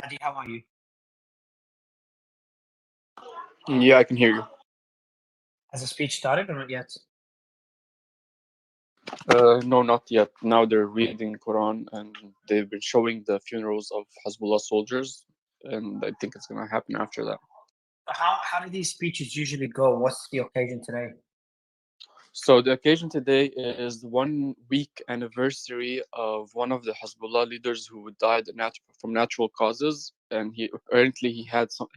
Andy, how are you? Yeah, I can hear you. Has the speech started or not yet? No, not yet. Now they're reading Quran and they've been showing the funerals of Hezbollah soldiers, and I think it's gonna happen after that. How do these speeches usually go? What's the occasion today? So the occasion today is 1 week anniversary of one of the Hezbollah leaders who died from natural causes, and he apparently he had some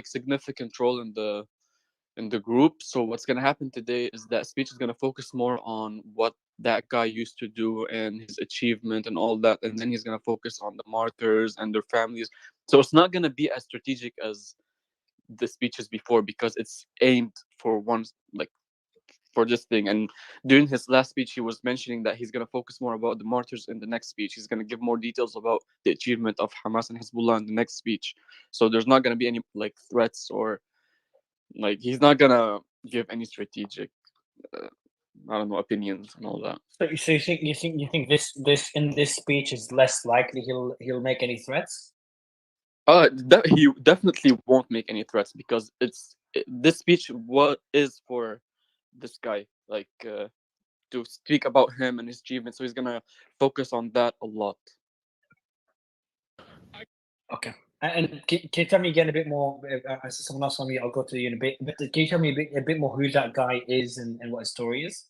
significant role in the group. So what's gonna happen today is that speech is gonna focus more on what that guy used to do and his achievement and all that, and then he's gonna focus on the martyrs and their families. So it's not gonna be as strategic as the speeches before because it's aimed for one like for this thing. And during his last speech, he was mentioning that he's gonna focus more about the martyrs in the next speech. He's gonna give more details about the achievement of Hamas and Hezbollah in the next speech. So there's not gonna be any threats or he's not gonna give any strategic, uh, I don't know, opinions and all that. So you think this in this speech is less likely he'll make any threats? He definitely won't make any threats because this speech what is for this guy to speak about him and his achievements. So he's gonna focus on that a lot. Okay. And can you tell me again a bit more? As someone else on me, I'll go to you in a bit. But can you tell me a bit more who that guy is and what his story is?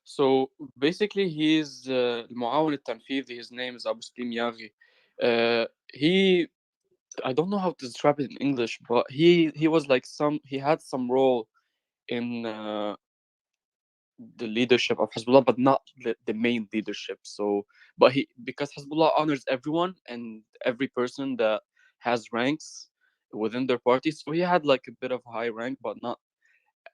So basically, he's المعاون التنفيذي. His name is Abu Slim Yaghi. He I don't know how to describe it in English, but he was he had some role in the leadership of Hezbollah, but not the main leadership. So, but he because Hezbollah honors everyone and every person that has ranks within their party, so he had like a bit of high rank, but not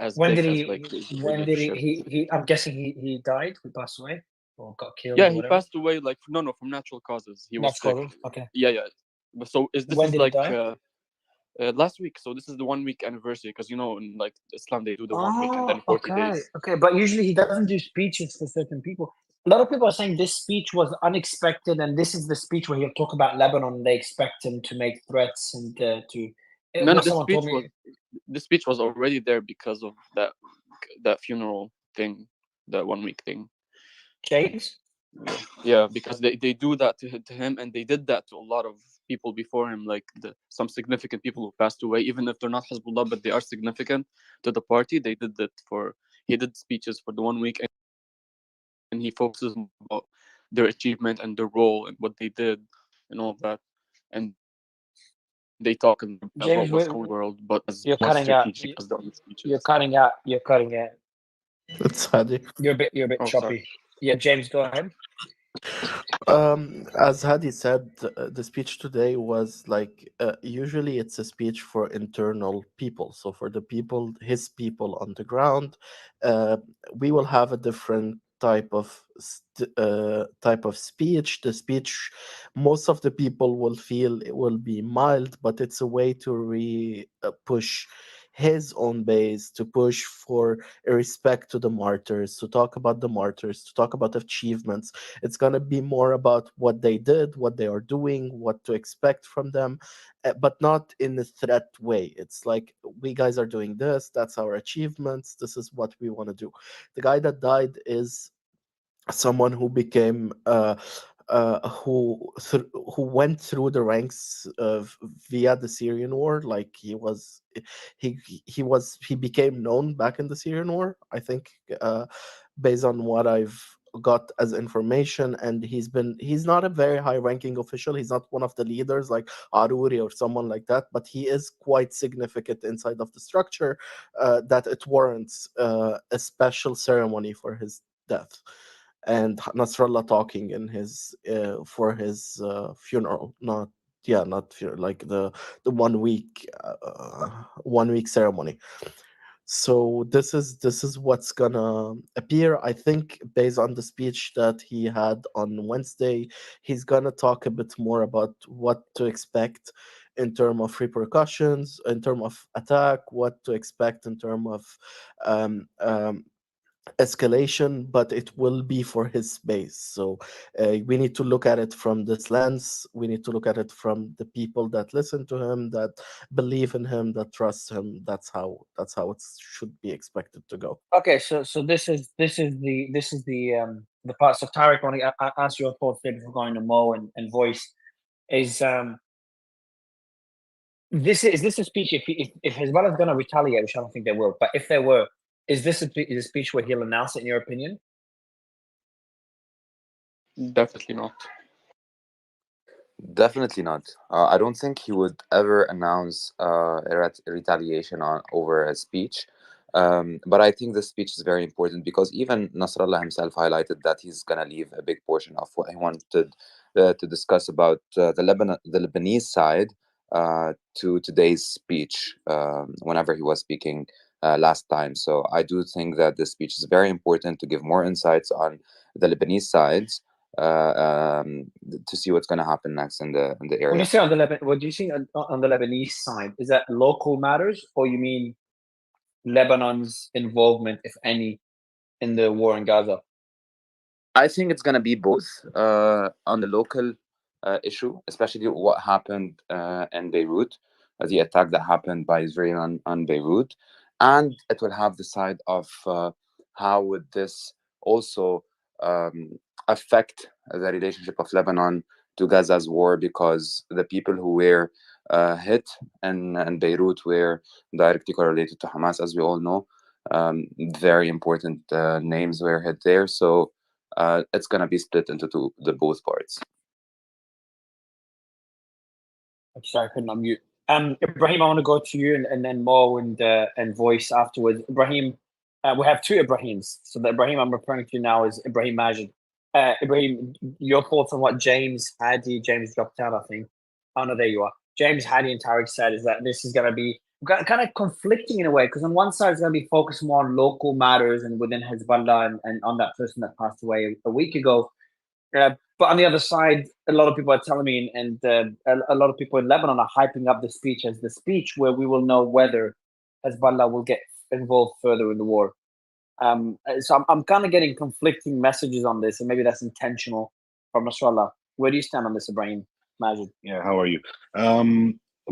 as When big did as he? his When did leadership. he? I'm guessing he died. He passed away or got killed Yeah, or he whatever. passed away no from natural causes. He was That's sick. called. Okay. Yeah, yeah. But so is this When is did he die? last week. So this is the 1 week anniversary because in like Islam they do the 1 week and then Oh, 40 days. okay, okay. But usually he doesn't do speeches for certain people. A lot of people are saying this speech was unexpected, and this is the speech where he'll talk about Lebanon. They expect him to make threats and to. No, no, What someone told me, this speech was already there because of that funeral thing, that 1 week thing. James. Yeah, because they do that to him, and they did that to a lot of people before him, like some significant people who passed away, even if they're not Hezbollah, but they are significant to the party. They did that for he did speeches for the 1 week, and he focuses about their achievement and their role and what they did and all that, and they talk about James, what's going on in the world, but as you're much cutting out. strategic as the other You're speeches. cutting out. You're cutting out. It's Hadi. You're a bit Oh, sorry. choppy. Yeah, James, go ahead. As Hadi said, the speech today was like usually it's a speech for internal people. So for the people, his people on the ground, uh, we will have a different type of speech. The speech, most of the people will feel it will be mild, but it's a way to push his own base, to push for a respect to the martyrs, to talk about the martyrs, to talk about achievements. It's going to be more about what they did, what they are doing, what to expect from them, but not in a threat way. It's like, we guys are doing this, that's our achievements, this is what we want to do. The guy that died is someone who became who went through the ranks via the Syrian war. Like he became known back in the Syrian war, I think, based on what I've got as information. And he's not a very high ranking official, he's not one of the leaders like Aruri or someone like that, but he is quite significant inside of the structure, that it warrants a special ceremony for his death, and Nasrallah talking in his for his funeral. Not yeah, not funeral, like the 1 week 1 week ceremony. So this is what's gonna appear. I think based on the speech that he had on Wednesday, he's gonna talk a bit more about what to expect in terms of repercussions, in terms of attack, what to expect in terms of um, um, escalation, but it will be for his base. So we need to look at it from this lens. We need to look at it from the people that listen to him, that believe in him, that trust him. That's how it should be expected to go. Okay, so this is the part. So Tarek, want to ask your thoughts there before going to Mo and voice is this a speech if Hezbollah is going to retaliate, which I don't think they will, but if they were, is this a speech where he'll announce it in your opinion? Definitely not. Definitely not. I don't think he would ever announce retaliation over a speech. But I think the speech is very important because even Nasrallah himself highlighted that he's going to leave a big portion of what he wanted to discuss about the Lebanese side to today's speech whenever he was speaking last time. So I do think that this speech is very important to give more insights on the Lebanese sides to see what's going to happen next in the When you area. say on the what do you think on the Lebanese side? Is that local matters, or you mean Lebanon's involvement, if any, in the war in Gaza? I think it's going to be both on the local issue, especially what happened in Beirut, the attack that happened by Israel on Beirut, and it will have the side of how would this also affect the relationship of Lebanon to Gaza's war, because the people who were hit in Beirut were directly correlated to Hamas, as we all know. Very important names were hit there, so it's gonna be split into the both parts. Sorry, I couldn't unmute. Ibrahim, I want to go to you and then Mo and voice afterwards. Ibrahim, we have two Ibrahims. So the Ibrahim I'm referring to now is Ibrahim Majid. Ibrahim, your thoughts on what James dropped out, I think. Oh no, there you are. James Hadi and Tariq said is that this is going to be kind of conflicting in a way, because on one side it's going to be focused more on local matters and within Hezbollah and on that person that passed away a week ago. But on the other side, a lot of people are telling me, and a lot of people in Lebanon are hyping up the speech as the speech where we will know whether Hezbollah will get involved further in the war. So I'm kind of getting conflicting messages on this, and maybe that's intentional from Nasrallah. Where do you stand on this, Ibrahim Majid? Yeah, how are you?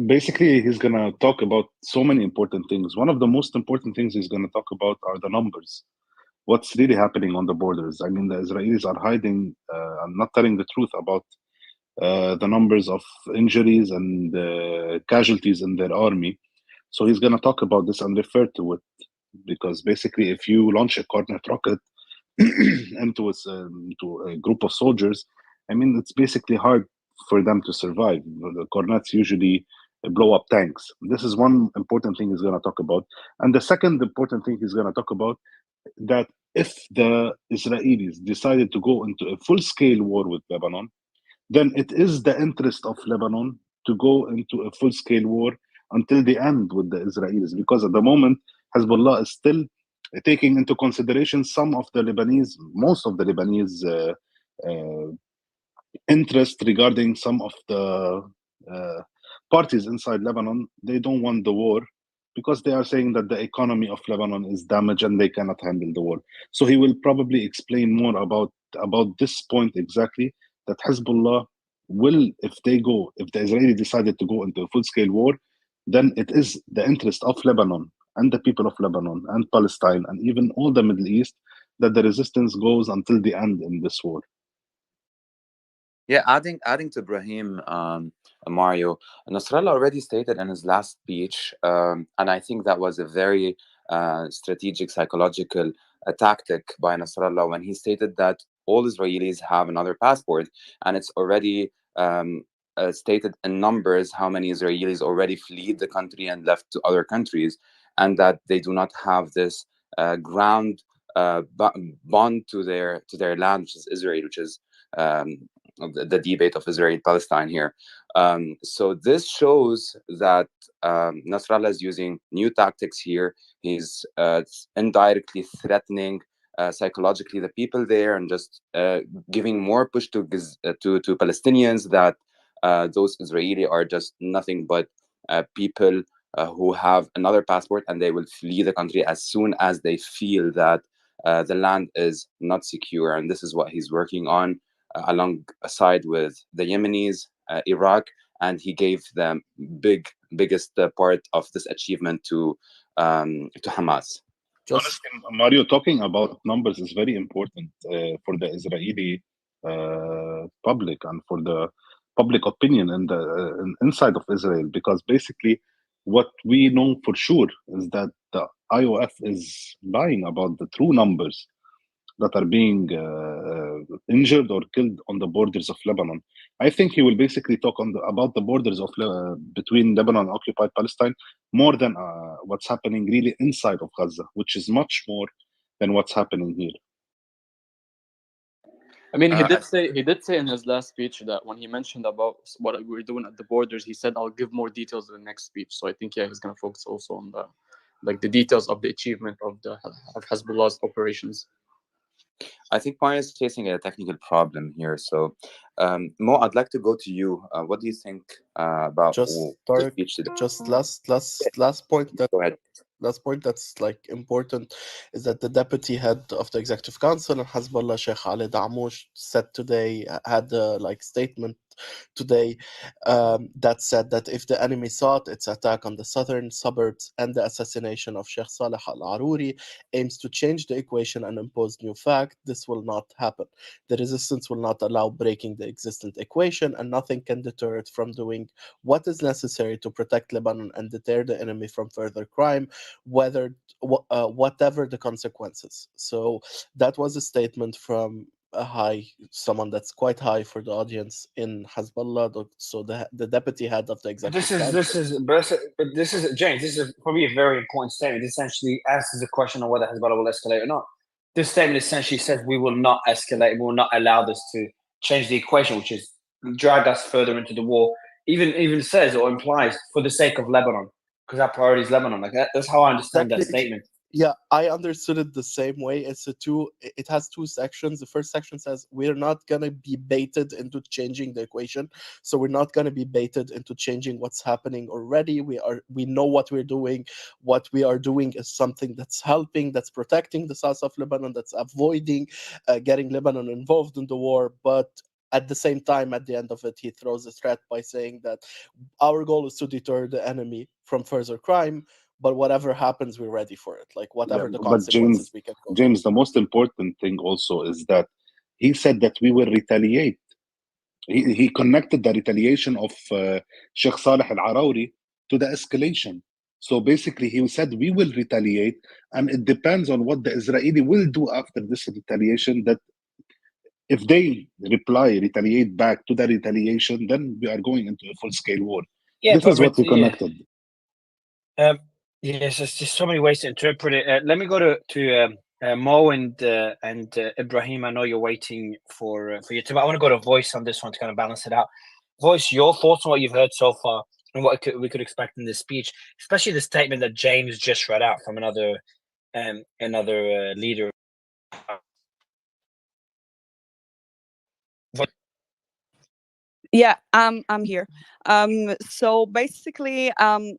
Basically, he's going to talk about so many important things. One of the most important things he's going to talk about are the numbers. What's really happening on the borders? I mean, the Israelis are hiding and not telling the truth about the numbers of injuries and casualties in their army. So he's going to talk about this and refer to it, because basically, if you launch a Cornet rocket into a group of soldiers, I mean, it's basically hard for them to survive. The Cornets usually blow up tanks. This is one important thing he's going to talk about. And the second important thing he's going to talk about, that if the Israelis decided to go into a full-scale war with Lebanon, then it is the interest of Lebanon to go into a full-scale war until the end with the Israelis, because at the moment Hezbollah is still taking into consideration most of the Lebanese interest regarding some of the uh, parties inside Lebanon. They don't want the war because they are saying that the economy of Lebanon is damaged and they cannot handle the war. So he will probably explain more about this point exactly, that Hezbollah will, if the Israeli decided to go into a full-scale war, then it is the interest of Lebanon and the people of Lebanon and Palestine and even all the Middle East that the resistance goes until the end in this war. Yeah, adding to Brahim, Mario, Nasrallah already stated in his last speech, and I think that was a very strategic, psychological tactic by Nasrallah when he stated that all Israelis have another passport, and it's already stated in numbers how many Israelis already fled the country and left to other countries, and that they do not have this ground bond to their land, which is Israel, which is the debate of Israel Palestine here. So this shows that Nasrallah is using new tactics here. He's indirectly threatening psychologically the people there, and just giving more push to Palestinians that those Israeli are just nothing but people who have another passport, and they will flee the country as soon as they feel that the land is not secure, and this is what he's working on alongside with the Yemenis, Iraq, and he gave the biggest part of this achievement to Hamas. Just Honestly, Mario, talking about numbers is very important for the Israeli public and for the public opinion in the inside of Israel, because basically what we know for sure is that the IOF is lying about the true numbers that are being injured or killed on the borders of Lebanon. I think he will basically talk about the borders of between Lebanon and occupied Palestine more than what's happening really inside of Gaza, which is much more than what's happening here. I mean, he Uh, did say in his last speech that when he mentioned about what we're doing at the borders, he said, "I'll give more details in the next speech." So I think, yeah, he's gonna focus also on the details of the achievement of Hezbollah's operations. I think Mario is facing a technical problem here. So, Mo, I'd like to go to you. What do you think about just the Tarek, speech today? just last point that Go ahead. last point that's like important is that the deputy head of the executive council in Hezbollah, Sheikh Ali Damouche, said today, had a like statement today, that said that if the enemy sought its attack on the southern suburbs and the assassination of Sheikh Saleh al-Aruri aims to change the equation and impose new fact, this will not happen. The resistance will not allow breaking the existing equation, and nothing can deter it from doing what is necessary to protect Lebanon and deter the enemy from further crime, whatever the consequences. So that was a statement from someone that's quite high for the audience in Hezbollah. So the deputy head of the But executive but this is James. This is probably a very important statement. This essentially answers the question on whether Hezbollah will escalate or not. This statement essentially says we will not escalate. We will not allow this to change the equation, which is drag us further into the war. Even says or implies for the sake of Lebanon, because our priority is Lebanon. Like that's how I understand that Exactly. statement. Yeah, I understood it the same way. It has two sections. The first section says we're not gonna be baited into changing the equation. So we're not gonna be baited into changing what's happening already. We know what we're doing. What we are doing is something that's helping, that's protecting the south of Lebanon, that's avoiding getting Lebanon involved in the war. But at the same time, at the end of it, he throws a threat by saying that our goal is to deter the enemy from further crime, but whatever happens, we're ready for it. Like Yeah, whatever the but consequences, we can go. James, the most important thing also is that he said that we will retaliate. He connected the retaliation of Sheikh Saleh al-Arauri to the escalation. So basically, he said we will retaliate, and it depends on what the Israeli will do after this retaliation. That if they retaliate back to the retaliation, then we are going into a full-scale war. Yeah, This is what he connected. Um, yes, there's just so many ways to interpret it. Let me go to Mo and Ibrahim. I know you're waiting for your turn. I want to go to Voice on this one to kind of balance it out. Voice, your thoughts on what you've heard so far and what we could expect in this speech, especially the statement that James just read out from another leader. Yeah, I'm here. So basically,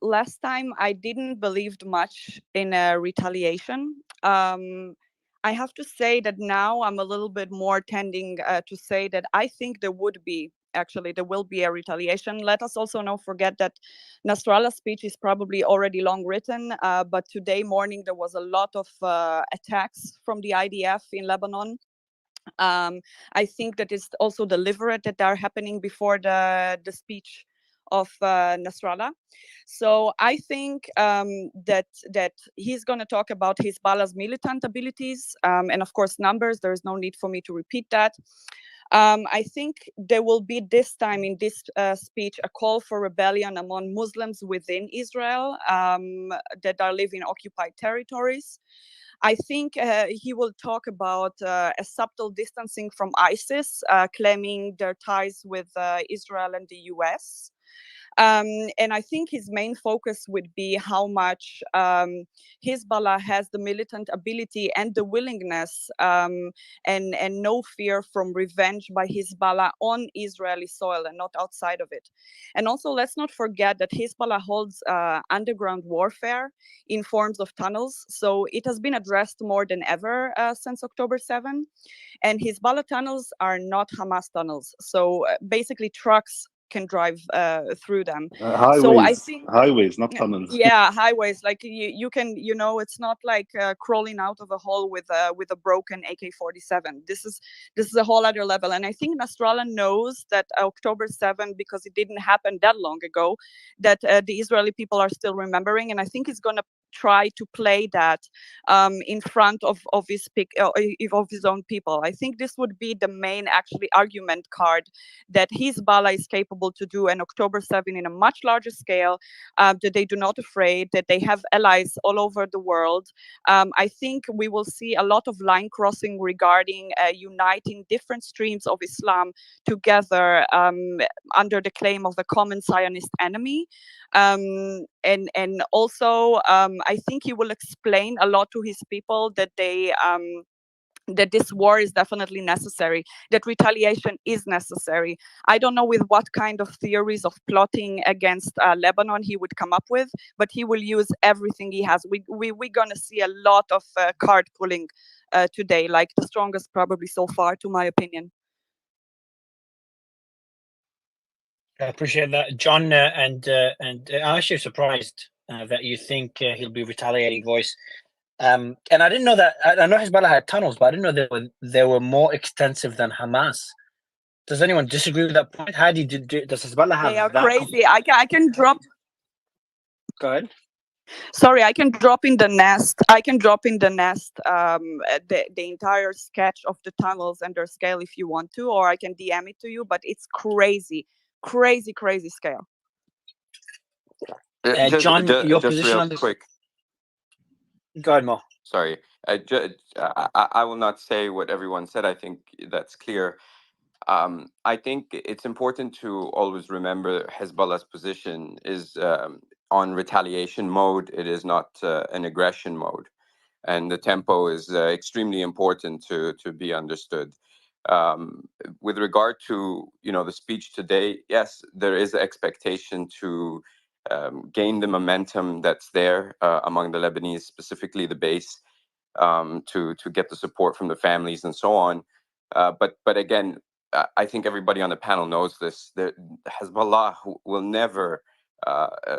last time I didn't believed much in a retaliation. I have to say that now I'm a little bit more tending to say that I think there will be a retaliation. Let us also not forget that Nasrallah's speech is probably already long written, but today morning there was a lot of attacks from the IDF in Lebanon. I think that is also deliberate that are happening before the speech of Nasrallah. So I think that he's going to talk about Hezbollah's militant abilities and of course numbers. There is no need for me to repeat that. I think there will be this time in this speech a call for rebellion among Muslims within Israel that are living in occupied territories. I think he will talk about a subtle distancing from ISIS, claiming their ties with Israel and the US. And I think his main focus would be how much Hezbollah has the militant ability and the willingness and no fear from revenge by Hezbollah on Israeli soil and not outside of it. And also, let's not forget that Hezbollah holds underground warfare in forms of tunnels. So it has been addressed more than ever since October 7. And Hezbollah tunnels are not Hamas tunnels. So basically, trucks can drive through them. So I think highways, not tunnels. Yeah, highways. Like you can, it's not like crawling out of a hole with a broken AK-47. This is a whole other level. And I think Nasrallah knows that October 7, because it didn't happen that long ago, that the Israeli people are still remembering. And I think he's going to try to play that in front of his own people. I think this would be the main actually argument card that Hezbollah is capable to do an October 7 in a much larger scale, that they do not afraid, that they have allies all over the world. I think we will see a lot of line crossing regarding uniting different streams of Islam together under the claim of a common Zionist enemy. And also, I think he will explain a lot to his people that that this war is definitely necessary, that retaliation is necessary. I don't know with what kind of theories of plotting against Lebanon he would come up with, but he will use everything he has. We're going to see a lot of card pulling today, like the strongest probably so far, to my opinion. I appreciate that, John, and I'm actually surprised that you think he'll be retaliating voice. And I didn't know that. I know Hezbollah had tunnels, but I didn't know they were more extensive than Hamas. Does anyone disagree with that point? How does Hezbollah have? They are that crazy. I can drop. Go ahead. Sorry, I can drop in the nest. The entire sketch of the tunnels and their scale if you want to, or I can DM it to you. But it's crazy scale. John, your just position real on this? quick. Go ahead, Mo. Sorry, I will not say what everyone said. I think that's clear. I think it's important to always remember Hezbollah's position is on retaliation mode. It is not an aggression mode, and the tempo is extremely important to be understood. With regard to the speech today, yes, there is expectation to gain the momentum that's there among the Lebanese, specifically the base, to get the support from the families and so on. But again, I think everybody on the panel knows this. Hezbollah will never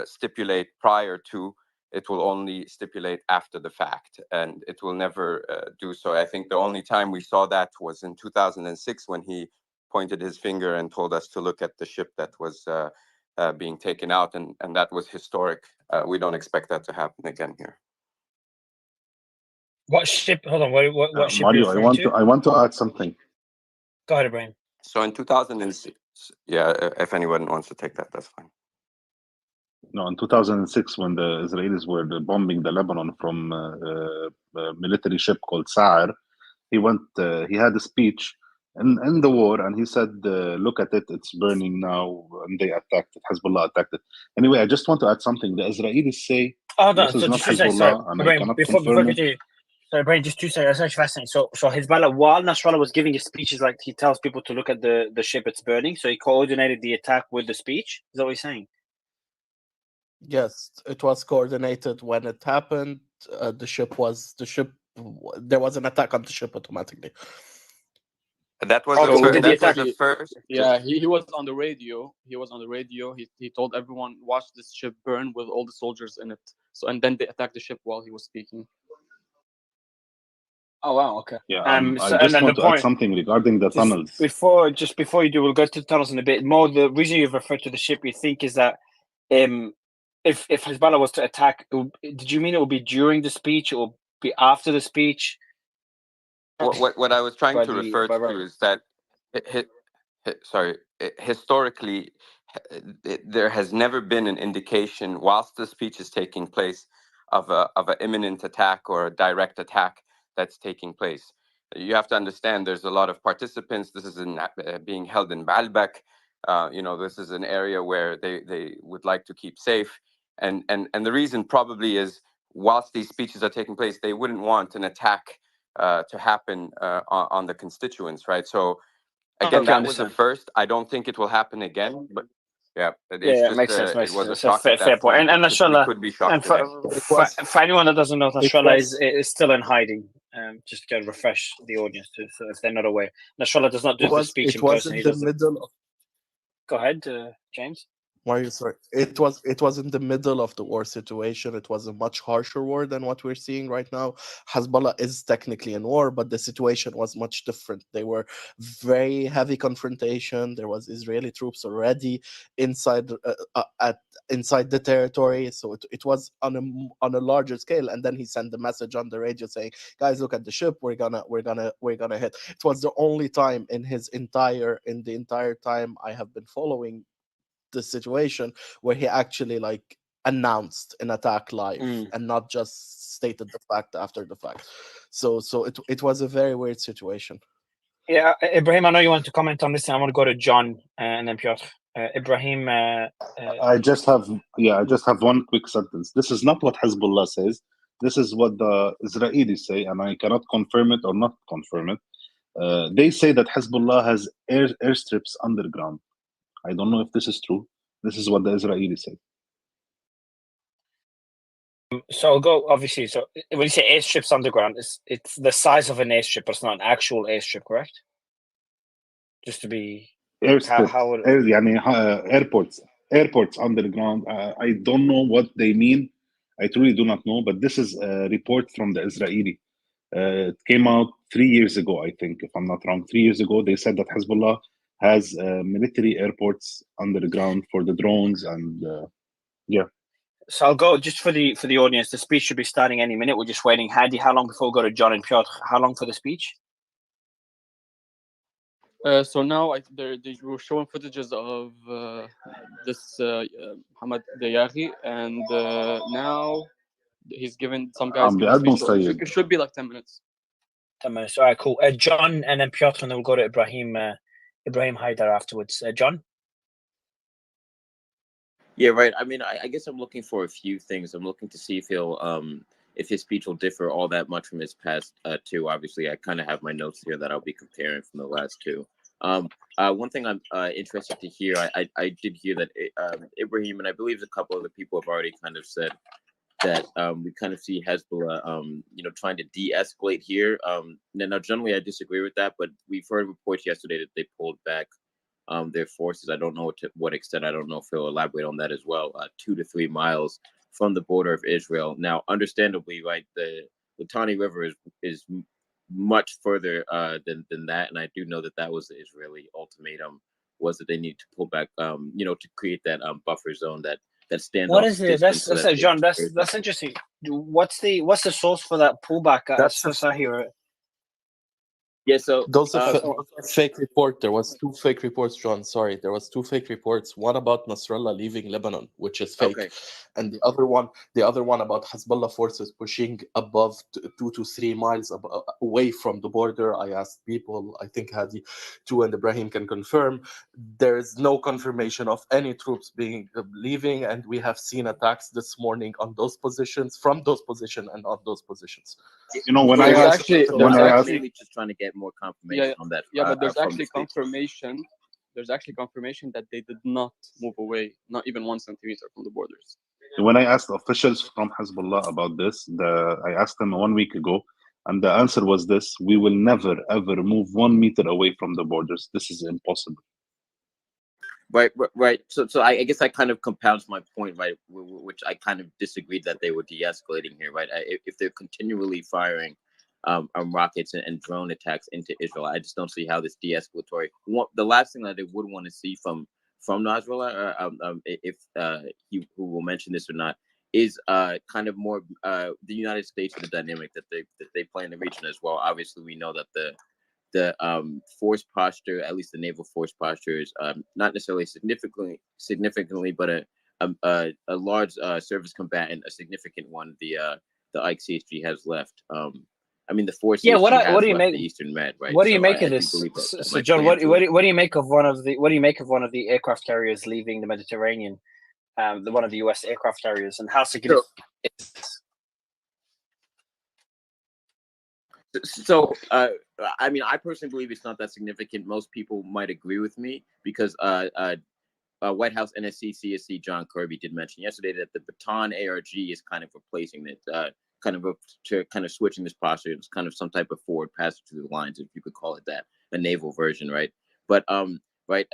stipulate prior to. It will only stipulate after the fact, and it will never do so. I think the only time we saw that was in 2006 when he pointed his finger and told us to look at the ship that was being taken out, and that was historic. We don't expect that to happen again here. What ship? Hold on. What ship? Mario, I want to add something. Go ahead, Ibrahim. So in 2006, yeah, if anyone wants to take that, that's fine. No, in 2006, when the Israelis were bombing the Lebanon from a military ship called Sa'ar, he had a speech in the war, and he said, look at it, it's burning now, and they attacked it, Hezbollah attacked it. Anyway, I just want to add something. The Israelis say this is not Hezbollah, and I cannot confirm it. Sorry, Brian, just 2 seconds. That's actually fascinating. So Hezbollah, while Nasrallah was giving his speeches, like he tells people to look at the ship, it's burning. So he coordinated the attack with the speech. Is that what he's saying? Yes, it was coordinated when it happened. There was an attack on the ship automatically. That was the first. Yeah, he was on the radio. He told everyone, watch this ship burn with all the soldiers in it. So, and then they attacked the ship while he was speaking. Oh wow, okay. Yeah, I just want to add something regarding the tunnels. Before you do, we'll go to the tunnels in a bit. More, the reason you've referred to the ship, you think, is that if Hezbollah was to attack, did you mean it will be during the speech or be after the speech? What I was trying to refer to is that, historically, there has never been an indication, whilst the speech is taking place, of an imminent attack or a direct attack that's taking place. You have to understand there's a lot of participants. This is being held in Baalbek. This is an area where they would like to keep safe, and the reason probably is, whilst these speeches are taking place, they wouldn't want an attack to happen on the constituents, right? So again, Okay, that was a understand. first. I don't think it will happen again, but yeah, it's Yeah, just makes sense. it Makes was a sense. It's a shock at fair that point. point. And We Nasrallah, could be and shocked again. for anyone that doesn't know, it Nasrallah was is still in hiding. Just to refresh the audience, so if they're not aware, Nasrallah does not do the speech it in was person. in He the does it. middle of Go ahead, James. Mario, sorry. It was in the middle of the war situation. It was a much harsher war than what we're seeing right now. Hezbollah is technically in war, but the situation was much different. They were very heavy confrontation. There was Israeli troops already inside inside the territory, so it was on a larger scale. And then he sent the message on the radio saying, "Guys, look at the ship. We're gonna hit." It was the only time in the entire time I have been following the situation where he actually like announced an attack live and not just stated the fact after the fact. So it was a very weird situation. Yeah, Ibrahim, I know you want to comment on this, and I want to go to John and then Piotr. Ibrahim, I just have one quick sentence. This is not what Hezbollah says. This is what the Israelis say, and I cannot confirm it or not confirm it. They say that Hezbollah has airstrips underground. I don't know if this is true. This is what the Israelis say. so I'll go, obviously. So when you say airstrips underground, it's the size of an airstrip, but it's not an actual airstrip, correct? Just to be Airstrips, how airports underground. I don't know what they mean. I truly do not know. But this is a report from the Israeli. It came out 3 years ago, I think, if I'm not wrong. 3 years ago, they said that Hezbollah has military airports underground for the drones, and yeah. So I'll go just for the audience. The speech should be starting any minute. We're just waiting. Hadi, how long before we go to John and Piotr? How long for the speech? So now they were showing footages of this Hamad Dayaghi, and now he's given some guys give a speech. So it should be like 10 minutes. 10 minutes. All right, cool. John and then Piotr, and then we'll go to Ibrahim Haidar afterwards. John? Yeah, right. I mean, I guess I'm looking for a few things. I'm looking to see if his speech will differ all that much from his past two. Obviously, I kind of have my notes here that I'll be comparing from the last two. One thing I'm interested to hear, I did hear that Ibrahim, and I believe a couple of the people have already kind of said that we kind of see Hezbollah, trying to de-escalate here. Now, generally, I disagree with that, but we've heard reports yesterday that they pulled back their forces. I don't know to what extent. I don't know if he'll elaborate on that as well. 2 to 3 miles from the border of Israel. Now, understandably, right, the Litani River is much further than that, and I do know that was the Israeli ultimatum, was that they need to pull back, to create that buffer zone, that standoff. What is it? That's John. That's interesting. What's the source for that pullback? That's first I hear it. Yeah, so those are fake report. There was 2 fake reports, John. Sorry, there was 2 fake reports. One about Nasrallah leaving Lebanon, which is fake, and the other one about Hezbollah forces pushing above 2 to 3 miles away from the border. I asked people. I think Hadi, too, and Ibrahim can confirm. There is no confirmation of any troops being leaving, and we have seen attacks this morning on those positions, from those positions, and on those positions. When I asked, actually just trying to get more confirmation on that. Yeah, but there's actually confirmation. There's actually confirmation that they did not move away, not even 1 centimeter from the borders. When I asked officials from Hezbollah about this, I asked them 1 week ago, and the answer was this: we will never ever move 1 meter away from the borders. This is impossible. Right. So I guess that kind of compounds my point, right? Which I kind of disagreed that they were de-escalating here, right? If they're continually firing rockets and drone attacks into Israel, I just don't see how this de-escalatory. The last thing that they would want to see from Nasrallah, if who will mention this or not, is kind of more the United States and the dynamic that they play in the region as well. Obviously, we know that the force posture, at least the naval force posture, is not necessarily significantly, but a large service combatant, a significant one, the Ike CHG has left. I mean, the forces Yeah, she has what do you left make? the Eastern Med, right? What do you So make I of do this? believe that that So, might John, play into it. what do you make of one of the aircraft carriers leaving the Mediterranean? One of the U.S. aircraft carriers, and how significant is this? So, I mean, I personally believe it's not that significant. Most people might agree with me because White House NSC CSC John Kirby did mention yesterday that the Baton ARG is kind of replacing it, kind of switching this posture. It's kind of some type of forward passage through the lines, if you could call it that, a naval version, right? But right,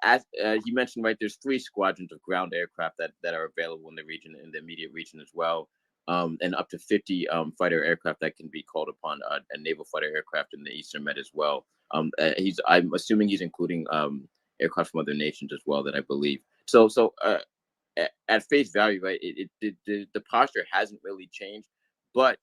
as you mentioned, right, there's 3 squadrons of ground aircraft that are available in the region, in the immediate region as well. And up to 50 fighter aircraft that can be called upon, a naval fighter aircraft in the Eastern Med as well. I'm assuming he's including aircraft from other nations as well, that I believe. So at face value, right, the posture hasn't really changed, but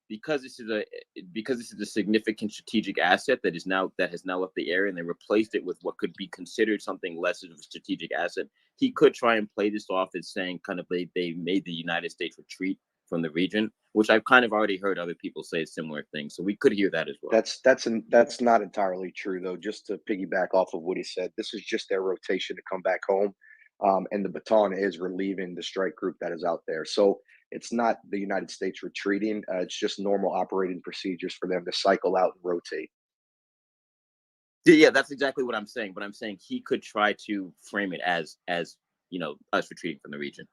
because this is a significant strategic asset that has now left the area, and they replaced it with what could be considered something less of a strategic asset, he could try and play this off as saying kind of they made the United States retreat from the region, which I've kind of already heard other people say similar things. So we could hear that as well. That's not entirely true, though. Just to piggyback off of what he said, this is just their rotation to come back home, and the Baton is relieving the strike group that is out there. So it's not the United States retreating. It's just normal operating procedures for them to cycle out and rotate. Yeah, that's exactly what I'm saying. But I'm saying he could try to frame it as you know, us retreating from the region.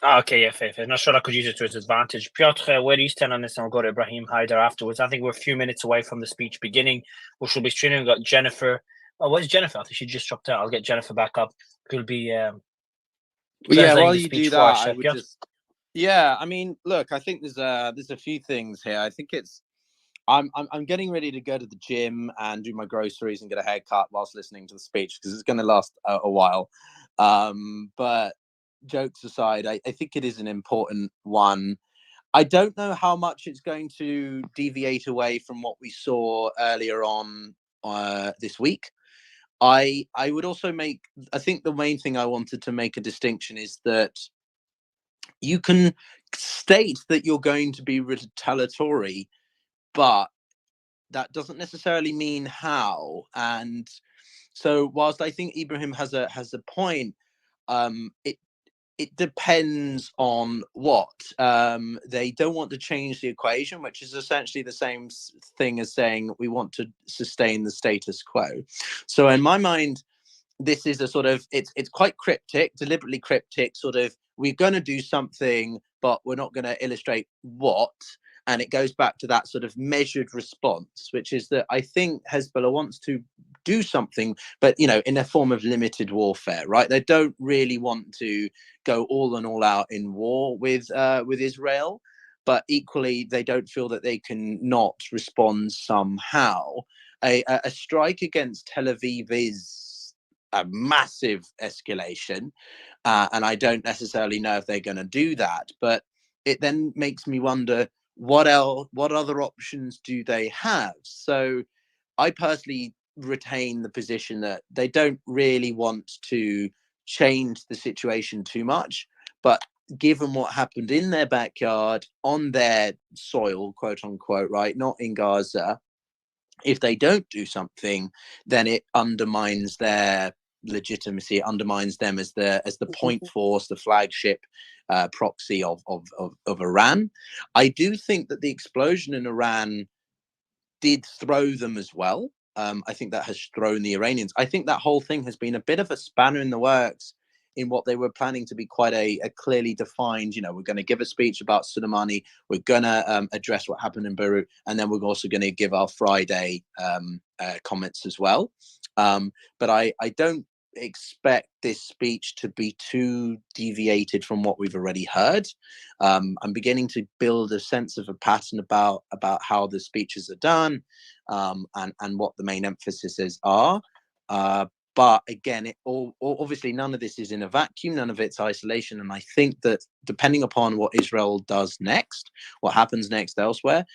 Okay, yeah, fair. Nasrallah could use it to his advantage. Piotr, where do you stand on this? And I'll go to Ibrahim Haider afterwards. I think we're a few minutes away from the speech beginning, which will be streaming. We've got Jennifer. Oh, where's Jennifer? I think she just dropped out. I'll get Jennifer back up. Who'll be while the you speech do for us. that, I would Piotr? just I mean, look, I think there's a few things here. I think it's I'm getting ready to go to the gym and do my groceries and get a haircut whilst listening to the speech, because it's going to last a while. But jokes aside, I think it is an important one. I don't know how much it's going to deviate away from what we saw earlier on this week. I would also I think the main thing I wanted to make a distinction is that you can state that you're going to be retaliatory, but that doesn't necessarily mean how. And so whilst I think Ibrahim has a point, it depends on what. They don't want to change the equation, which is essentially the same thing as saying we want to sustain the status quo. So in my mind, this is a sort of, it's quite cryptic, deliberately cryptic, sort of, we're going to do something, but we're not going to illustrate what. And it goes back to that sort of measured response, which is that I think Hezbollah wants to do something, but, you know, in a form of limited warfare, right? They don't really want to go all and all out in war with Israel, but equally, they don't feel that they can not respond somehow. A strike against Tel Aviv is a massive escalation, and I don't necessarily know if they're going to do that, but it then makes me wonder, what other options do they have? So I personally retain the position that they don't really want to change the situation too much, but given what happened in their backyard, on their soil, quote unquote, right, not in Gaza, if they don't do something, then it undermines their legitimacy. It undermines them as the point force, the flagship proxy of Iran. I do think that the explosion in Iran did throw them as well. I think that has thrown the Iranians. I think that whole thing has been a bit of a spanner in the works in what they were planning to be quite a clearly defined, you know, we're going to give a speech about Soleimani, we're going to address what happened in Beirut, and then we're also going to give our Friday comments as well. But I don't expect this speech to be too deviated from what we've already heard. I'm beginning to build a sense of a pattern about how the speeches are done, and what the main emphases are. But again, obviously none of this is in a vacuum, none of it's isolation. And I think that depending upon what Israel does next, what happens next elsewhere,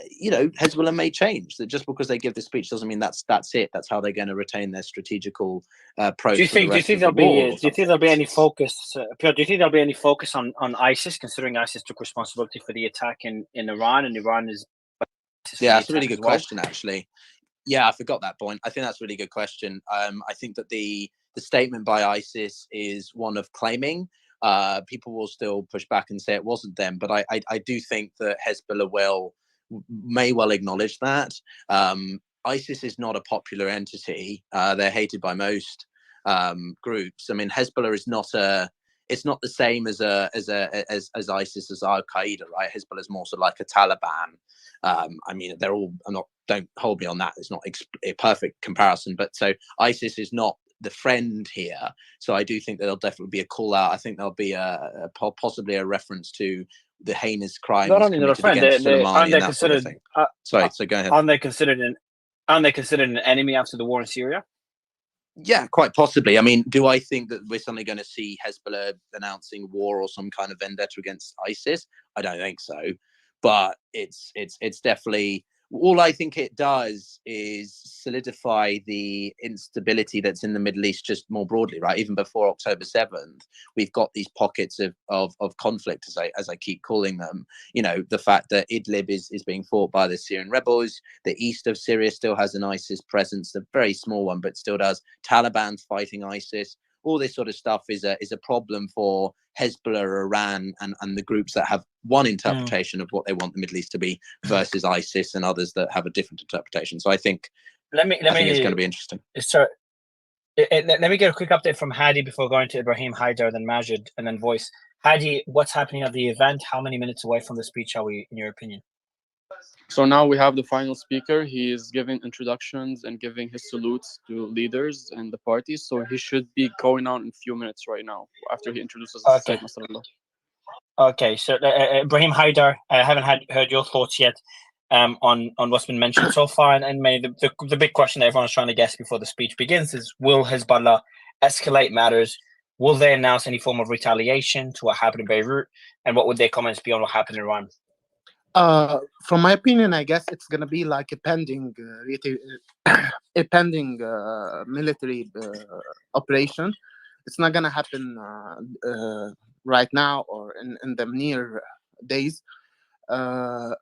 you know, Hezbollah may change. That just because they give this speech doesn't mean that's it. That's how they're going to retain their strategical approach. Do you think there'll be any focus? Piotr, do you think there'll be any focus on ISIS, considering ISIS took responsibility for the attack in Iran, and Iran is Yeah, that's a really good question, actually. Yeah, I forgot that point. I think that's a really good question. I think that the statement by ISIS is one of claiming. People will still push back and say it wasn't them, but I do think that Hezbollah may well acknowledge that. ISIS is not a popular entity. They're hated by most groups. I mean, Hezbollah is not it's not the same as ISIS, as Al Qaeda, right? Hezbollah is more sort of like a Taliban. I mean, they're all. Don't hold me on that. It's not a perfect comparison, but so ISIS is not the friend here. So I do think that there'll definitely be a call out. I think there'll be possibly a reference to the heinous crimes committed against Soleimani and that sort of thing. Sorry, so go ahead. Aren't they considered an enemy after the war in Syria? Yeah, quite possibly. I mean, do I think that we're suddenly going to see Hezbollah announcing war or some kind of vendetta against ISIS? I don't think so. But it's definitely, all I think it does is solidify the instability that's in the Middle East just more broadly, right? Even before October 7th, we've got these pockets of conflict, as I keep calling them. You know, the fact that Idlib is being fought by the Syrian rebels, the east of Syria still has an ISIS presence, a very small one, but still does. Taliban's fighting ISIS. All this sort of stuff is a problem for Hezbollah, Iran, and the groups that have one interpretation of what they want the Middle East to be versus ISIS and others that have a different interpretation. So I think I think it's going to be interesting. Sorry, let me get a quick update from Hadi before going to Ibrahim, Haidar, then Majid, and then Voice. Hadi, what's happening at the event? How many minutes away from the speech are we, in your opinion? So now we have the final speaker. He is giving introductions and giving his salutes to leaders and the parties. So he should be going out in a few minutes right now after he introduces Sayed Nasrallah. Okay, so Ibrahim, Haidar, I haven't heard your thoughts yet on what's been mentioned so far. And maybe the big question that everyone's trying to guess before the speech begins is, will Hezbollah escalate matters? Will they announce any form of retaliation to what happened in Beirut? And what would their comments be on what happened in Iran? From my opinion, I guess it's gonna be like a pending military operation. It's not gonna happen right now or in the near days.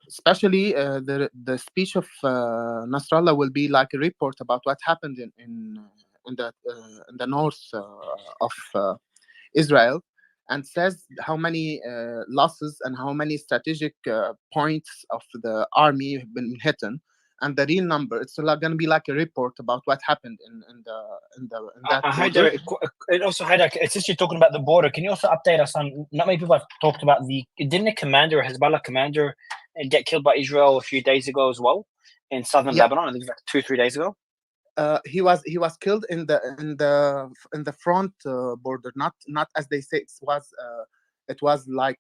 Especially the speech of Nasrallah will be like a report about what happened in the north of Israel, and says how many losses and how many strategic points of the army have been hit, and the real number. It's going to be like a report about what happened in that. Haidar, and also Haidar, since you're talking about the border, can you also update us on? Not many people have talked about didn't a Hezbollah commander get killed by Israel a few days ago as well in southern Lebanon? I think it was like 2-3 days ago. He was killed in the front border, not as they say. It was like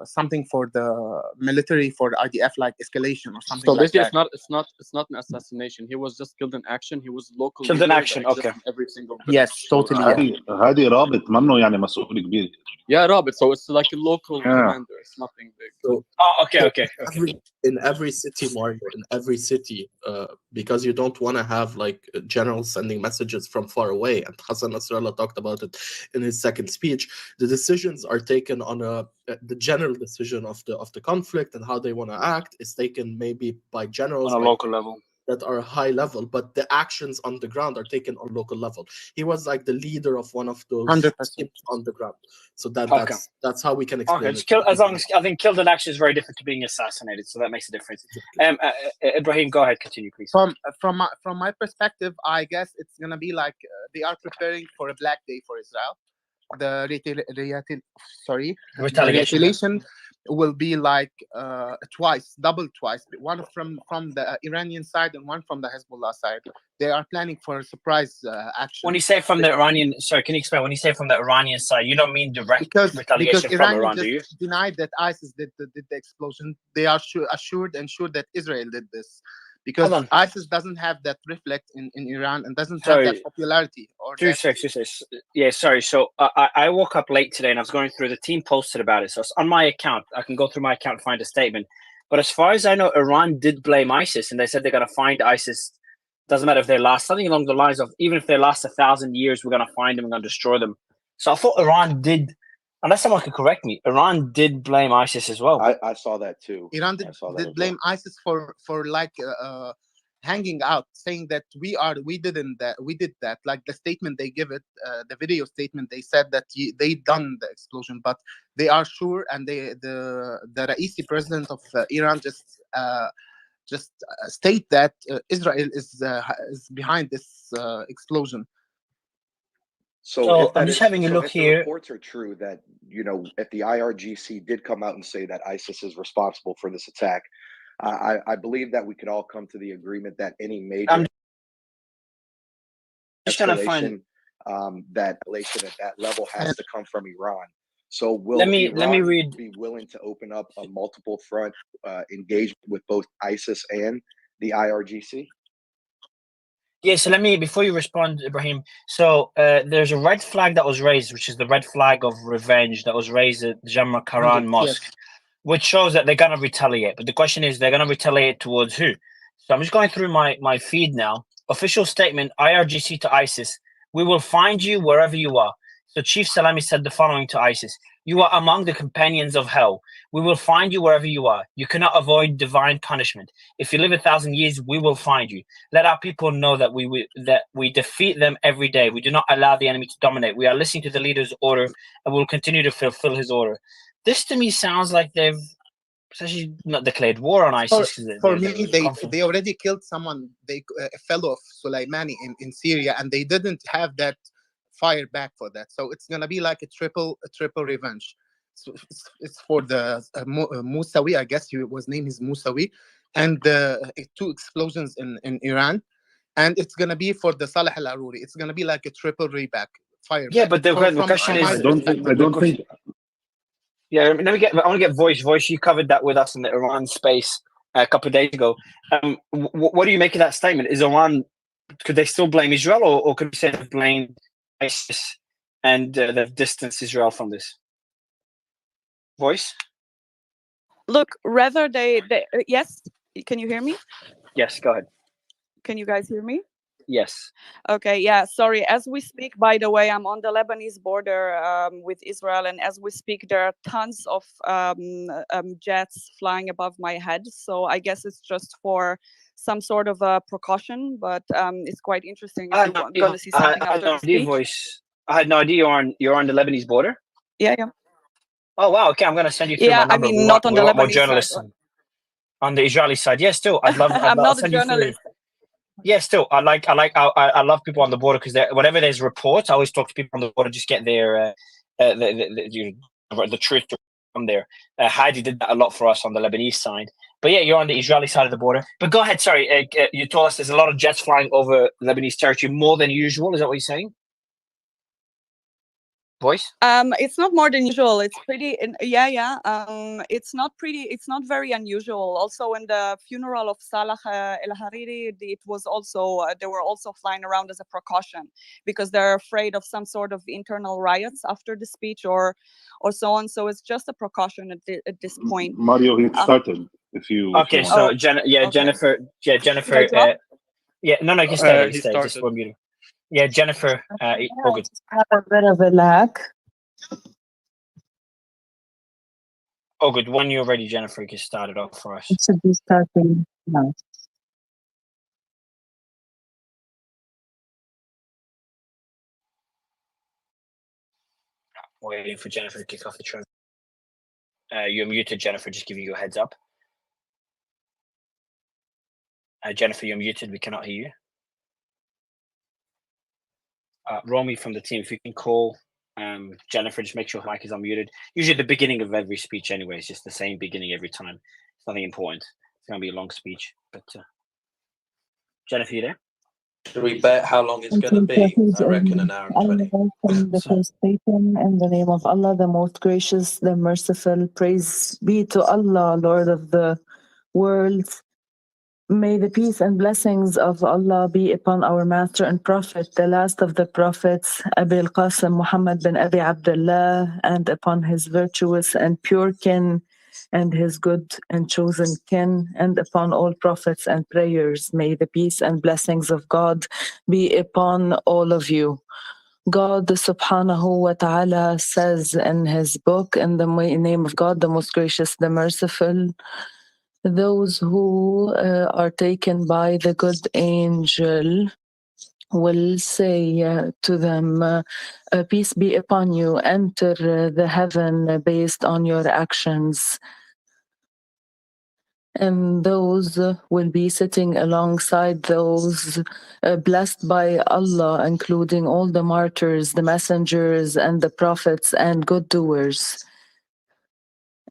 something for the military, for the IDF, like escalation or something. So basically, like that. it's not an assassination. He was just killed in action. He was local. Killed in action. Okay. Every single. Yes, totally. هذه رابط منه يعني مسؤول كبير. Yeah, Robert. So it's like a local commander. It's nothing big. So, okay. In every city, Mario, in every city, because you don't want to have like generals sending messages from far away. And Hassan Nasrallah talked about it in his second speech. The decisions are taken on the general decision of the conflict and how they want to act is taken maybe by generals on a local level that are high level, but the actions on the ground are taken on local level. He was like the leader of one of those 100% on the ground. So that's how we can explain it. As long as I think killed in action is very different to being assassinated, so that makes a difference. Ibrahim, go ahead, continue, please. From my perspective, I guess it's gonna be like they are preparing for a black day for Israel. The retaliation will be like double twice. One from the Iranian side and one from the Hezbollah side. They are planning for a surprise action. When you say from the Iranian, sorry, can you explain? When you say from the Iranian side, you don't mean direct retaliation from Iran, do you? Denied that ISIS did the explosion. They are assured that Israel did this. Because ISIS doesn't have that reflect in Iran and doesn't have that popularity. Yeah, sorry. So I woke up late today and I was going through, the team posted about it. So it's on my account. I can go through my account and find a statement. But as far as I know, Iran did blame ISIS and they said they're going to find ISIS. Doesn't matter if they last, something along the lines of, even if they last 1,000 years, we're going to find them, we're going to destroy them. So I thought Iran did unless someone could correct me, Iran did blame ISIS as well. I saw that too. Iran I saw that did as blame ISIS for like hanging out, saying that we did that. Like the statement they give it, the video statement, they said that they done the explosion, but they are sure, and the Raisi, president of Iran, just state that Israel is behind this explosion. So I'm just having a look if here. the reports are true that, if the IRGC did come out and say that ISIS is responsible for this attack, I believe that we could all come to the agreement that any major escalation, that escalation at that level has to come from Iran. So will Iran be willing to open up a multiple front engagement with both ISIS and the IRGC? Yeah, so before you respond, Ibrahim, so there's a red flag that was raised, which is the red flag of revenge that was raised at Jamra Karan Mosque, which shows that they're going to retaliate. But the question is, they're going to retaliate towards who? So I'm just going through my feed now. Official statement, IRGC to ISIS, we will find you wherever you are. So Chief Salami said the following to ISIS: you are among the companions of hell. We will find you wherever you are. You cannot avoid divine punishment. If you live 1,000 years, we will find you. Let our people know that we defeat them every day. We do not allow the enemy to dominate. We are listening to the leader's order, and we will continue to fulfill his order. This to me sounds like they've essentially not declared war on ISIS. For me, they already killed someone, a fellow of Soleimani in Syria, and they didn't have that fire back for that. So it's gonna be like a triple revenge. So it's for the Mousawi, I guess his name is Mousawi, and the 2 explosions in Iran, and it's gonna be for the Saleh Al Aruri. It's gonna be like a triple fire. Yeah, but the question is, I don't think. Yeah, I want to get Voice. Voice, you covered that with us in the Iran space a couple of days ago. What do you make of that statement? Is Iran, could they still blame Israel, or could we say they've blamed ISIS and they've distanced Israel from this? Voice? Look, rather they yes, can you hear me? Yes, go ahead. Can you guys hear me? Yes. Okay, yeah, sorry. As we speak, by the way, I'm on the Lebanese border with Israel, and as we speak, there are tons of jets flying above my head. So I guess it's just for some sort of a precaution, but it's quite interesting if you're going to see something after the speech. Voice. I had no idea you're on the Lebanese border. Yeah. Oh wow. Okay, I'm going to send you through my number. I mean, not on the Lebanese journalists side. On the Israeli side. Yeah, still, I'd love. I'm not a journalist. Yeah, still, I love people on the border because whenever there's reports, I always talk to people on the border, just get their the truth from there. Heidi did that a lot for us on the Lebanese side, but yeah, you're on the Israeli side of the border. But go ahead, sorry, you told us there's a lot of jets flying over Lebanese territory, more than usual. Is that what you're saying? Voice? It's not more than usual. It's pretty. It's not very unusual. Also, in the funeral of Salah El Hariri, it was also they were also flying around as a precaution because they're afraid of some sort of internal riots after the speech or so on. So it's just a precaution at this point. Mario, he started. If you so Jennifer. Yeah, Jennifer. No, you can stay. Just one meeting. Yeah, Jennifer. All good. Have a bit of a lag. Oh, good. When you're ready, Jennifer, you can start it off for us. It should be starting now. Waiting for Jennifer to kick off the train. You're muted, Jennifer. Just giving you a heads up. Jennifer, you're muted. We cannot hear you. Romy from the team, if you can call Jennifer, just make sure her mic is unmuted. Usually at the beginning of every speech anyway, it's just the same beginning every time. It's nothing important. It's going to be a long speech. But Jennifer, you there? Should we bet how long it's going to be? I reckon an hour and 20. From the first Satan, in the name of Allah, the most gracious, the merciful. Praise be to Allah, Lord of the world. May the peace and blessings of Allah be upon our Master and Prophet, the last of the Prophets, Abil Qasim Muhammad bin Abi Abdullah, and upon his virtuous and pure kin, and his good and chosen kin, and upon all prophets and prayers. May the peace and blessings of God be upon all of you. God subhanahu wa ta'ala says in his book, in the name of God, the most gracious, the merciful, those who are taken by the good angel will say to them, peace be upon you, enter the heaven based on your actions. And those will be sitting alongside those blessed by Allah, including all the martyrs, the messengers, and the prophets and good doers.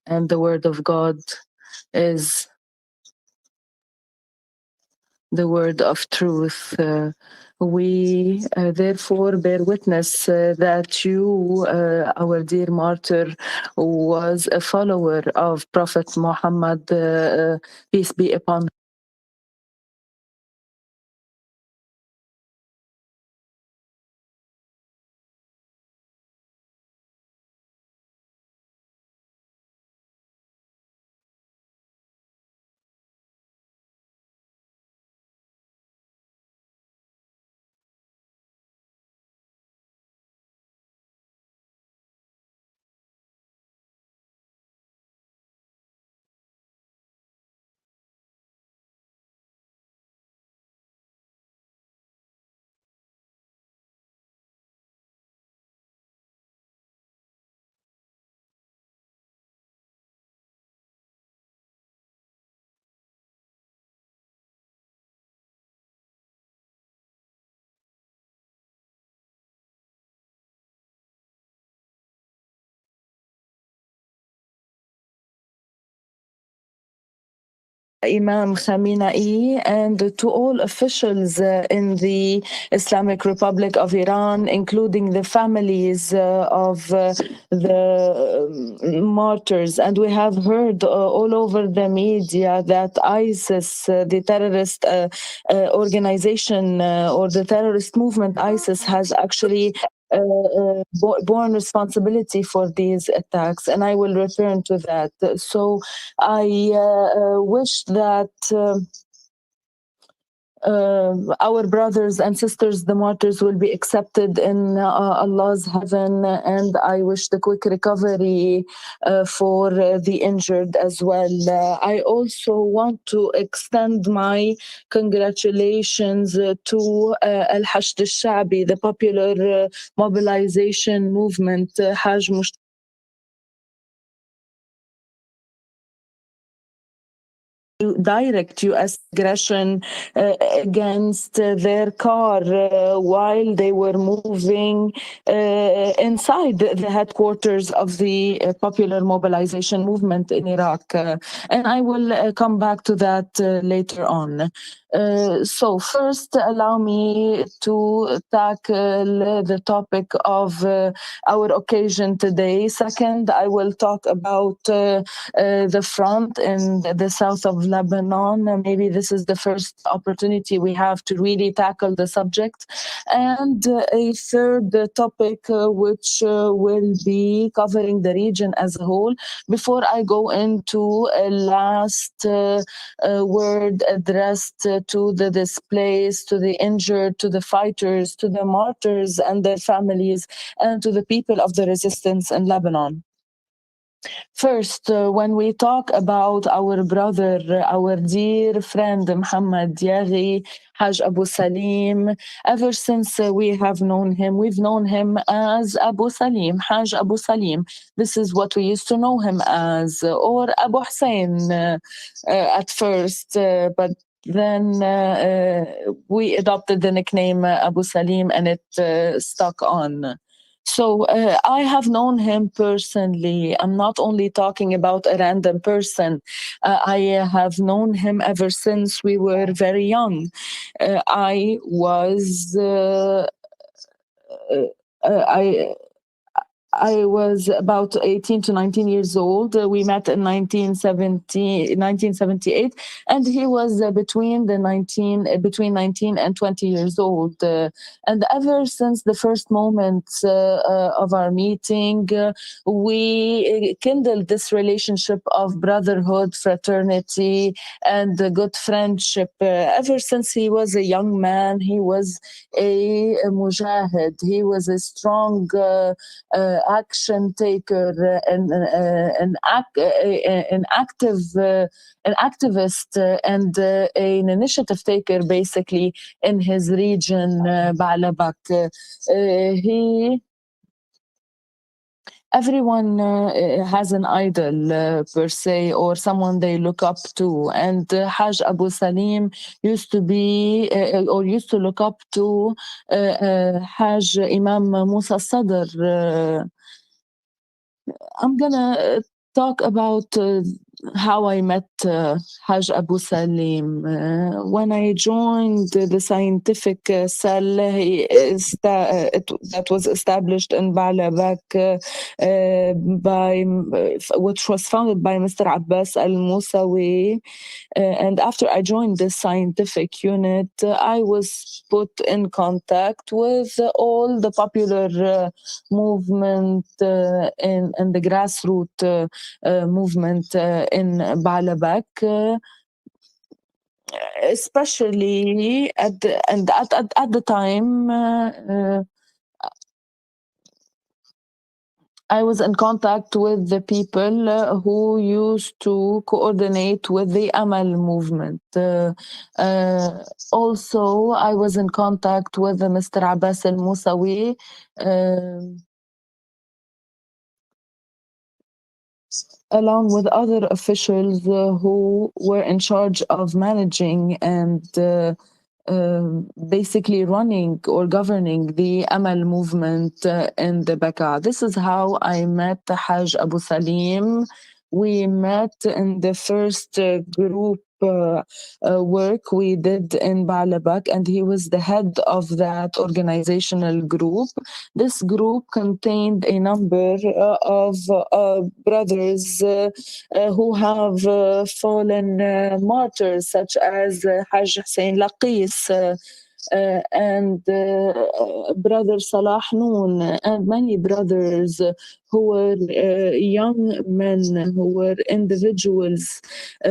And the word of God is the word of truth. We therefore bear witness that you, our dear martyr, was a follower of Prophet Muhammad, peace be upon him. Imam Khamenei, and to all officials in the Islamic Republic of Iran, including the families of the martyrs. And we have heard all over the media that ISIS, the terrorist organization or the terrorist movement ISIS, has actually borne responsibility for these attacks, and I will return to that. So I wish that our brothers and sisters, the martyrs, will be accepted in Allah's heaven, and I wish the quick recovery for the injured as well. I also want to extend my congratulations to Al-Hashd al-Sha'bi, the popular mobilization movement, Hajj direct US aggression against their car while they were moving inside the headquarters of the popular mobilization movement in Iraq. And I will come back to that later on. So first, allow me to tackle the topic of our occasion today. Second, I will talk about the front in the south of Lebanon. Maybe this is the first opportunity we have to really tackle the subject. And a third topic, which will be covering the region as a whole, before I go into a last word addressed to the displaced, to the injured, to the fighters, to the martyrs and their families, and to the people of the resistance in Lebanon. First, when we talk about our brother, our dear friend Muhammad Yaghi Haj Abu Salim, ever since we have known him, we've known him as Abu Salim, Haj Abu Salim. This is what we used to know him as, or Abu Hussein at first, but then we adopted the nickname Abu Salim, and it stuck on. So I have known him personally. I'm not only talking about a random person. I have known him ever since we were very young. I was I was about 18 to 19 years old. We met in 1978, and he was between 19 and 20 years old. And ever since the first moments of our meeting, we kindled this relationship of brotherhood, fraternity, and good friendship. Ever since he was a young man, he was a mujahid. He was a strong action taker, an activist, and an initiative taker, basically, in his region, Baalabak. Everyone has an idol per se, or someone they look up to, and Haj Abu Salim used to be or used to look up to Haj Imam Musa Sadr. I'm gonna talk about how I met Haj Abu Salim. When I joined the scientific cell that was established in Baalabak, which was founded by Mr. Abbas al-Musawi. And after I joined this scientific unit, I was put in contact with all the popular movement and the grassroots movement in Baalabak. Especially at the time, I was in contact with the people who used to coordinate with the Amal movement. Also, I was in contact with Mr. Abbas al-Musawi, along with other officials who were in charge of managing and basically running or governing the Amal movement in the Bekaa. This is how I met Haj Abu Salim. We met in the first group work we did in Baalabak, and he was the head of that organizational group. This group contained a number of brothers who have fallen martyrs, such as Haj Hussein Laqis, and brother Salah Noon, and many brothers who were young men, who were individuals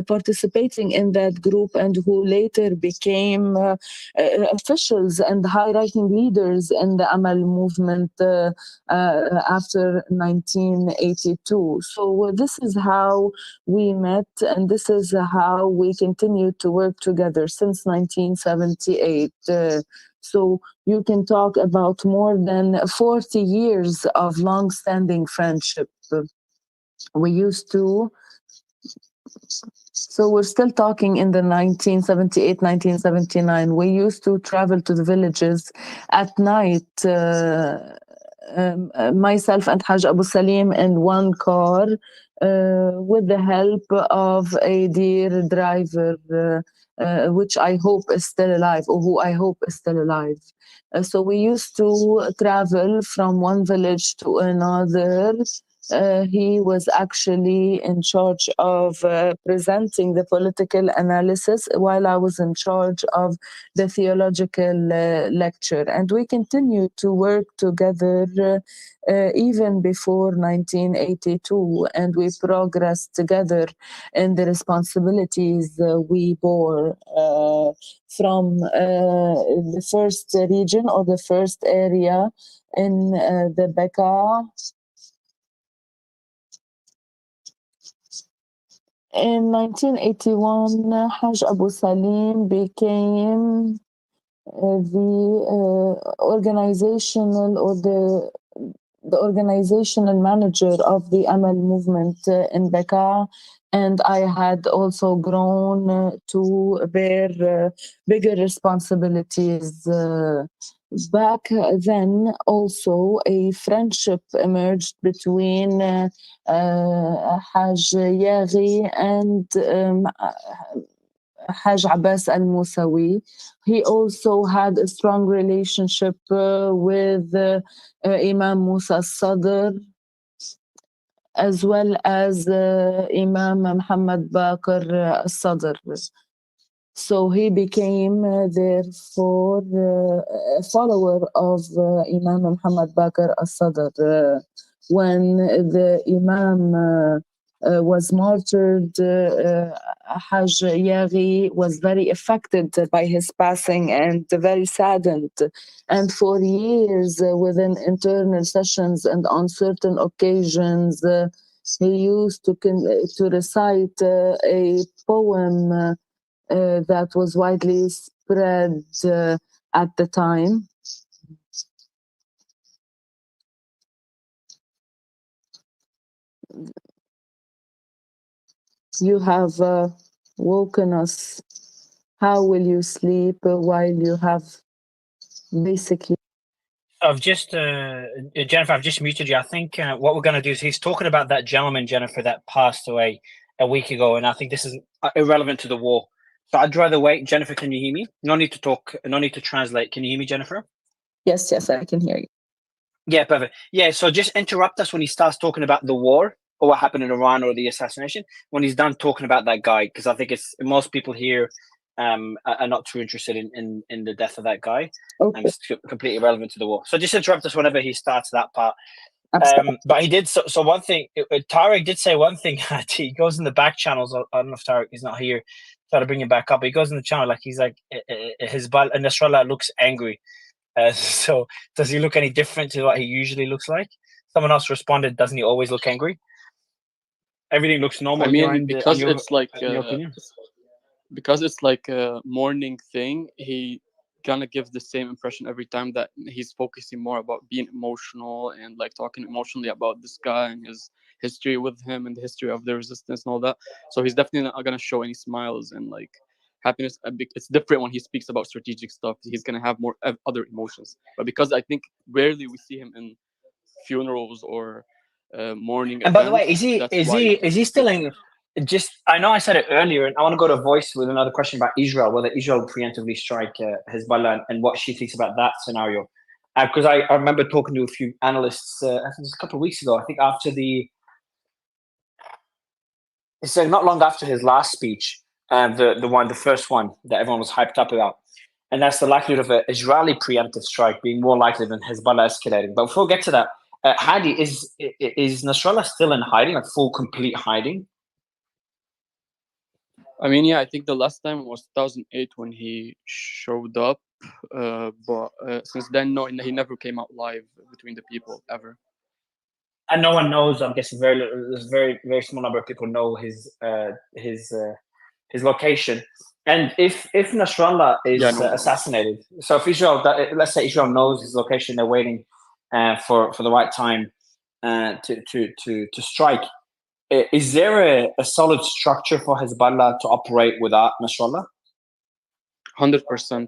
participating in that group, and who later became officials and high-ranking leaders in the Amal movement after 1982. So this is how we met, and this is how we continued to work together since 1978. So you can talk about more than 40 years of long-standing friendship. We used to, so we're still talking in the 1978, 1979. We used to travel to the villages at night, myself and Haj Abu Salim in one car, with the help of a dear driver, which I hope is still alive, or who I hope is still alive. So we used to travel from one village to another. He was actually in charge of presenting the political analysis, while I was in charge of the theological lecture. And we continued to work together even before 1982, and we progressed together in the responsibilities we bore from the first region, or the first area in the Bekaa. In 1981, Haj Abu Salim became the organizational, or the organizational manager of the Amal movement in Bekaa, and I had also grown to bear bigger responsibilities. Back then, also, a friendship emerged between Haj Yaghi and Haj Abbas al-Musawi. He also had a strong relationship with Imam Musa Sadr. as well as Imam Muhammad Baqir al-Sadr. So he became therefore a follower of Imam Muhammad Baqir al-Sadr. When the Imam was martyred, Hajj Yaghi was very affected by his passing and very saddened. And for years, within internal sessions and on certain occasions, he used to recite a poem that was widely spread at the time. You have woken us. How will you sleep while you have basically... I've just, Jennifer, I've just muted you. I think what we're going to do is he's talking about that gentleman, Jennifer, that passed away a week ago, and I think this is irrelevant to the war. So I'd rather wait. Jennifer, can you hear me? No need to talk. No need to translate. Can you hear me, Jennifer? Yes, I can hear you. Yeah, perfect. Yeah, so just interrupt us when he starts talking about the war or what happened in Iran or the assassination. When he's done talking about that guy, because I think it's most people here are not too interested in the death of that guy. Okay. It's completely irrelevant to the war. So just interrupt us whenever he starts that part. But he did so one thing. Tariq did say one thing. He goes in the back channels. I don't know if Tariq is not here. Try to bring him back up. But he goes in the channel he's like Hezbollah and Nasrallah looks angry. So does he look any different to what he usually looks like? Someone else responded, doesn't he always look angry? Everything looks normal. I mean, because it's like a morning thing, he gonna give the same impression every time, that he's focusing more about being emotional and like talking emotionally about this guy and his history with him and the history of the resistance and all that. So he's definitely not gonna show any smiles and like happiness. It's different when he speaks about strategic stuff. He's gonna have more other emotions. But because I think rarely we see him in funerals or mourning and events. by the way, is he still in? Just I know I said it earlier, and I want to go to Voice with another question about Israel, whether Israel preemptively strike Hezbollah and what she thinks about that scenario. Because I remember talking to a few analysts, I think it was a couple of weeks ago. I think after it's not long after his last speech, the first one that everyone was hyped up about, and that's the likelihood of an Israeli preemptive strike being more likely than Hezbollah escalating. But before we get to that, Hadi, is Nasrallah still in hiding, like full complete hiding? I mean, yeah, I think the last time was 2008 when he showed up, but since then, no, he never came out live between the people ever. And no one knows. I'm guessing there's very small number of people know his location. And if Nasrallah is assassinated, so if Israel, let's say Israel knows his location, they're waiting for the right time to strike. Is there a solid structure for Hezbollah to operate without Nasrallah? 100%.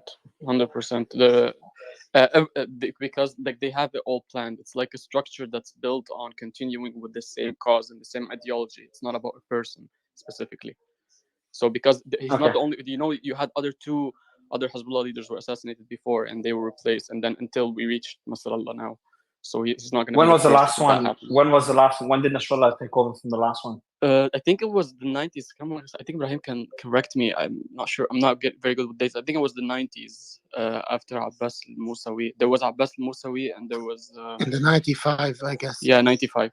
Because like they have it all planned. It's like a structure that's built on continuing with the same cause and the same ideology. It's not about a person specifically. So because he's not the only, you had two other Hezbollah leaders were assassinated before and they were replaced, and then until we reached Nasrallah now. So he's not going to. When was the last one? When was the last one? When did Nasrallah take over from the last one? I think it was the 90s. Come on, I think Ibrahim can correct me. I'm not sure. I'm not very good with dates. I think it was the 90s after Abbas al-Musawi. There was Abbas al-Musawi and there was... in the 95, I guess. Yeah, 95.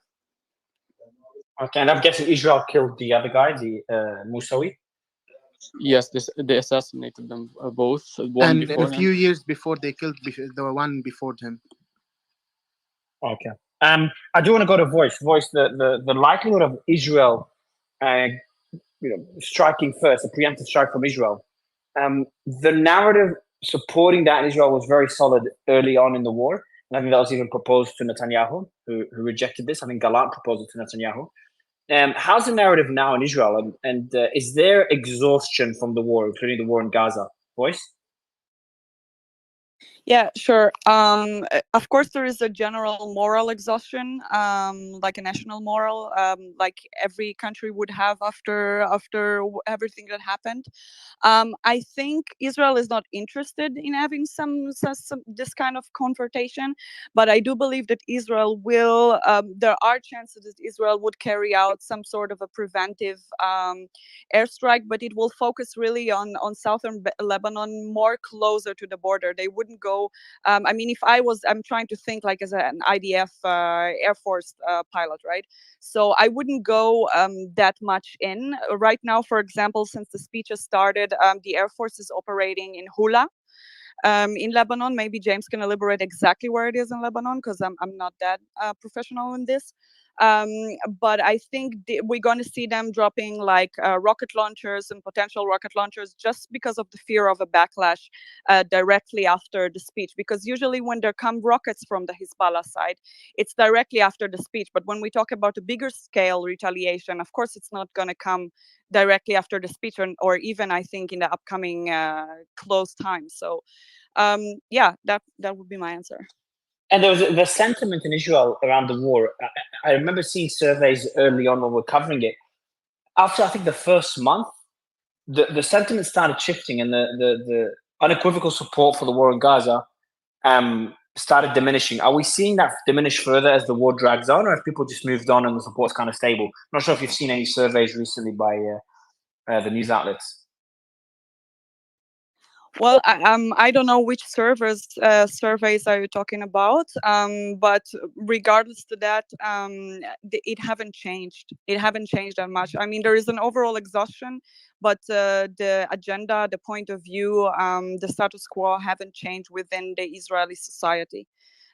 Okay, and I'm guessing Israel killed the other guy, the Musawi? Yes, they assassinated them both. And a few years before they killed the one before him. Okay. I do want to go to Voice. Voice, the likelihood of Israel, striking first, a preemptive strike from Israel. The narrative supporting that in Israel was very solid early on in the war. And I think that was even proposed to Netanyahu, who rejected this. I think Gallant proposed it to Netanyahu. How's the narrative now in Israel? And is there exhaustion from the war, including the war in Gaza? Voice? Yeah, sure. Of course, there is a general moral exhaustion, like a national moral, like every country would have after everything that happened. I think Israel is not interested in having some this kind of confrontation, but I do believe that Israel will. There are chances that Israel would carry out some sort of a preventive airstrike, but it will focus really on southern Lebanon, more closer to the border. They wouldn't go. I mean, if I'm trying to think like as an IDF Air Force pilot, right? So I wouldn't go that much in right now. For example, since the speech has started, the Air Force is operating in Hula. In Lebanon, maybe James can elaborate exactly where it is in Lebanon because I'm not that professional in this. But I think we're going to see them dropping like rocket launchers and potential rocket launchers just because of the fear of a backlash directly after the speech. Because usually when there come rockets from the Hezbollah side, it's directly after the speech. But when we talk about a bigger scale retaliation, of course, it's not going to come directly after the speech or even I think in the upcoming close time. So yeah, that would be my answer. And there was the sentiment in Israel around the war. I remember seeing surveys early on when we were covering it. After I think the first month, the sentiment started shifting, and the unequivocal support for the war in Gaza started diminishing. Are we seeing that diminish further as the war drags on, or have people just moved on and the support's kind of stable? I'm not sure if you've seen any surveys recently by the news outlets. Well, I don't know which surveys are you talking about, but regardless to that, it haven't changed. It haven't changed that much. I mean, there is an overall exhaustion, but the agenda, the point of view, the status quo haven't changed within the Israeli society.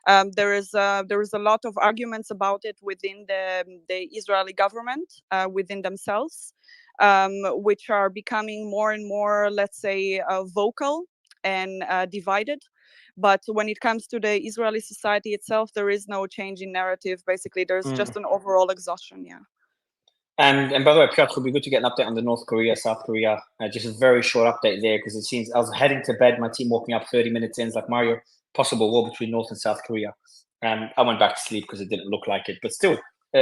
There is a lot of arguments about it within the Israeli government, within themselves. Which are becoming more and more, let's say, vocal and divided. But when it comes to the Israeli society itself, there is no change in narrative. Basically, there's just an overall exhaustion. Yeah. And by the way, Piotr, it would be good to get an update on the North Korea, South Korea. Just a very short update there, because it seems I was heading to bed, my team woke me up 30 minutes in, it's like, Mario, possible war between North and South Korea. I went back to sleep because it didn't look like it, but still,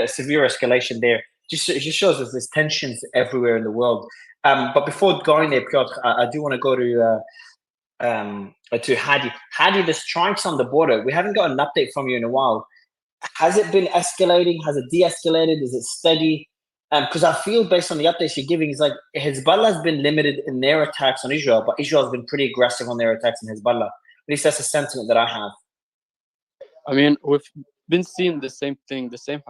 severe escalation there. It just shows us there's tensions everywhere in the world. But before going there, Piotr, I do want to go to Hadi. Hadi, the strikes on the border, we haven't got an update from you in a while. Has it been escalating? Has it de-escalated? Is it steady? Because I feel based on the updates you're giving, it's like Hezbollah has been limited in their attacks on Israel, but Israel has been pretty aggressive on their attacks on Hezbollah. At least that's a sentiment that I have. I mean, we've been seeing the same thing, the same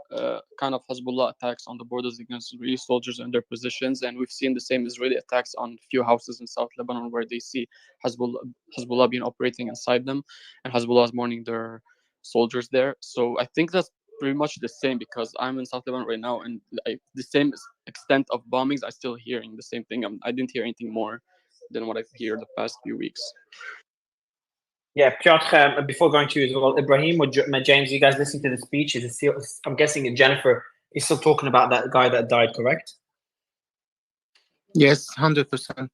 kind of Hezbollah attacks on the borders against Israeli soldiers and their positions, and we've seen the same Israeli attacks on a few houses in South Lebanon where they see Hezbollah being operating inside them, and Hezbollah is mourning their soldiers there. So I think that's pretty much the same, because I'm in South Lebanon right now, and the same extent of bombings, I'm still hearing the same thing. I didn't hear anything more than what I've heard the past few weeks. Yeah, Piotr, before going to you as well, Ibrahim or James, you guys listening to the speech? Is it still, I'm guessing Jennifer is still talking about that guy that died, correct? Yes, 100%.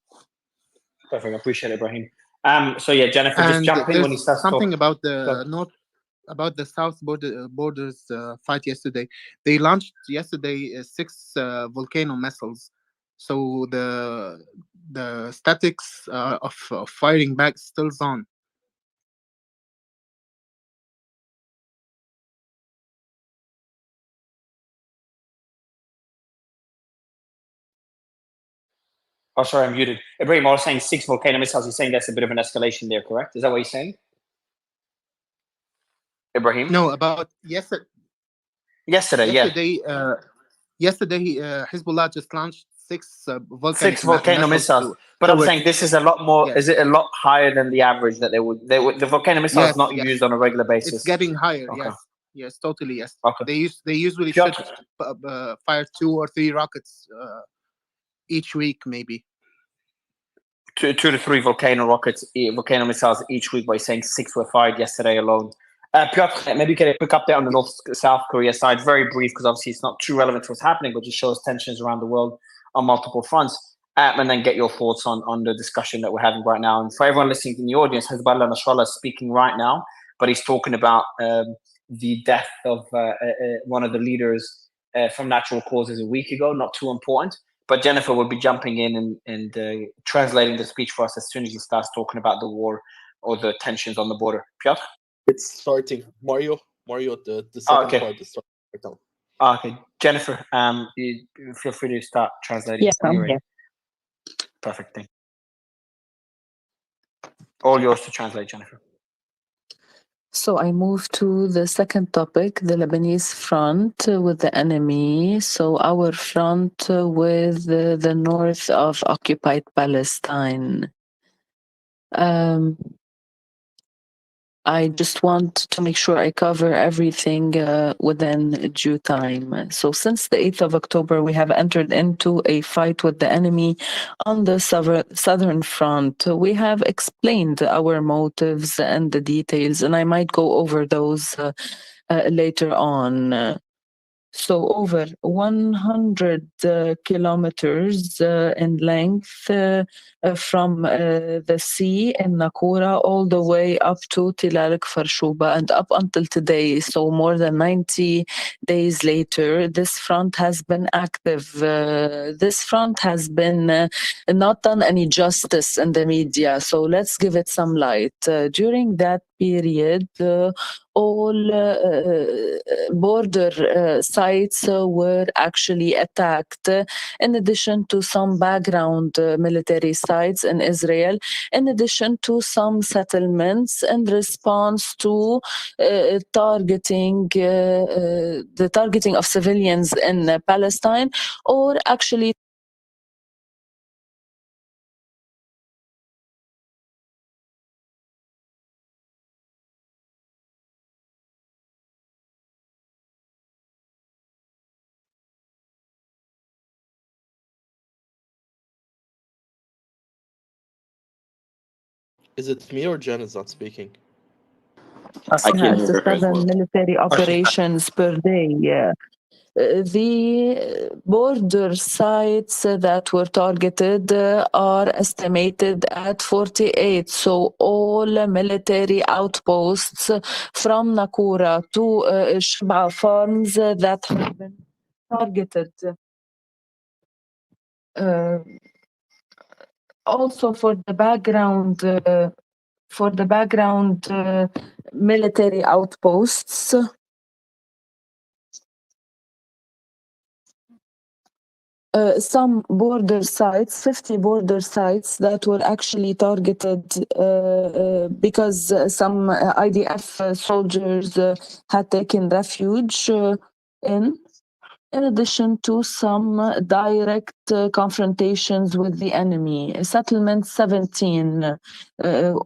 Perfect, I appreciate it, Ibrahim. So yeah, Jennifer, just And jump in when he there's starts something talking. about the north, about the south borders fight yesterday. They launched yesterday 6 volcano missiles, so the statics of firing back still on. Oh, sorry, I'm muted. Ibrahim, I was saying 6 volcano missiles. You're saying that's a bit of an escalation there, correct? Is that what you're saying? Ibrahim? No, about yesterday. Yesterday, Hezbollah just launched 6 6 volcano missiles. But I'm saying this is a lot more. Yes. Is it a lot higher than the average that they would? The volcano missile is not used on a regular basis. It's getting higher. Okay. Yes, totally. Yes. Okay. They usually Piotr. should fire 2 or 3 rockets each week, maybe. 2 to 3 volcano missiles each week. By saying 6 were fired yesterday alone. Piotr, maybe get a quick update on the North-South Korea side. Very brief, because obviously it's not too relevant to what's happening, but just shows tensions around the world on multiple fronts. and then get your thoughts on the discussion that we're having right now. And for everyone listening in the audience, Hezbollah Nasrallah is speaking right now, but he's talking about the death of one of the leaders from natural causes a week ago. Not too important. But Jennifer will be jumping in and translating the speech for us as soon as he starts talking about the war or the tensions on the border. Piotr? It's starting. Mario, the second okay. part is starting right now. Okay, Jennifer, you feel free to start translating. Yes, I'm here. Perfect thing. All yours to translate, Jennifer. So I move to the second topic, the Lebanese front with the enemy. So our front with the north of occupied Palestine. I just want to make sure I cover everything within due time. So since the 8th of October, we have entered into a fight with the enemy on the southern front. We have explained our motives and the details, and I might go over those later on. So over 100 kilometers in length from the sea in Nakura all the way up to Tilal Farshuba and up until today. So more than 90 days later, this front has been active. This front has been not done any justice in the media. So let's give it some light. During that period, all border sites were actually attacked, in addition to some background military sites in Israel, in addition to some settlements in response to targeting the targeting of civilians in Palestine, or actually Is it me or Jen is not speaking? I can hear her as 7 well. military operations per day. The border sites that were targeted are estimated at 48. So all military outposts from Nakura to Shib'a farms that have been targeted. Also for the background military outposts, some border sites, 50 border sites that were actually targeted because some IDF soldiers had taken refuge in addition to some direct confrontations with the enemy. Settlement 17.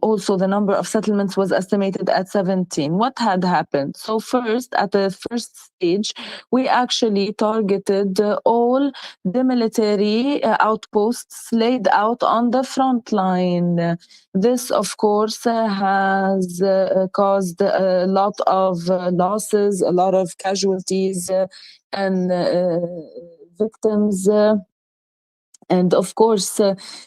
Also, the number of settlements was estimated at 17. What had happened? So first, at the first stage, we actually targeted all the military outposts laid out on the front line. This, of course, has caused a lot of losses, a lot of casualties, and victims. And of course,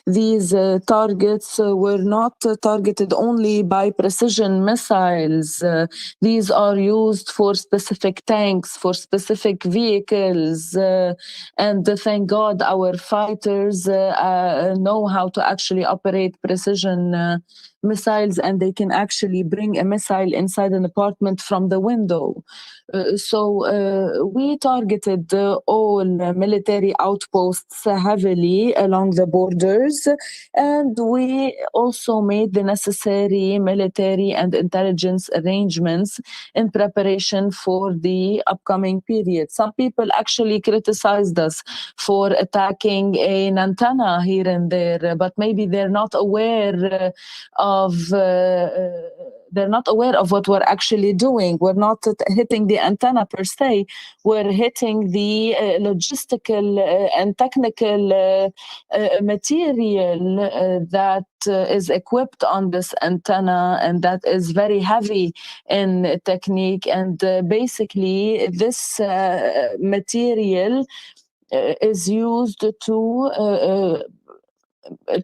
these targets were not targeted only by precision missiles. These are used for specific tanks, for specific vehicles. And thank God our fighters know how to actually operate precision missiles, and they can actually bring a missile inside an apartment from the window. So we targeted all military outposts heavily along the borders, and we also made the necessary military and intelligence arrangements in preparation for the upcoming period. Some people actually criticized us for attacking an antenna here and there, but maybe they're not aware of what we're actually doing. We're not hitting the antenna per se. We're hitting the logistical and technical material that is equipped on this antenna, and that is very heavy in technique. And basically, this material is used to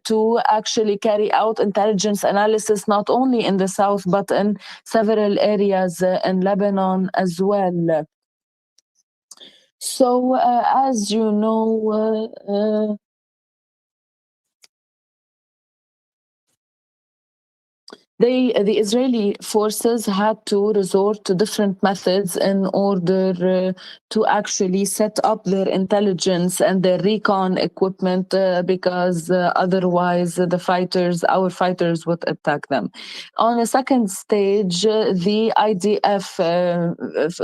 to actually carry out intelligence analysis not only in the south but in several areas in Lebanon as well. So as you know, the Israeli forces had to resort to different methods in order to actually set up their intelligence and their recon equipment because otherwise our fighters would attack them. On a second stage, the IDF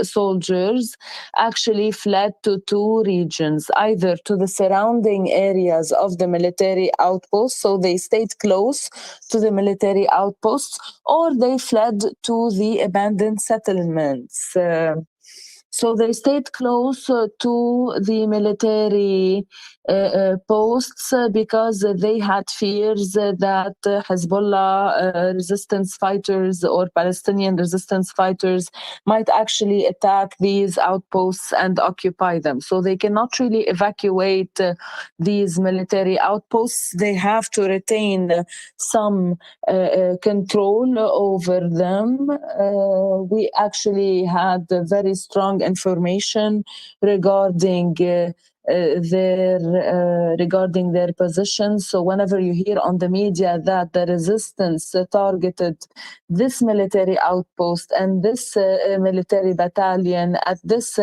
soldiers actually fled to two regions, either to the surrounding areas of the military outposts, so they stayed close to the military outposts, or they fled to the abandoned settlements. So they stayed close to the military posts because they had fears that Hezbollah resistance fighters or Palestinian resistance fighters might actually attack these outposts and occupy them. So they cannot really evacuate these military outposts. They have to retain some control over them. We actually had very strong information regarding their positions. So whenever you hear on the media that the resistance targeted this military outpost and this military battalion at this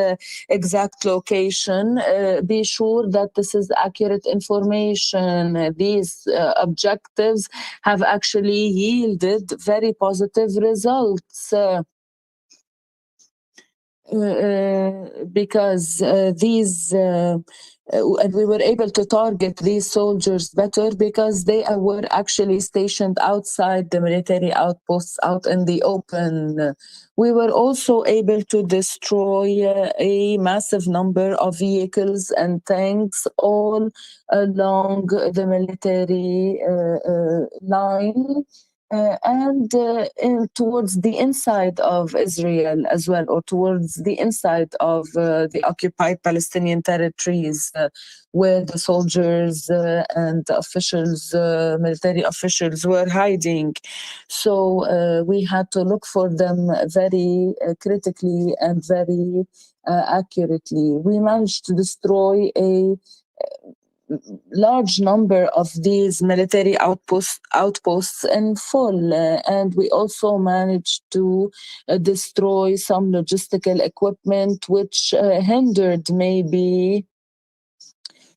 exact location, be sure that this is accurate information. These objectives have actually yielded very positive results. Because these and we were able to target these soldiers better because they were actually stationed outside the military outposts out in the open. We were also able to destroy a massive number of vehicles and tanks all along the military line. And towards the inside of Israel as well, or towards the inside of the occupied Palestinian territories, where the soldiers and officials, military officials, were hiding. So we had to look for them very critically and very accurately. We managed to destroy a large number of these military outposts in full, and we also managed to destroy some logistical equipment which hindered maybe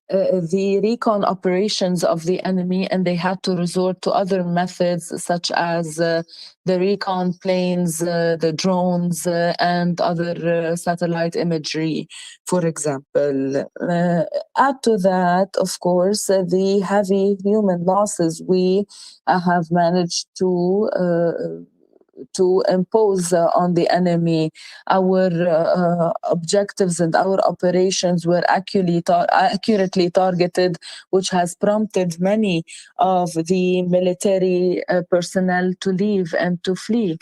the recon operations of the enemy, and they had to resort to other methods such as the recon planes, the drones, and other satellite imagery, for example. Add to that, of course, the heavy human losses we have managed to impose on the enemy. Our objectives and our operations were accurately targeted, which has prompted many of the military personnel to leave and to flee.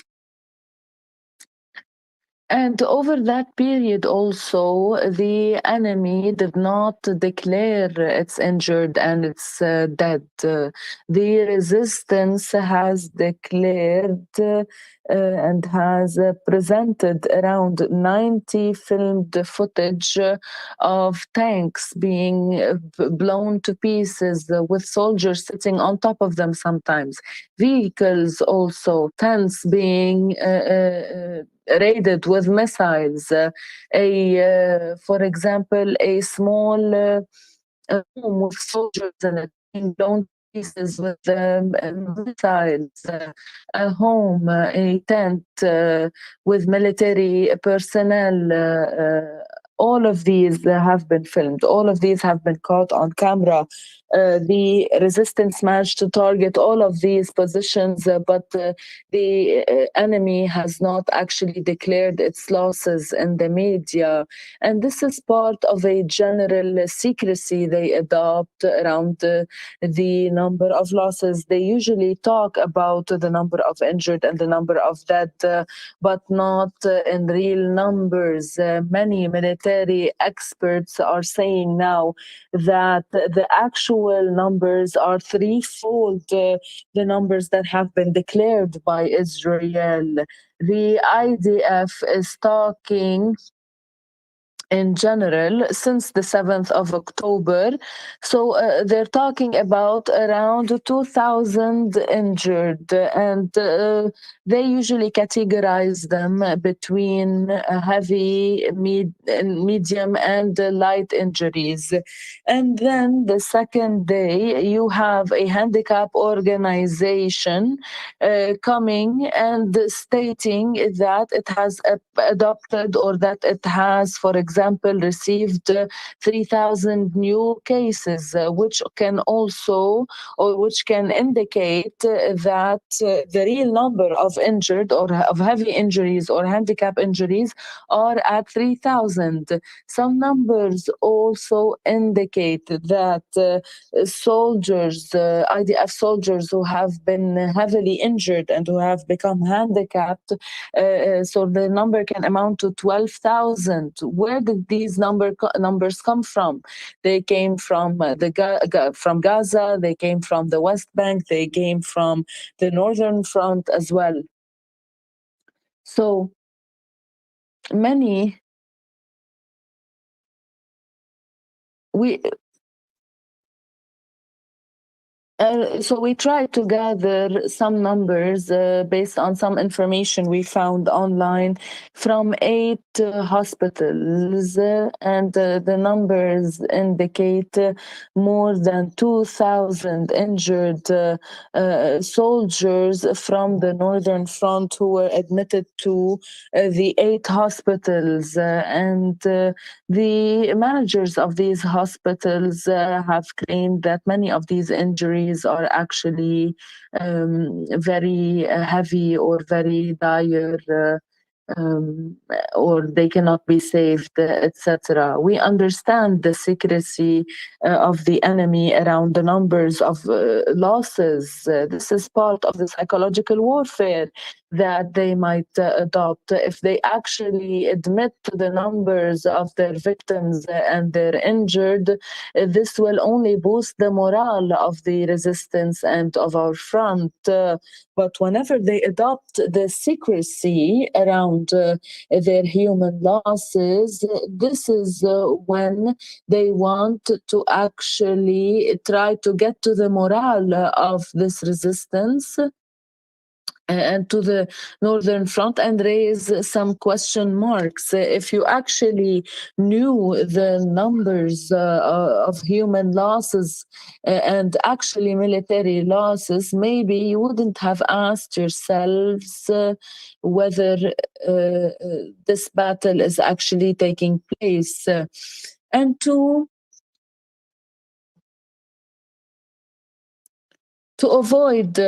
And over that period also, the enemy did not declare it's injured and it's dead. The resistance has declared and has presented around 90 filmed footage of tanks being blown to pieces with soldiers sitting on top of them sometimes. Vehicles also, tents being raided with missiles. For example, a small home with soldiers in it being blown to pieces with missiles. A home, a tent with military personnel. All of these have been filmed. All of these have been caught on camera. The resistance managed to target all of these positions, but the enemy has not actually declared its losses in the media. And this is part of a general secrecy they adopt around the number of losses. They usually talk about the number of injured and the number of dead, but not in real numbers. Many military military experts are saying now that the actual numbers are threefold the numbers that have been declared by Israel. The IDF is talking in general since the 7th of October. So they're talking about around 2,000 injured, and they usually categorize them between heavy, medium, and light injuries. And then the second day, you have a handicap organization coming and stating that it has adopted, or that it has, for example, received 3,000 new cases, which can also, or which can indicate that the real number of injured or of heavy injuries or handicap injuries are at 3,000. Some numbers also indicate that soldiers, IDF soldiers who have been heavily injured and who have become handicapped, so the number can amount to 12,000. Where did these numbers come from? They came from from Gaza. They came from the West Bank. They came from the Northern Front as well. So many so we tried to gather some numbers based on some information we found online from 8 hospitals, and the numbers indicate more than 2,000 injured soldiers from the Northern Front who were admitted to the 8 hospitals, and the managers of these hospitals have claimed that many of these injuries are actually very heavy or very dire, or they cannot be saved, etc. We understand the secrecy of the enemy around the numbers of losses. This is part of the psychological warfare that they might adopt. If they actually admit to the numbers of their victims and their injured, this will only boost the morale of the resistance and of our front. But whenever they adopt the secrecy around their human losses, this is when they want to actually try to get to the morale of this resistance and to the Northern Front and raise some question marks. If you actually knew the numbers of human losses and actually military losses, maybe you wouldn't have asked yourselves whether this battle is actually taking place. And to avoid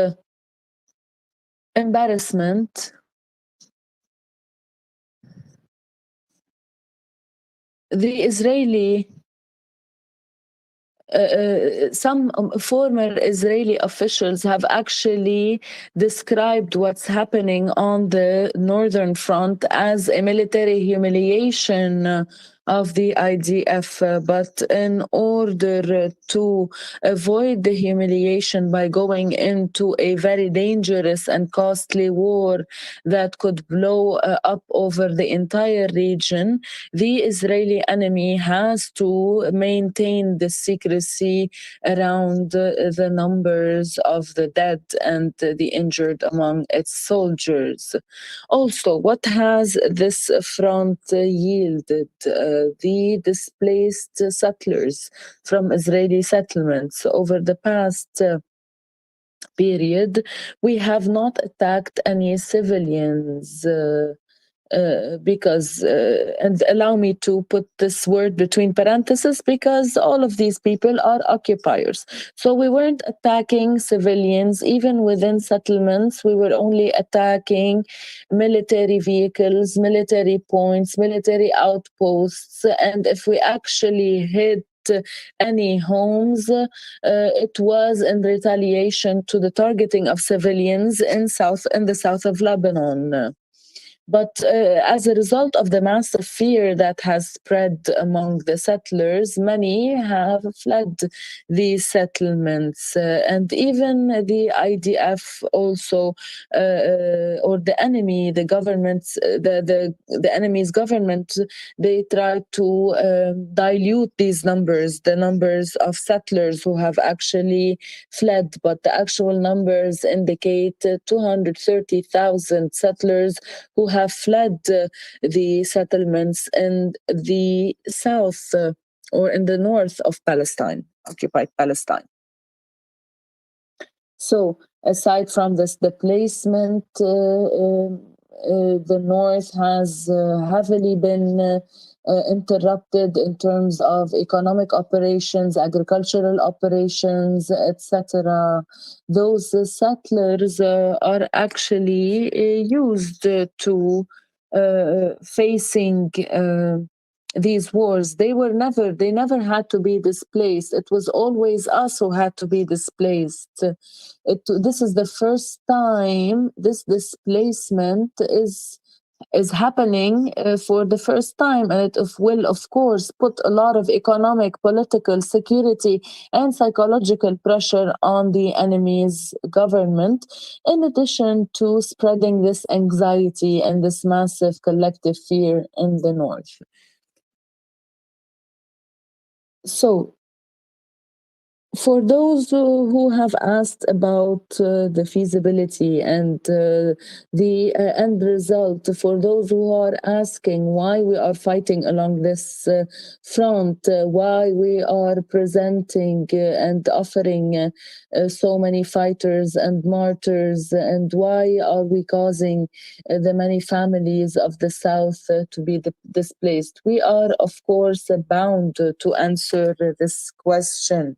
embarrassment, the Israeli, some former Israeli officials have actually described what's happening on the Northern Front as a military humiliation of the IDF, but in order to avoid the humiliation by going into a very dangerous and costly war that could blow up over the entire region, the Israeli enemy has to maintain the secrecy around the numbers of the dead and the injured among its soldiers. Also, what has this front yielded? The displaced settlers from Israeli settlements. Over the past period, we have not attacked any civilians. Because, and allow me to put this word between parentheses, because all of these people are occupiers. So we weren't attacking civilians, even within settlements. We were only attacking military vehicles, military points, military outposts. And if we actually hit any homes, it was in retaliation to the targeting of civilians in the south of Lebanon. But as a result of the massive fear that has spread among the settlers, many have fled these settlements. And even the IDF also, or the enemy, the governments, the enemy's government, they try to dilute these numbers, the numbers of settlers who have actually fled. But the actual numbers indicate 230,000 settlers who have fled the settlements in the south or in the north of Palestine, occupied Palestine. So, aside from this displacement, the north has heavily been interrupted in terms of economic operations, agricultural operations, etc. Those settlers are actually used to facing these wars. They never had to be displaced. It was always us who had to be displaced. This is the first time this displacement is happening for the first time, and it will of course put a lot of economic, political, security and psychological pressure on the enemy's government, in addition to spreading this anxiety and this massive collective fear in the north. So, for those who have asked about the feasibility and the end result, for those who are asking why we are fighting along this front, why we are presenting and offering so many fighters and martyrs, and why are we causing the many families of the South to be displaced, we are, of course, bound to answer this question.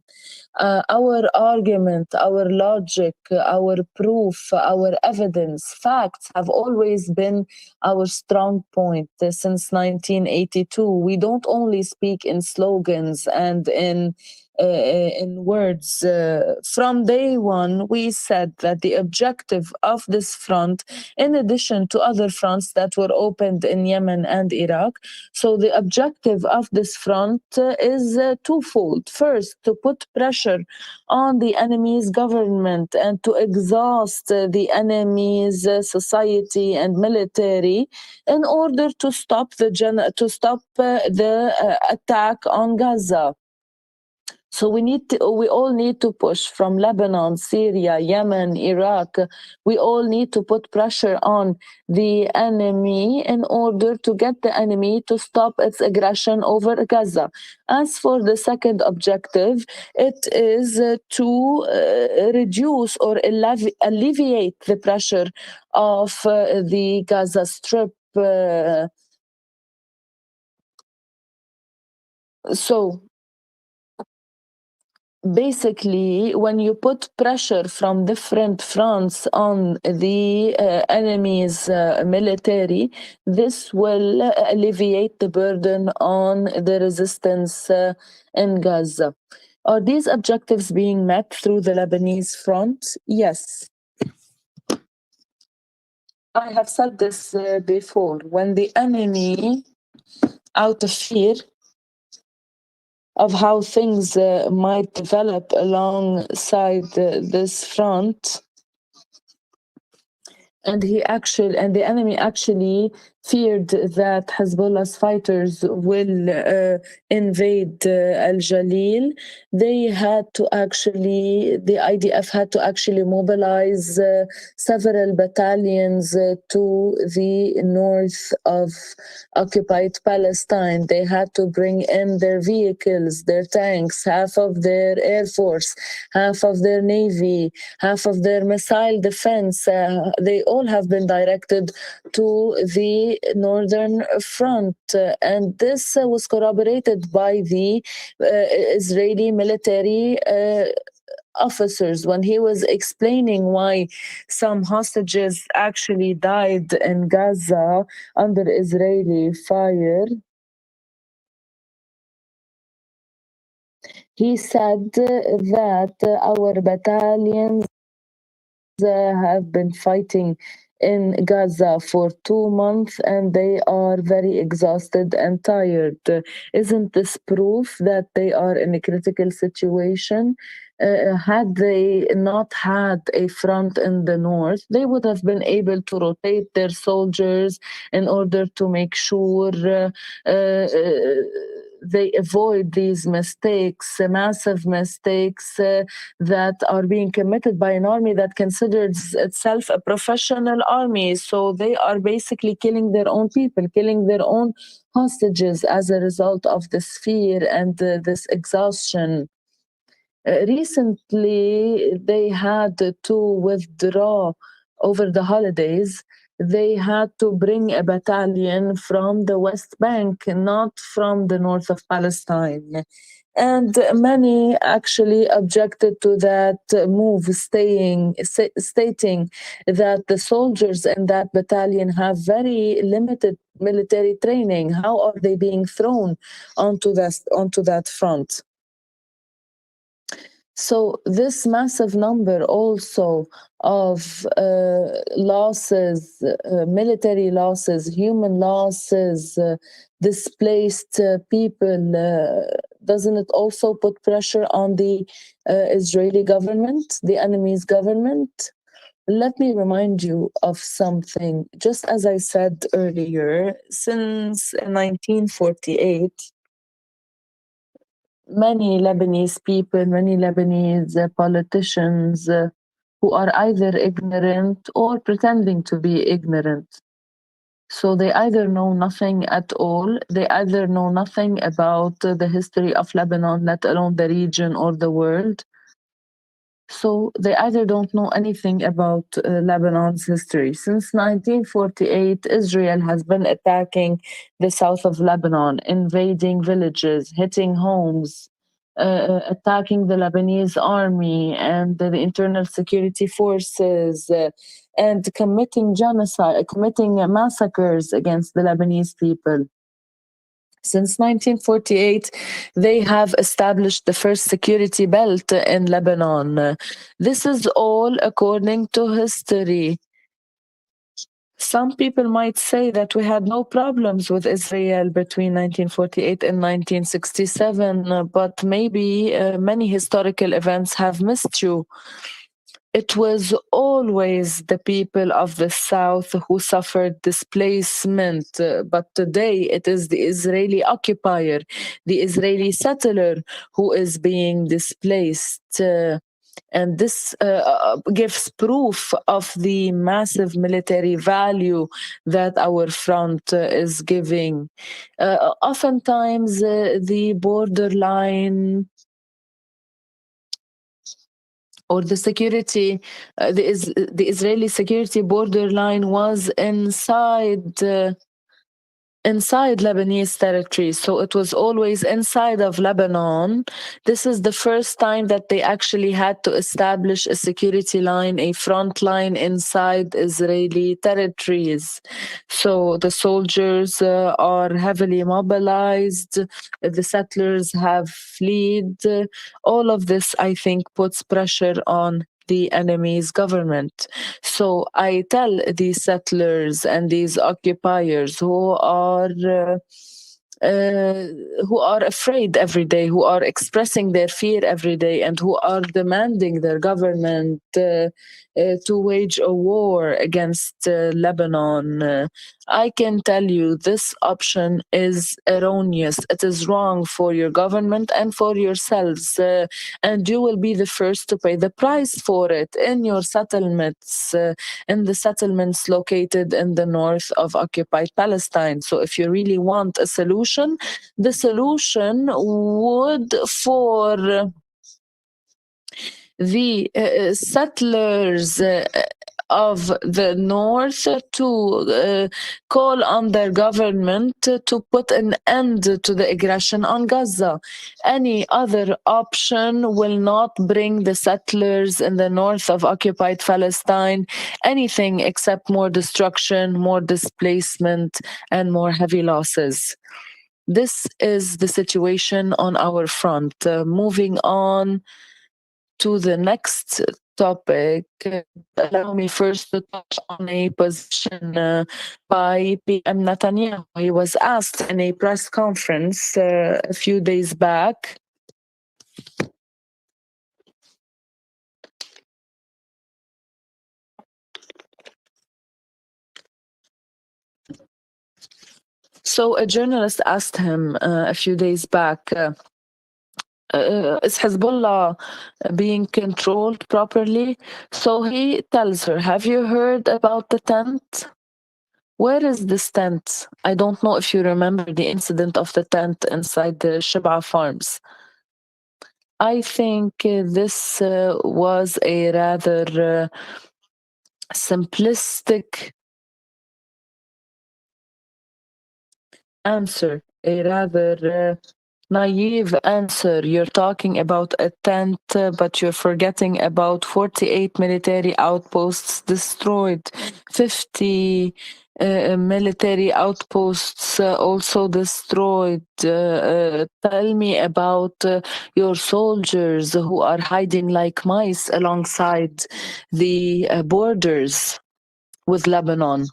Our argument, our logic, our proof, our evidence, facts have always been our strong point since 1982. We don't only speak in slogans and in words. From day one, we said that the objective of this front, in addition to other fronts that were opened in Yemen and Iraq, so the objective of this front is twofold. First, to put pressure on the enemy's government and to exhaust the enemy's society and military in order to stop the attack on Gaza. So we all need to push from Lebanon, Syria, Yemen, Iraq. We all need to put pressure on the enemy in order to get the enemy to stop its aggression over Gaza. As for the second objective, it is to reduce or alleviate the pressure of the Gaza Strip. So basically, when you put pressure from different fronts on the enemy's military, this will alleviate the burden on the resistance in Gaza. Are these objectives being met through the Lebanese front? Yes. I have said this before. When the enemy, out of fear of how things might develop alongside this front, and the enemy actually feared that Hezbollah's fighters will invade Al Jalil. The IDF had to actually mobilize several battalions to the north of occupied Palestine. They had to bring in their vehicles, their tanks, half of their air force, half of their navy, half of their missile defense. They all have been directed to the northern front. And this was corroborated by the Israeli military officers when he was explaining why some hostages actually died in Gaza under Israeli fire. He said that our battalions have been fighting in Gaza for 2 months and they are very exhausted and tired. Isn't this proof that they are in a critical situation? Had they not had a front in the north, they would have been able to rotate their soldiers in order to make sure they avoid these mistakes, massive mistakes that are being committed by an army that considers itself a professional army. So they are basically killing their own people, killing their own hostages as a result of this fear and this exhaustion. Recently, they had to withdraw over the holidays. They had to bring a battalion from the West Bank, not from the north of Palestine. And many actually objected to that move, stating that the soldiers in that battalion have very limited military training. How are they being thrown onto that front? So this massive number also of losses, military losses, human losses, displaced people, doesn't it also put pressure on the Israeli government, the enemy's government? Let me remind you of something. Just as I said earlier, since 1948, many Lebanese people, many Lebanese politicians who are either ignorant or pretending to be ignorant. So they either know nothing at all, they either know nothing about the history of Lebanon, let alone the region or the world. So they either don't know anything about Lebanon's history. Since 1948, Israel has been attacking the south of Lebanon, invading villages, hitting homes, attacking the Lebanese army and the internal security forces, and committing genocide, committing massacres against the Lebanese people. Since 1948, they have established the first security belt in Lebanon. This is all according to history. Some people might say that we had no problems with Israel between 1948 and 1967, but maybe many historical events have missed you. It was always the people of the South who suffered displacement, but today it is the Israeli occupier, the Israeli settler who is being displaced. And this gives proof of the massive military value that our front is giving. Oftentimes, the borderline or the security, the Israeli security borderline was inside Lebanese territory. So it was always inside of Lebanon. This is the first time that they actually had to establish a security line, a front line inside Israeli territories. So the soldiers are heavily mobilized, the settlers have fled. All of this, I think, puts pressure on the enemy's government. So I tell these settlers and these occupiers who are afraid every day, who are expressing their fear every day, and who are demanding their government to wage a war against Lebanon. I can tell you this option is erroneous. It is wrong for your government and for yourselves. And you will be the first to pay the price for it in your settlements, in the settlements located in the north of occupied Palestine. So if you really want a solution, the solution would for the settlers of the north to call on their government to put an end to the aggression on Gaza. Any other option will not bring the settlers in the north of occupied Palestine anything except more destruction, more displacement, and more heavy losses. This is the situation on our front. Moving on to the next topic, allow me first to touch on a position by PM Netanyahu. He was asked in a press conference a few days back. So a journalist asked him a few days back, is Hezbollah being controlled properly? So he tells her, have you heard about the tent? Where is this tent? I don't know if you remember the incident of the tent inside the Shib'a farms. I think this was a rather simplistic answer, a rather naive answer. You're talking about a tent, but you're forgetting about 48 military outposts destroyed, 50 military outposts also destroyed. Tell me about your soldiers who are hiding like mice alongside the borders with Lebanon.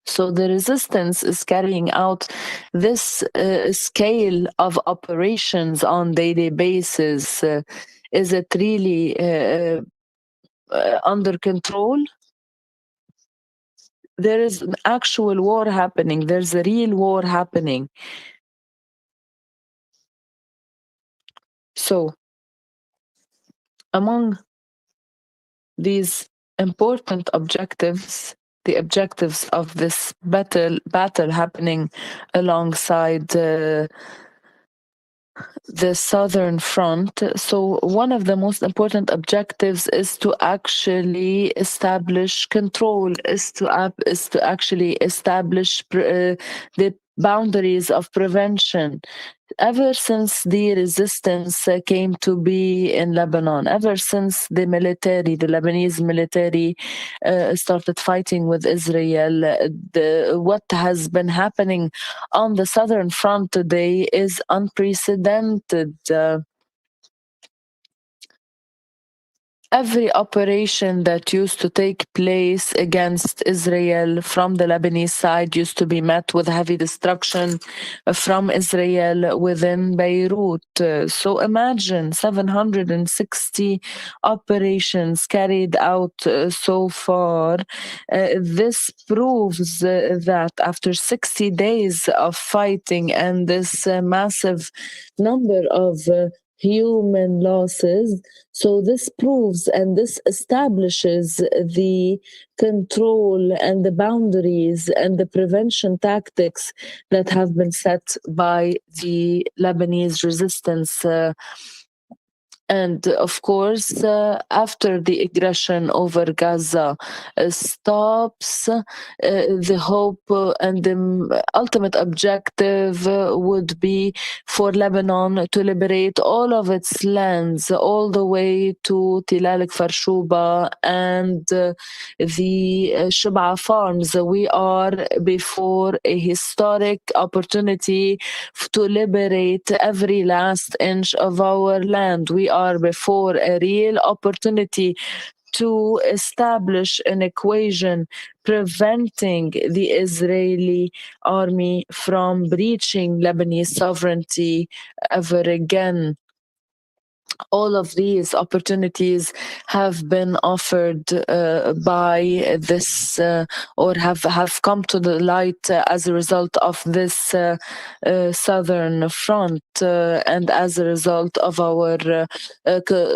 So the resistance is carrying out this scale of operations on daily basis. Is it really under control? There is an actual war happening. There's a real war happening. So among these important objectives, the objectives of this battle happening alongside the southern front. So one of the most important objectives is to actually establish control, is to actually establish the boundaries of prevention. Ever since the resistance came to be in Lebanon, ever since the Lebanese military started fighting with Israel, what has been happening on the southern front today is unprecedented. Every operation that used to take place against Israel from the Lebanese side used to be met with heavy destruction from Israel within Beirut. So imagine 760 operations carried out so far. This proves that after 60 days of fighting and this massive number of human losses, so this proves and this establishes the control and the boundaries and the prevention tactics that have been set by the Lebanese resistance. And of course, after the aggression over Gaza stops, the hope and the ultimate objective would be for Lebanon to liberate all of its lands, all the way to Tilal Farshuba and the Shib'a farms. We are before a historic opportunity to liberate every last inch of our land. We are before a real opportunity to establish an equation preventing the Israeli army from breaching Lebanese sovereignty ever again. All of these opportunities have been offered by this or have come to the light as a result of this southern front and as a result of our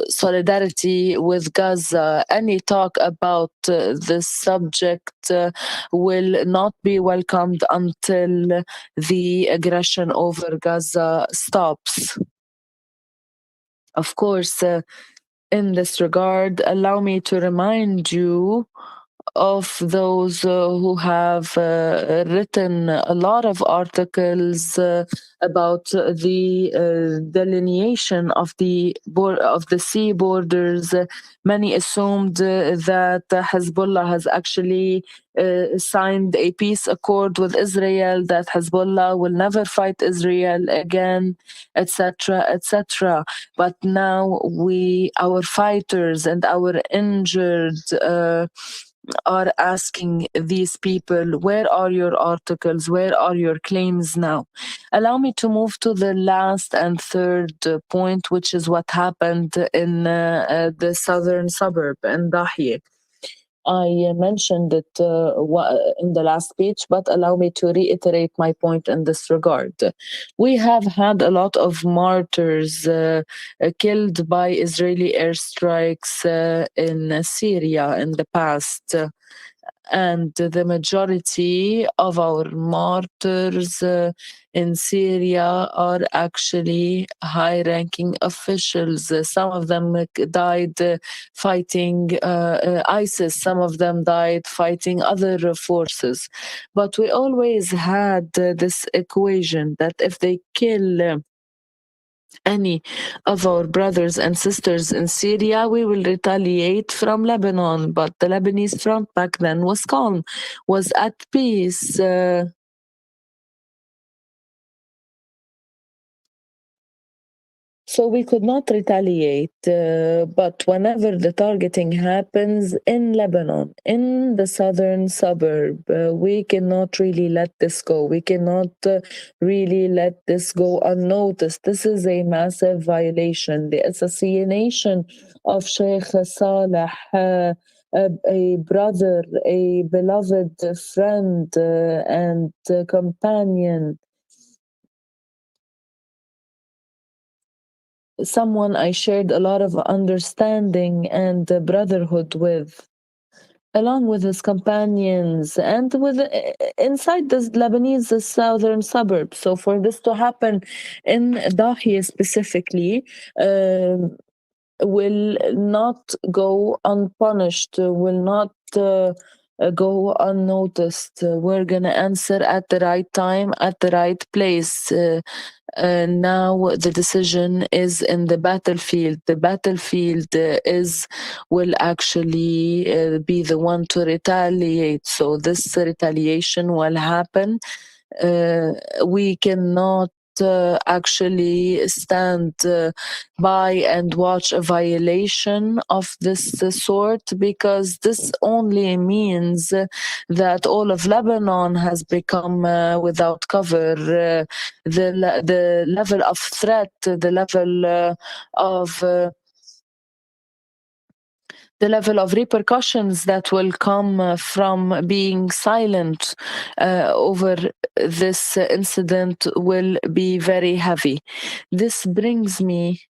solidarity with Gaza. Any talk about this subject will not be welcomed until the aggression over Gaza stops. Of course, in this regard, allow me to remind you of those who have written a lot of articles about the delineation of the sea borders. Many assumed that Hezbollah has actually signed a peace accord with Israel, that Hezbollah will never fight Israel again, etc., etc. But now our fighters and our injured are asking these people, where are your articles? Where are your claims now? Allow me to move to the last and third point, which is what happened in the southern suburb in Dahye. I mentioned it in the last speech, but allow me to reiterate my point in this regard. We have had a lot of martyrs killed by Israeli airstrikes in Syria in the past. And the majority of our martyrs in Syria are actually high ranking officials. Some of them died fighting ISIS, some of them died fighting other forces. But we always had this equation that if they kill any of our brothers and sisters in Syria, we will retaliate from Lebanon. But the Lebanese front back then was calm, was at peace. So we could not retaliate, but whenever the targeting happens in Lebanon, in the southern suburb, we cannot really let this go. We cannot really let this go unnoticed. This is a massive violation. The assassination of Sheikh Saleh, a brother, a beloved friend and companion, someone I shared a lot of understanding and brotherhood with, along with his companions and with inside the Lebanese southern suburbs. So for this to happen in Dahia specifically will not go unpunished, will not go unnoticed. We're going to answer at the right time, at the right place. Now the decision is in the battlefield. The battlefield will actually be the one to retaliate. So this retaliation will happen. We cannot actually stand by and watch a violation of this sort, because this only means that all of Lebanon has become without cover. The level of threat, the level of repercussions that will come from being silent over this incident will be very heavy. This brings me,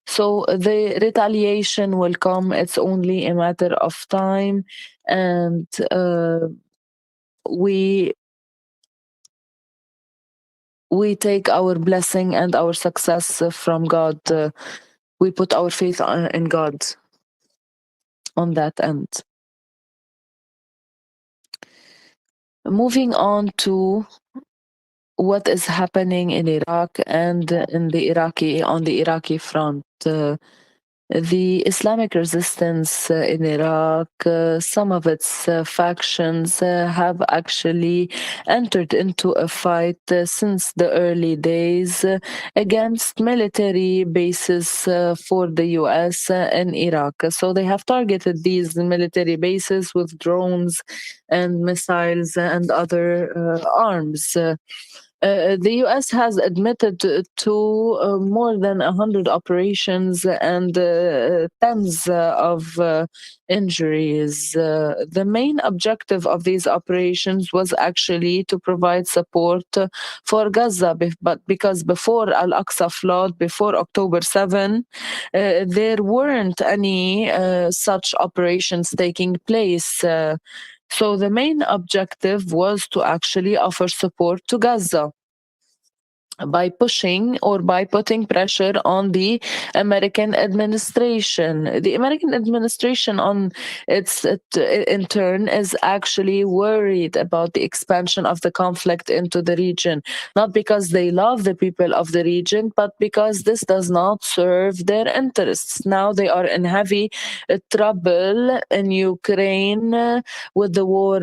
so the retaliation will come. It's only a matter of time, and we take our blessing and our success from God. We put our faith in God on that end. Moving on to what is happening in Iraq and on the Iraqi front. The Islamic resistance in Iraq, some of its factions have actually entered into a fight since the early days against military bases for the US in Iraq. So they have targeted these military bases with drones and missiles and other arms. The US has admitted to more than 100 operations and tens of injuries. The main objective of these operations was actually to provide support for Gaza, but because before Al-Aqsa flood, before October 7, there weren't any such operations taking place. So the main objective was to actually offer support to Gaza. by pushing or by putting pressure on the American administration. The American administration, in turn, is actually worried about the expansion of the conflict into the region, not because they love the people of the region, but because this does not serve their interests. Now they are in heavy trouble in Ukraine with the war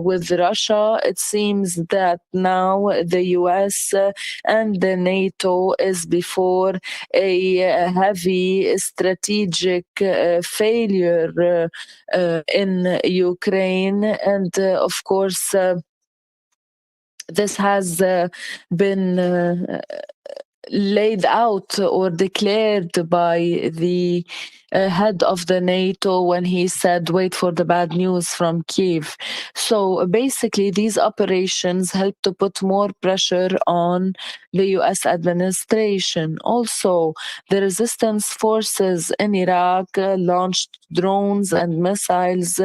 with Russia. It seems that now the US and the NATO is before a heavy strategic failure in Ukraine. And of course, this has been laid out or declared by the head of the NATO when he said, wait for the bad news from Kiev. So basically, these operations help to put more pressure on the US administration. Also, the resistance forces in Iraq launched drones and missiles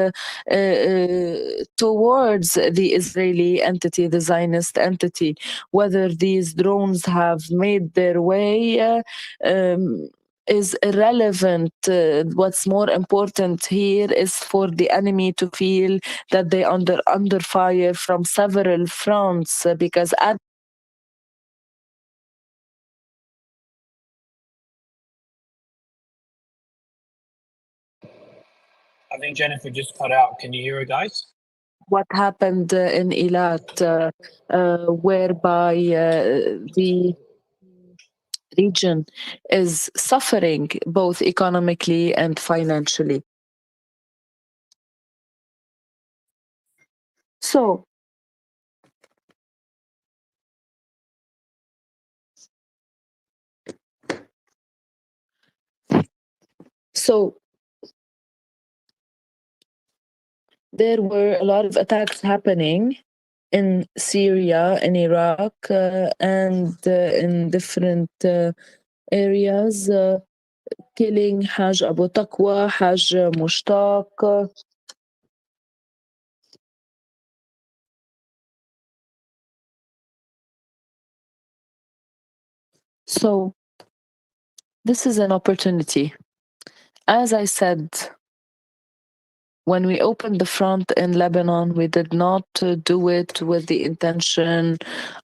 towards the Israeli entity, the Zionist entity. Whether these drones have made their way is irrelevant. What's more important here is for the enemy to feel that they are under fire from several fronts, because at I think Jennifer just cut out. Can you hear her, guys? what happened in Eilat, whereby the region is suffering both economically and financially. So there were a lot of attacks happening in Syria, in Iraq, and in different areas, killing Haj Abu Taqwa, Haj Mushtaq. So this is an opportunity. As I said, when we opened the front in Lebanon, we did not do it with the intention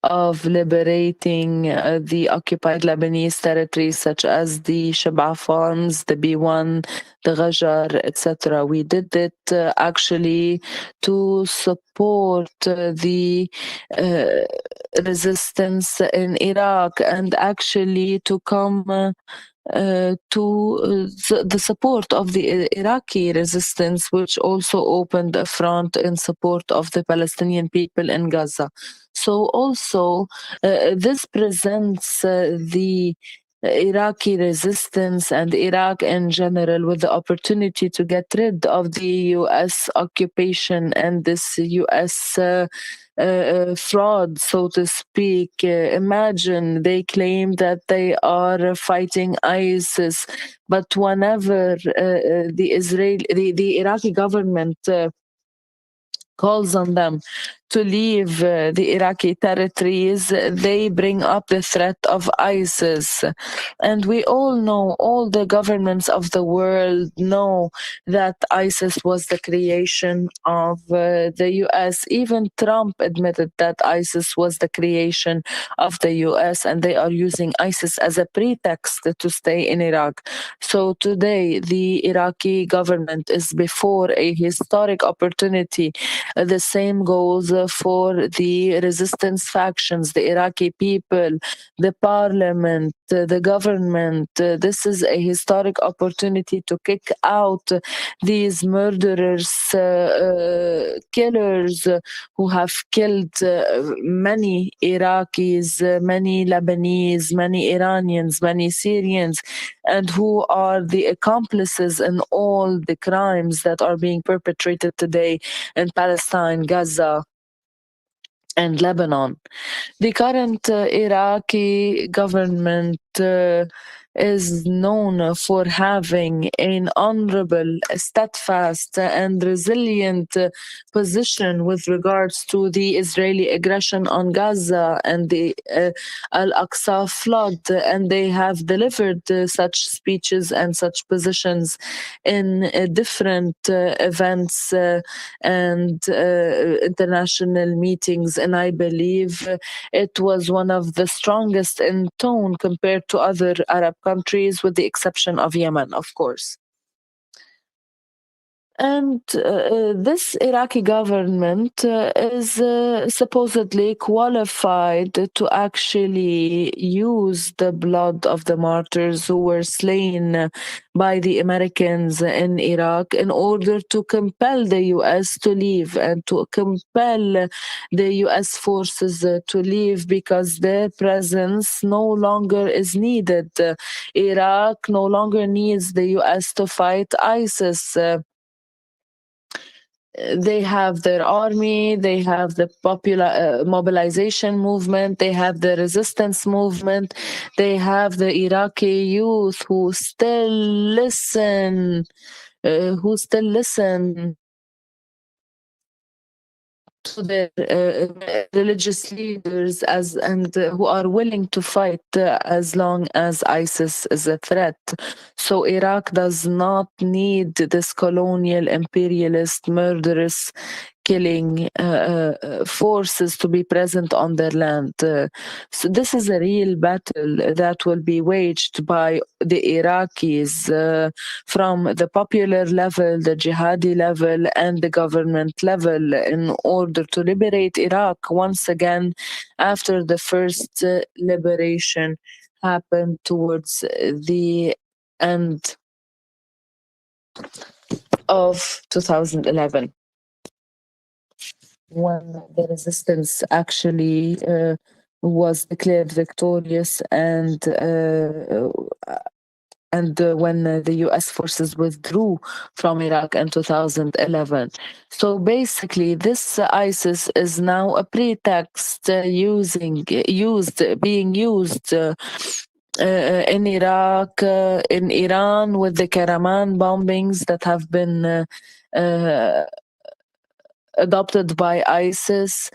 of liberating the occupied Lebanese territories, such as the Shab'a farms, the B1, the Ghajar, etc. We did it actually to support the resistance in Iraq, and actually to come to the support of the Iraqi resistance, which also opened a front in support of the Palestinian people in Gaza. So also, this presents the Iraqi resistance and Iraq in general with the opportunity to get rid of the US occupation and this US fraud, so to speak. Imagine they claim that they are fighting ISIS, but whenever the Iraqi government calls on them to leave the Iraqi territories, they bring up the threat of ISIS. And we all know, all the governments of the world know that ISIS was the creation of the US. Even Trump admitted that ISIS was the creation of the US, and they are using ISIS as a pretext to stay in Iraq. So today, the Iraqi government is before a historic opportunity. The same goes for the resistance factions, the Iraqi people, the parliament, the government. This is a historic opportunity to kick out these murderers, killers who have killed many Iraqis, many Lebanese, many Iranians, many Syrians, and who are the accomplices in all the crimes that are being perpetrated today in Palestine, Gaza, and Lebanon. The current Iraqi government is known for having an honorable, steadfast, and resilient position with regards to the Israeli aggression on Gaza and the Al-Aqsa flood, and they have delivered such speeches and such positions in different events and international meetings, and I believe it was one of the strongest in tone compared to other Arab countries, with the exception of Yemen, of course. And this Iraqi government is supposedly qualified to actually use the blood of the martyrs who were slain by the Americans in Iraq in order to compel the US to leave and to compel the US forces to leave, because their presence no longer is needed. Iraq no longer needs the US to fight ISIS. They have their army, they have the popular mobilization movement, they have the resistance movement, they have the Iraqi youth who still listen to their religious leaders and who are willing to fight as long as ISIS is a threat. So Iraq does not need this colonial, imperialist, murderous, killing forces to be present on their land. So this is a real battle that will be waged by the Iraqis from the popular level, the jihadi level, and the government level in order to liberate Iraq once again after the first liberation happened towards the end of 2011. When the resistance actually was declared victorious, and when the US forces withdrew from Iraq in 2011. So basically, this ISIS is now a pretext being used in Iraq, in Iran, with the Karaman bombings that have been adopted by ISIS,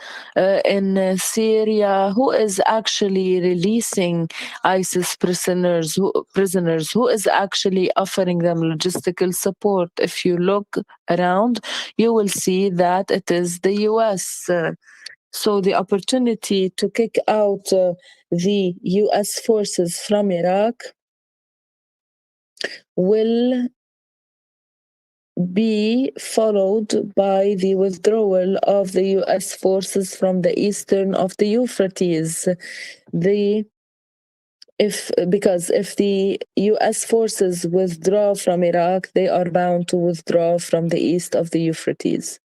in Syria, who is actually releasing ISIS prisoners, who is actually offering them logistical support. If you look around, you will see that it is the US. So the opportunity to kick out the US forces from Iraq will be followed by the withdrawal of the US forces from the eastern of the Euphrates. Because if the US forces withdraw from Iraq, they are bound to withdraw from the east of the Euphrates.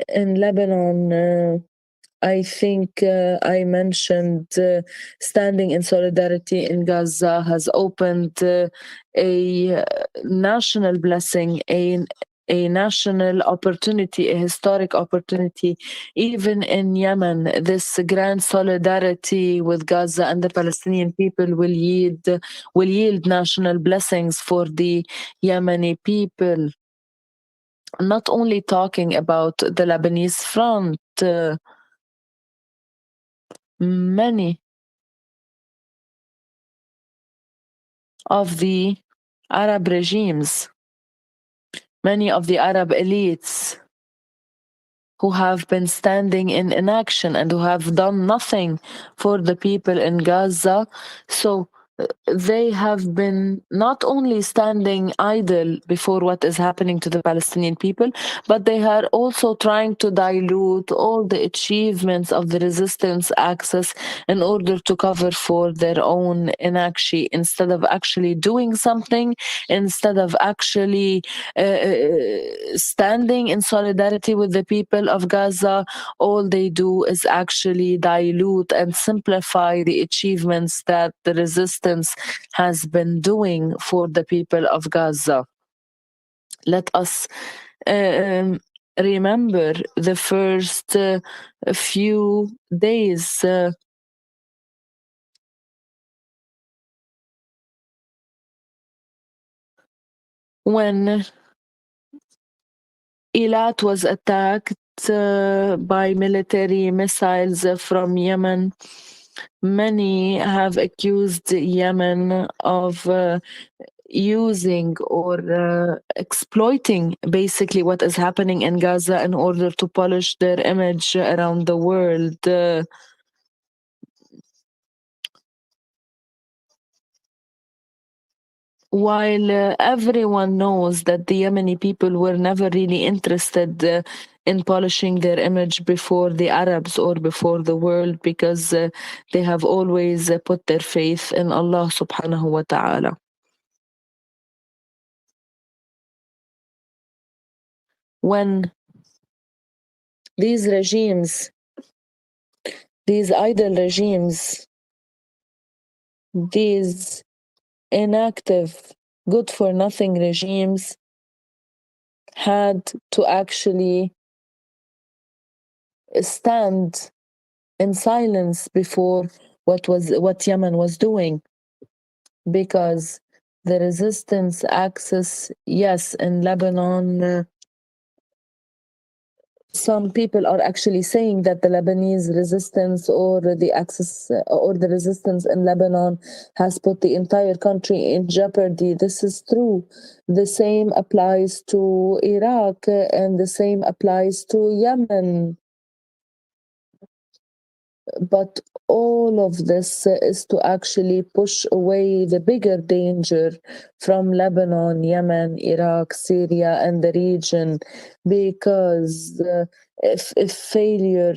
In Lebanon, I think I mentioned standing in solidarity in Gaza has opened a national blessing, a national opportunity, a historic opportunity. Even in Yemen, this grand solidarity with Gaza and the Palestinian people will yield national blessings for the Yemeni people. I'm not only talking about the Lebanese front. Many of the Arab regimes, many of the Arab elites who have been standing in inaction and who have done nothing for the people in Gaza. So they have been not only standing idle before what is happening to the Palestinian people, but they are also trying to dilute all the achievements of the resistance axis in order to cover for their own inaction, instead of actually doing something, instead of actually standing in solidarity with the people of Gaza. All they do is actually dilute and simplify the achievements that the resistance has been doing for the people of Gaza. Let us remember the first few days when Eilat was attacked by military missiles from Yemen, many have accused Yemen of using or exploiting basically what is happening in Gaza in order to polish their image around the world. While everyone knows that the Yemeni people were never really interested in polishing their image before the Arabs or before the world, because they have always put their faith in Allah subhanahu wa ta'ala. When these regimes, these idol regimes, these inactive, good for nothing regimes had to actually stand in silence before what Yemen was doing, because the resistance axis, yes, in Lebanon, some people are actually saying that the Lebanese resistance or the axis or the resistance in Lebanon has put the entire country in jeopardy. This is true. The same applies to Iraq and the same applies to Yemen. But all of this is to actually push away the bigger danger from Lebanon, Yemen, Iraq, Syria, and the region, because if failure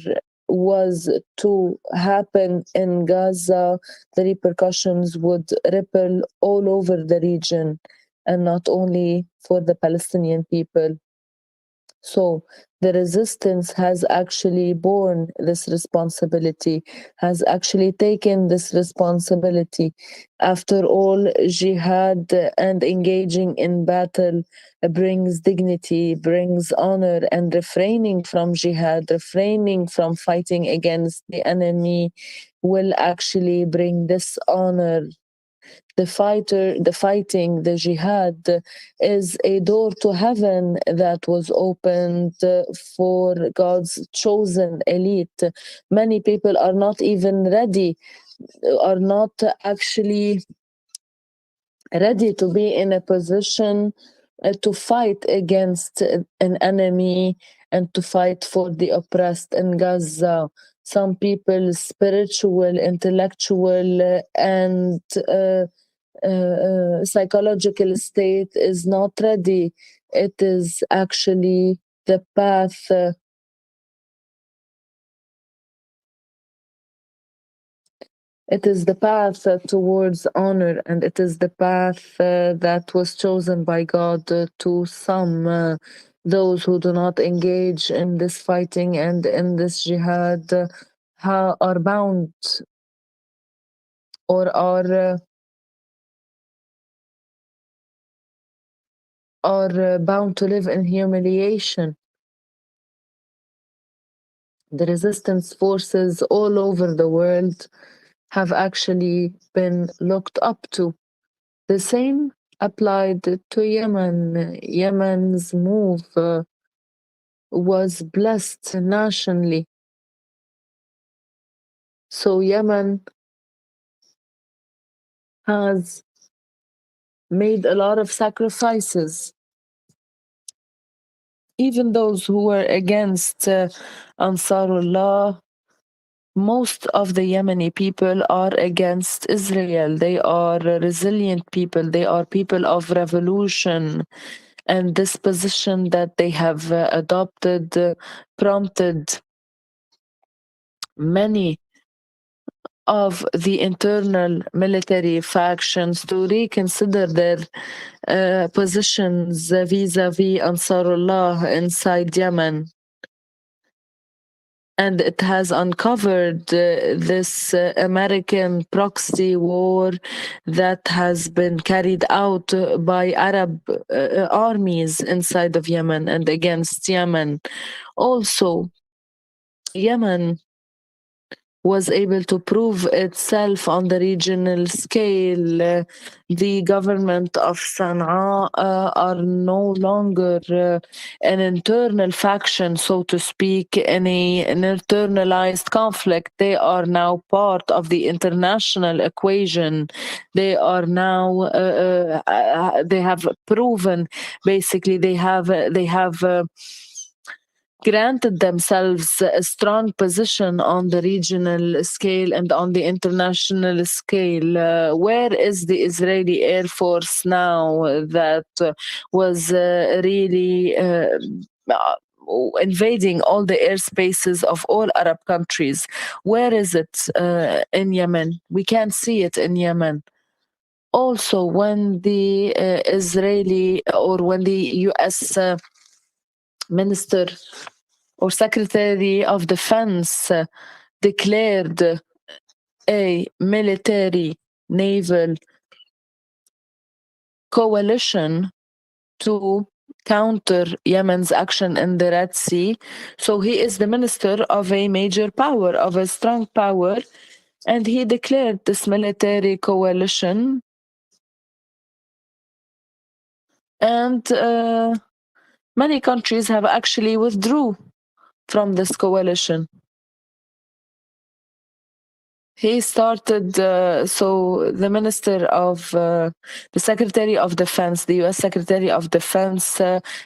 was to happen in Gaza, the repercussions would ripple all over the region and not only for the Palestinian people. So the resistance has actually borne this responsibility, has actually taken this responsibility. After all, jihad and engaging in battle brings dignity, brings honor, and refraining from jihad, refraining from fighting against the enemy will actually bring dishonor. The fighting, the jihad is a door to heaven that was opened for God's chosen elite. Many people are not even ready, are not actually ready to be in a position to fight against an enemy and to fight for the oppressed in Gaza. Some people, spiritual, intellectual, and psychological state is not ready. It is actually the path. It is the path towards honor, and it is the path that was chosen by God to some. Those who do not engage in this fighting and in this jihad are bound or are bound to live in humiliation. The resistance forces all over the world have actually been looked up to. The same applied to Yemen. Yemen's move was blessed nationally. So Yemen has made a lot of sacrifices. Even those who were against Ansarullah, most of the Yemeni people are against Israel. They are resilient people. They are people of revolution. And this position that they have adopted prompted many of the internal military factions to reconsider their positions vis-a-vis Ansarullah inside Yemen. And it has uncovered this American proxy war that has been carried out by Arab armies inside of Yemen and against Yemen. Also, Yemen was able to prove itself on the regional scale. The government of Sana'a are no longer an internal faction, so to speak, in an internalized conflict. They are now part of the international equation. They are now, they have proven, basically, they have granted themselves a strong position on the regional scale and on the international scale. Where is the Israeli Air Force now that was really invading all the airspaces of all Arab countries? Where is it in Yemen? We can't see it in Yemen. Also, when the Israeli or when the US Minister or Secretary of Defense declared a military naval coalition to counter Yemen's action in the Red Sea. So he is the minister of a major power, of a strong power, and he declared this military coalition. And many countries have actually withdrew from this coalition. He started, so the Minister of, the Secretary of Defense, the US Secretary of Defense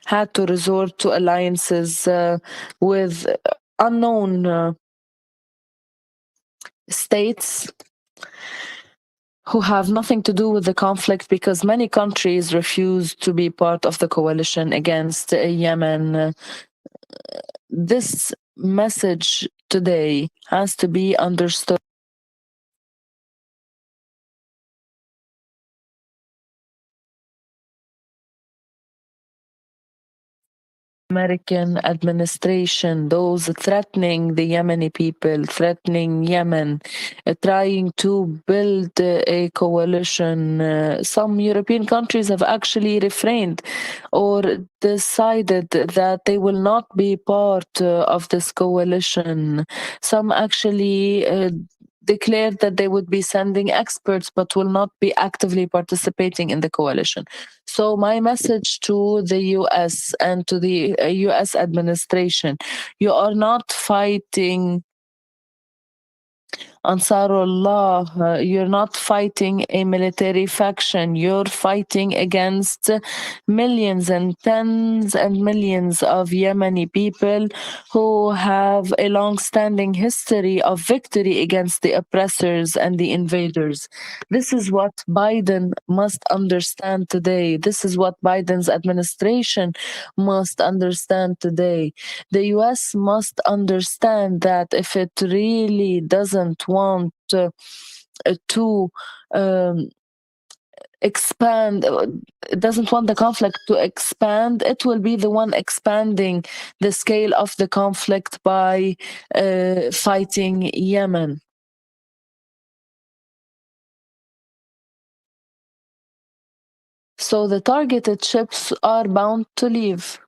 had to resort to alliances with unknown states who have nothing to do with the conflict, because many countries refused to be part of the coalition against Yemen. This message today has to be understood. American administration, those threatening the Yemeni people, threatening Yemen, trying to build a coalition. Some European countries have actually refrained or decided that they will not be part of this coalition. Some actually declared that they would be sending experts but will not be actively participating in the coalition. So my message to the US and to the US administration, you are not fighting Ansarullah, you're not fighting a military faction, you're fighting against millions and tens and millions of Yemeni people who have a long-standing history of victory against the oppressors and the invaders. This is what Biden must understand today. This is what Biden's administration must understand today. The US must understand that if it really doesn't want to expand, doesn't want the conflict to expand, it will be the one expanding the scale of the conflict by fighting Yemen. So the targeted ships are bound to leave.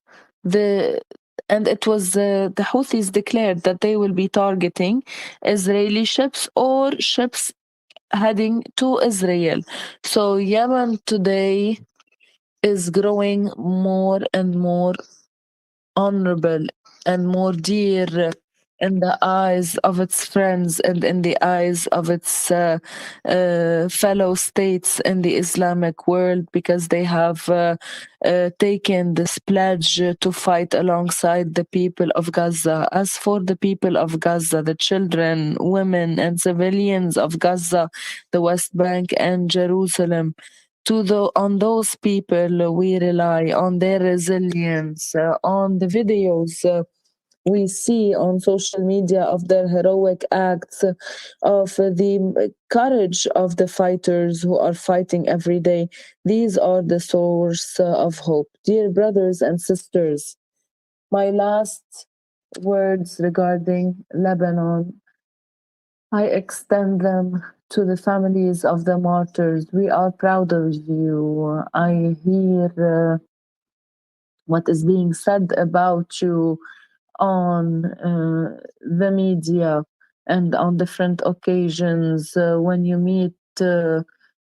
And it was the Houthis declared that they will be targeting Israeli ships or ships heading to Israel. So Yemen today is growing more and more honorable and more dear in the eyes of its friends and in the eyes of its fellow states in the Islamic world, because they have taken this pledge to fight alongside the people of Gaza. As for the people of Gaza, the children, women, and civilians of Gaza, the West Bank, and Jerusalem, on those people we rely, on their resilience, on the videos we see on social media of their heroic acts, of the courage of the fighters who are fighting every day. These are the source of hope. Dear brothers and sisters, my last words regarding Lebanon, I extend them to the families of the martyrs. We are proud of you. I hear what is being said about you on the media. and on different occasions, when you meet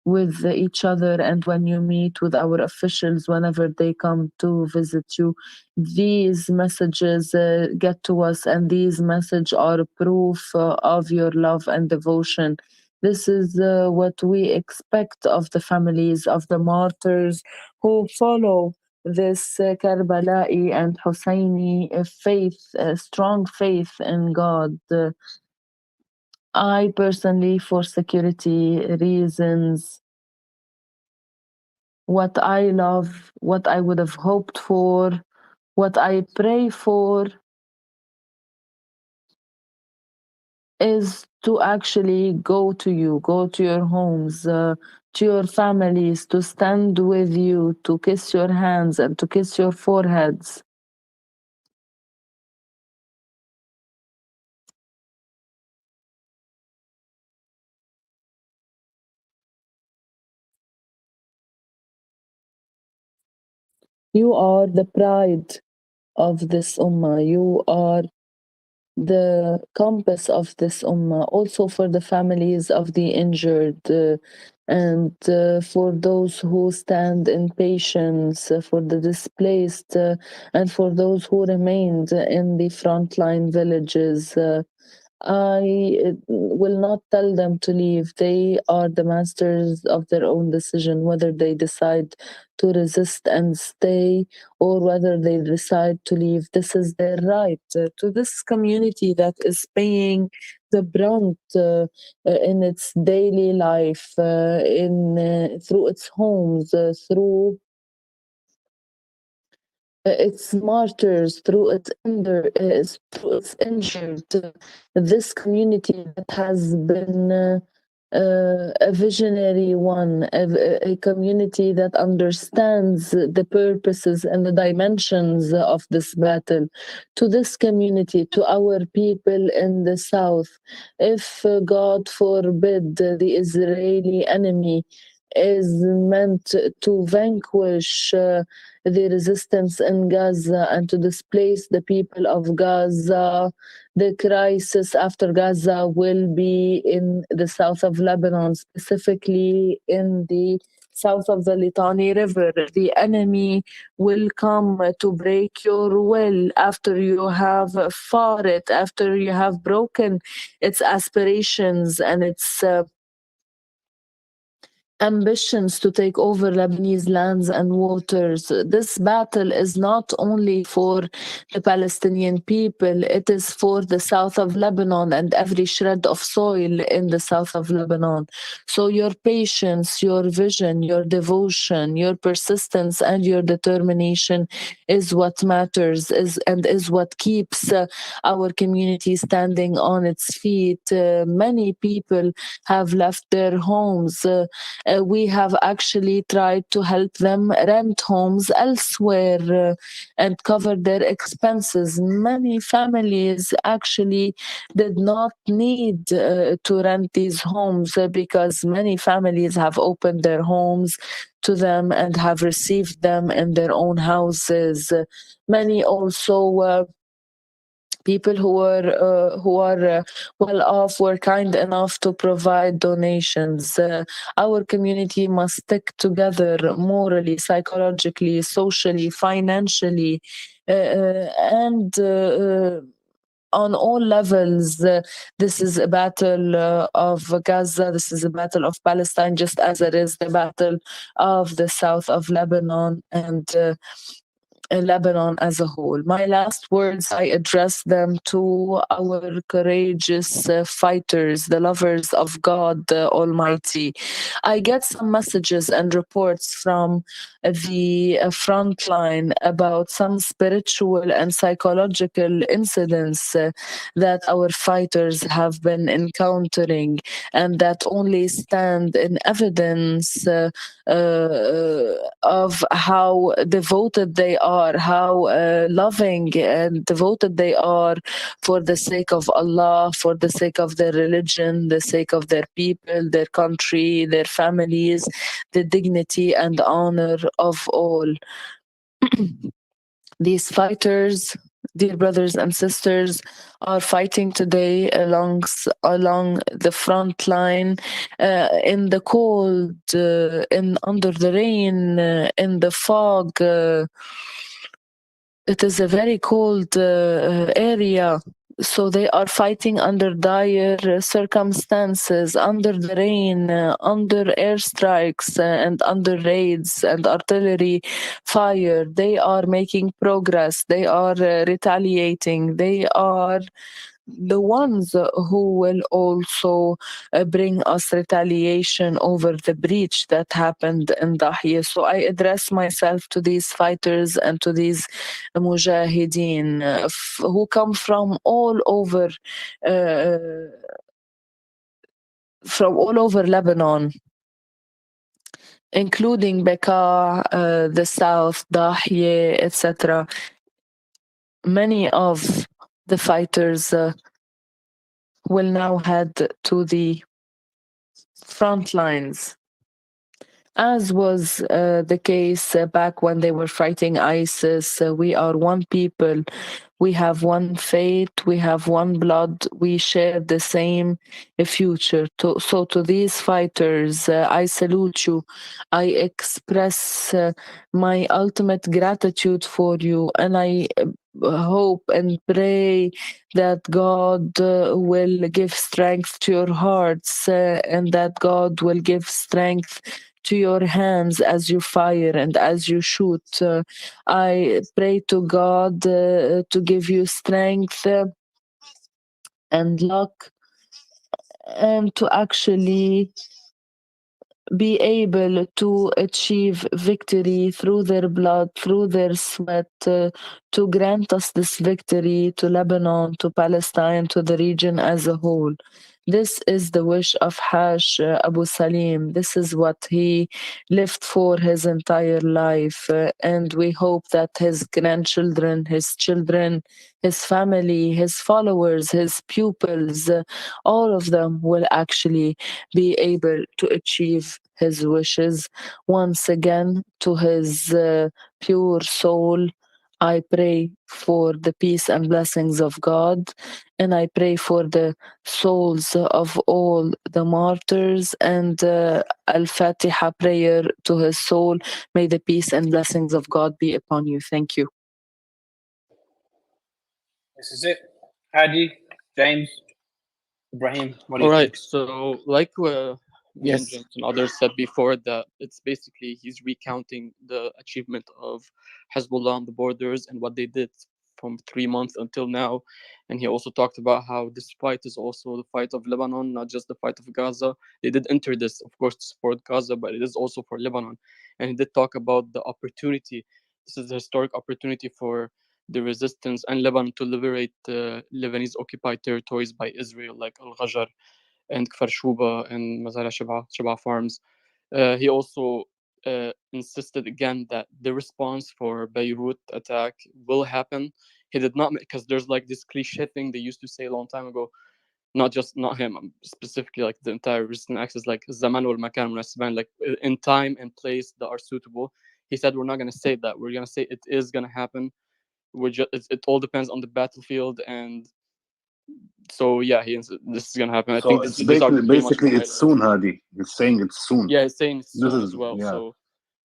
with each other and when you meet with our officials whenever they come to visit you, these messages get to us, and these messages are proof of your love and devotion. This is what we expect of the families of the martyrs who follow this Karbala'i and Husseini faith, strong faith in God. I personally, for security reasons, what I love, what I would have hoped for, what I pray for is to actually go to you, go to your homes, to your families, to stand with you, to kiss your hands and to kiss your foreheads. You are the pride of this ummah. You are the compass of this ummah, also for the families of the injured, and for those who stand in patience, for the displaced, and for those who remained in the frontline villages. I will not tell them to leave. They are the masters of their own decision, whether they decide to resist and stay or whether they decide to leave. This is their right. To this community that is paying the brunt in its daily life, through its homes, through its martyrs, through its injured. This community that has been a visionary one, a community that understands the purposes and the dimensions of this battle. To this community, to our people in the south, if God forbid the Israeli enemy is meant to vanquish the resistance in Gaza and to displace the people of Gaza, the crisis after Gaza will be in the south of Lebanon, specifically in the south of the Litani River. The enemy will come to break your will after you have fought it, after you have broken its aspirations and its ambitions to take over Lebanese lands and waters. This battle is not only for the Palestinian people, it is for the south of Lebanon and every shred of soil in the south of Lebanon. So your patience, your vision, your devotion, your persistence, and your determination is what matters, is what keeps our community standing on its feet. Many people have left their homes. We have actually tried to help them rent homes elsewhere and cover their expenses. Many families actually did not need to rent these homes because many families have opened their homes to them and have received them in their own houses. Many also people who are well off were kind enough to provide donations. Our community must stick together morally, psychologically, socially, financially, and on all levels. This is a battle of Gaza. This is a battle of Palestine, just as it is the battle of the south of Lebanon and Lebanon as a whole. My last words, I address them to our courageous fighters, the lovers of God Almighty. I get some messages and reports from the front line about some spiritual and psychological incidents that our fighters have been encountering and that only stand in evidence of how devoted they are, how loving and devoted they are for the sake of Allah, for the sake of their religion, the sake of their people, their country, their families, the dignity and honor of all. These fighters, dear brothers and sisters, are fighting today along the front line, in the cold, in under the rain, in the fog. It is a very cold area. So they are fighting under dire circumstances, under the rain, under airstrikes, and under raids and artillery fire. They are making progress. They are retaliating. They are the ones who will also bring us retaliation over the breach that happened in Dahya. So I address myself to these fighters and to these mujahideen who come uh, from all over Lebanon, including Bekaa, the south, Dahya, etc. Many of the fighters will now head to the front lines, as was the case back when they were fighting ISIS. We are one people. We have one fate. We have one blood. We share the same future. So to these fighters, I salute you. I express my ultimate gratitude for you, and I hope and pray that God will give strength to your hearts, and that God will give strength to your hands as you fire and as you shoot. I pray to God to give you strength and luck, and to actually be able to achieve victory through their blood, through their sweat, to grant us this victory to Lebanon, to Palestine, to the region as a whole. This is the wish of Hash Abu Salim. This is what he lived for his entire life. And we hope that his grandchildren, his children, his family, his followers, his pupils, all of them will actually be able to achieve his wishes. Once again, to his pure soul, I pray for the peace and blessings of God, and I pray for the souls of all the martyrs, and Al-Fatiha prayer to his soul. May the peace and blessings of God be upon you. Thank you. This is it. Hadi, James, Ibrahim, what do All you right. think? So, like me and Yes. James and others said before, that it's basically he's recounting the achievement of Hezbollah on the borders and what they did from 3 months until now. And he also talked about how this fight is also the fight of Lebanon, not just the fight of Gaza. They did enter this, of course, to support Gaza, but it is also for Lebanon. And he did talk about the opportunity. This is a historic opportunity for the resistance and Lebanon to liberate Lebanese occupied territories by Israel, like Al Ghajar and Kfar Shuba and Mazara Shaba farms. He also insisted again that the response for Beirut attack will happen. He did not, because there's like this cliche thing they used to say a long time ago, not him, specifically like the entire resistant axis, like Zaman wal Makan munasiban, like in time and place that are suitable. He said we're not going to say that. We're going to say it is going to happen. It all depends on the battlefield, and so yeah, this is gonna happen. I So think it's these are pretty much the basically it's soon, highlights. Hadi. It's saying it's soon. Yeah, it's saying This soon is as well, yeah. so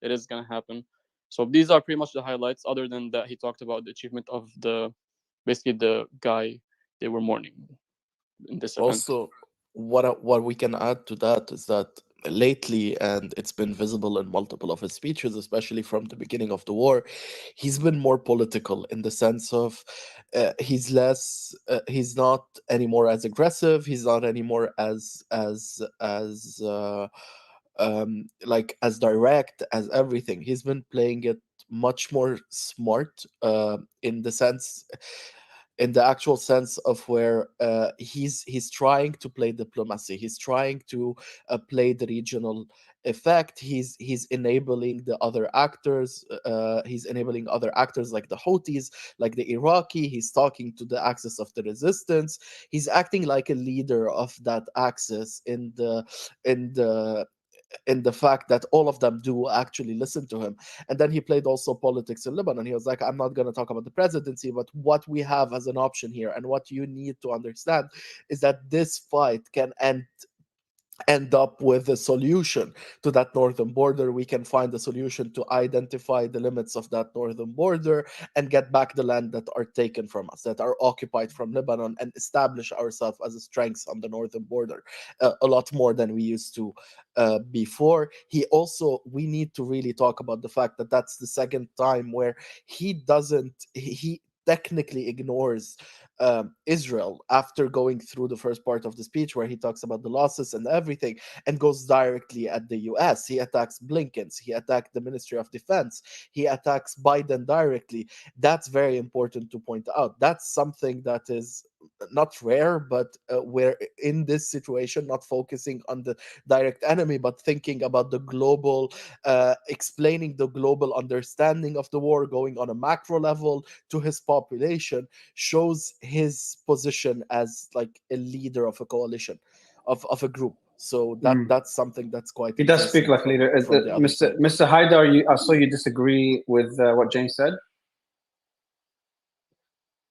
it is gonna happen. So these are pretty much the highlights. Other than that, he talked about the achievement of basically the guy they were mourning in this event. Also, what we can add to that is that lately, and it's been visible in multiple of his speeches, especially from the beginning of the war, he's been more political in the sense of he's not anymore as aggressive. He's not anymore like as direct as everything. He's been playing it much more smart, in the actual sense of where he's trying to play diplomacy. He's trying to play the regional effect. He's enabling the other actors. He's enabling other actors like the Houthis, like the Iraqi. He's talking to the axis of the resistance. He's acting like a leader of that axis in the in the fact that all of them do actually listen to him. And then he played also politics in Lebanon. He was like, I'm not going to talk about the presidency, but what we have as an option here, and what you need to understand is that this fight can end up with a solution to that northern border. We can find a solution to identify the limits of that northern border and get back the land that are taken from us, that are occupied from Lebanon, and establish ourselves as a strength on the northern border a lot more than we used to before. We need to really talk about the fact that that's the second time where he technically ignores Israel after going through the first part of the speech where he talks about the losses and everything, and goes directly at the US. He attacks Blinken's, he attacked the Ministry of Defense, he attacks Biden directly. That's very important to point out. That's something that is not rare, but we're in this situation not focusing on the direct enemy, but thinking about the global, explaining the global understanding of the war, going on a macro level to his population, shows his position as like a leader of a coalition, of a group. So that's something that's quite He does speak like a leader. from the other side. Mr. Haidar, I saw you disagree with what James said.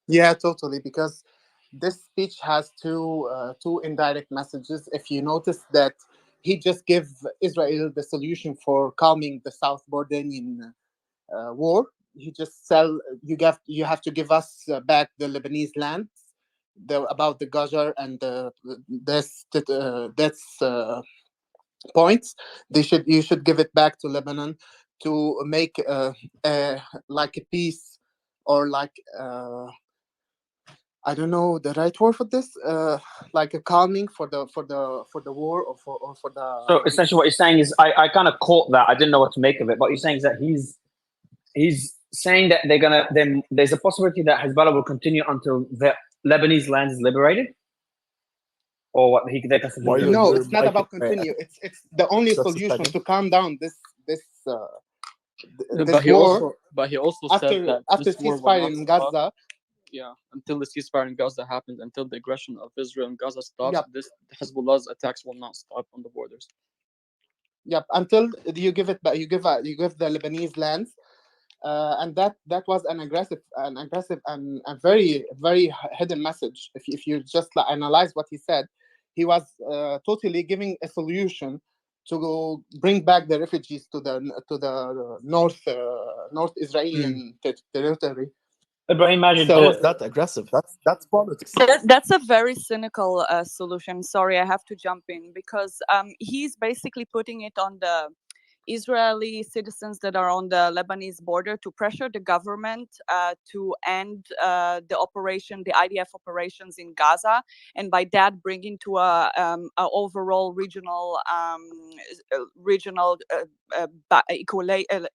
Yeah, totally. Because this speech has two indirect messages. If you notice that he just gave Israel the solution for calming the South Jordanian war. He just you have to give us back the Lebanese lands. About the Gajar and that's points. You should give it back to Lebanon to make like a peace, or like I don't know the right word for this, like a calming for the war, or for the. So essentially, what you're saying is, I kind of caught that. I didn't know what to make of it, but you're saying is that he's saying that there's a possibility that Hezbollah will continue until the Lebanese land is liberated, or what they can. No, it's not about continue. It's the only solution to calm down this war. But he also said that after this war will ceasefire not in stop. Gaza. Yeah, until the ceasefire in Gaza happens, until the aggression of Israel in Gaza stops, Yep. this Hezbollah's attacks will not stop on the borders. Yep, until you give it back, you give the Lebanese lands, and that was an aggressive and a very hidden message. If you just analyze what he said, he was totally giving a solution to bring back the refugees to the North Israeli territory. Ibrahim Majid, so was that aggressive? That's politics. That's a very cynical solution. Sorry, I have to jump in, because he's basically putting it on the Israeli citizens that are on the Lebanese border to pressure the government to end the IDF operations in Gaza, and by that bringing to a overall regional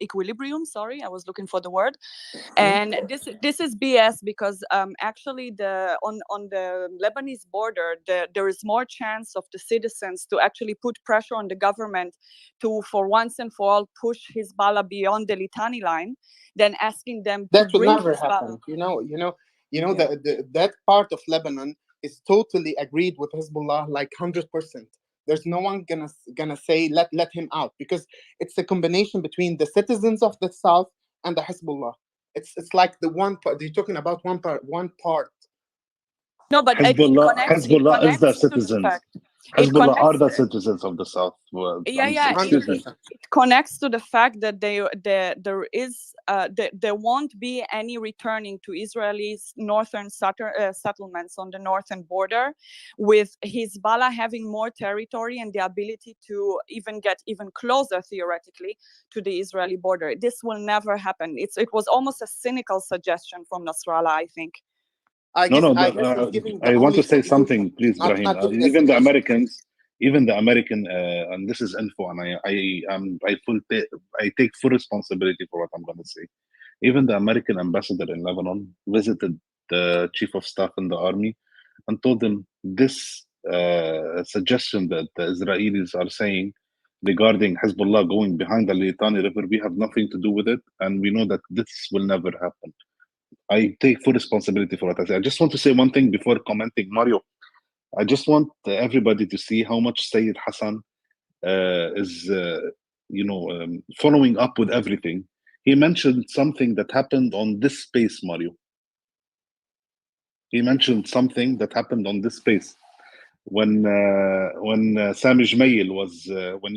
equilibrium. Sorry, I was looking for the word. And this is BS, because actually on the Lebanese border there is more chance of the citizens to actually put pressure on the government to, for once and for all, push Hezbollah beyond the Litani line than asking them that to will bring never Hezbollah. happen. That part of Lebanon is totally agreed with Hezbollah, like 100%. There's no one gonna say let him out, because it's a combination between the citizens of the south and the Hezbollah. It's like the one part you're talking about, one part. No, but Hezbollah is the citizens. Hezbollah are the connects. citizens of the south. Excuse me. It connects to the fact that there won't be any returning to Israelis' northern settlements on the northern border, with Hezbollah having more territory and the ability to get even closer, theoretically, to the Israeli border. This will never happen. It was almost a cynical suggestion from Nasrallah, I think. I want to say something, please, Brahim. Even the American, and this is info, and I take full responsibility for what I'm going to say. Even the American ambassador in Lebanon visited the chief of staff in the army and told them this suggestion that the Israelis are saying regarding Hezbollah going behind the Litani River, we have nothing to do with it, and we know that this will never happen. I take full responsibility for what I say. I just want to say one thing before commenting, Mario. I just want everybody to see how much Sayed Hassan is following up with everything. He mentioned something that happened on this space, Mario. He mentioned something that happened on this space when Sami Jmail was when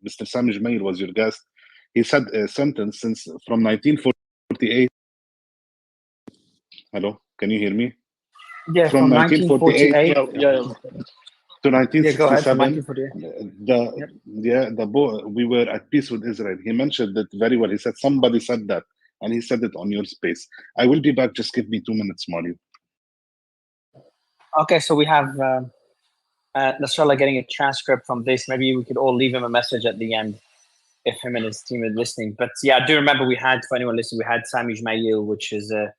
Mr. Sami Jmail was your guest. He said a sentence since from 1948. Hello, can you hear me? Yeah, from 1948 Yeah, yeah. to 1967. Yeah, go ahead. From 1948. We were at peace with Israel. He mentioned it very well. He said somebody said that, and he said it on your space. I will be back. Just give me 2 minutes, Mario. Okay, so we have Nasrallah getting a transcript from this. Maybe we could all leave him a message at the end if him and his team are listening. But yeah, I do remember we had, for anyone listening, we had Sami Jmail, which is a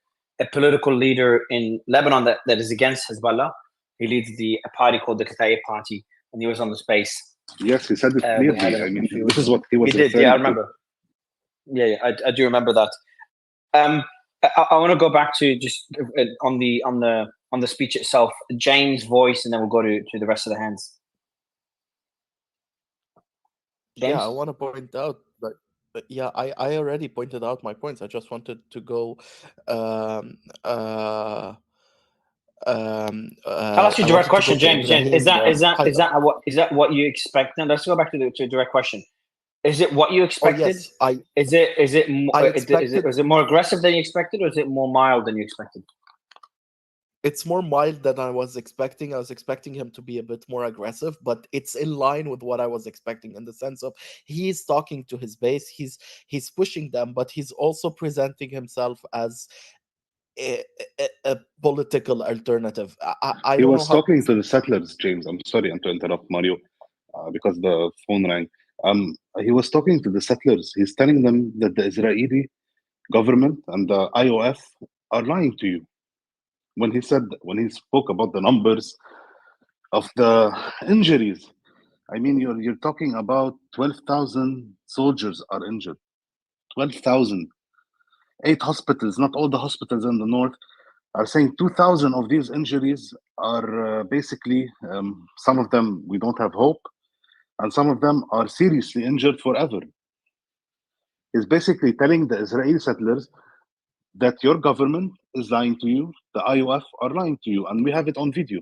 political leader in Lebanon that is against Hezbollah. He leads a party called the Qatari Party, and he was on the space. Yes, he said it clearly. I mean, this is what he was referring to. Yeah, I remember. Yeah, I do remember that. I want to go back to just on the speech itself, James' voice, and then we'll go to the rest of the hands. James? Yeah, I want to point out that I already pointed out my points. I just wanted to go. I'll ask you a direct question, James. Is that what you expect? Now let's go back to the direct question. Is it what you expected? Is it more aggressive than you expected, or is it more mild than you expected? It's more mild than I was expecting. I was expecting him to be a bit more aggressive, but it's in line with what I was expecting in the sense of he's talking to his base, he's pushing them, but he's also presenting himself as a political alternative. He was talking to the settlers, James. I'm sorry to interrupt, Mario, because the phone rang. He was talking to the settlers. He's telling them that the Israeli government and the IOF are lying to you. When he spoke about the numbers of the injuries, I mean, you're talking about 12,000 soldiers are injured. 12,000. 8 hospitals, not all the hospitals in the north, are saying 2,000 of these injuries are basically, some of them we don't have hope, and some of them are seriously injured forever. He's basically telling the Israeli settlers that your government is lying to you, the IOF are lying to you, and we have it on video.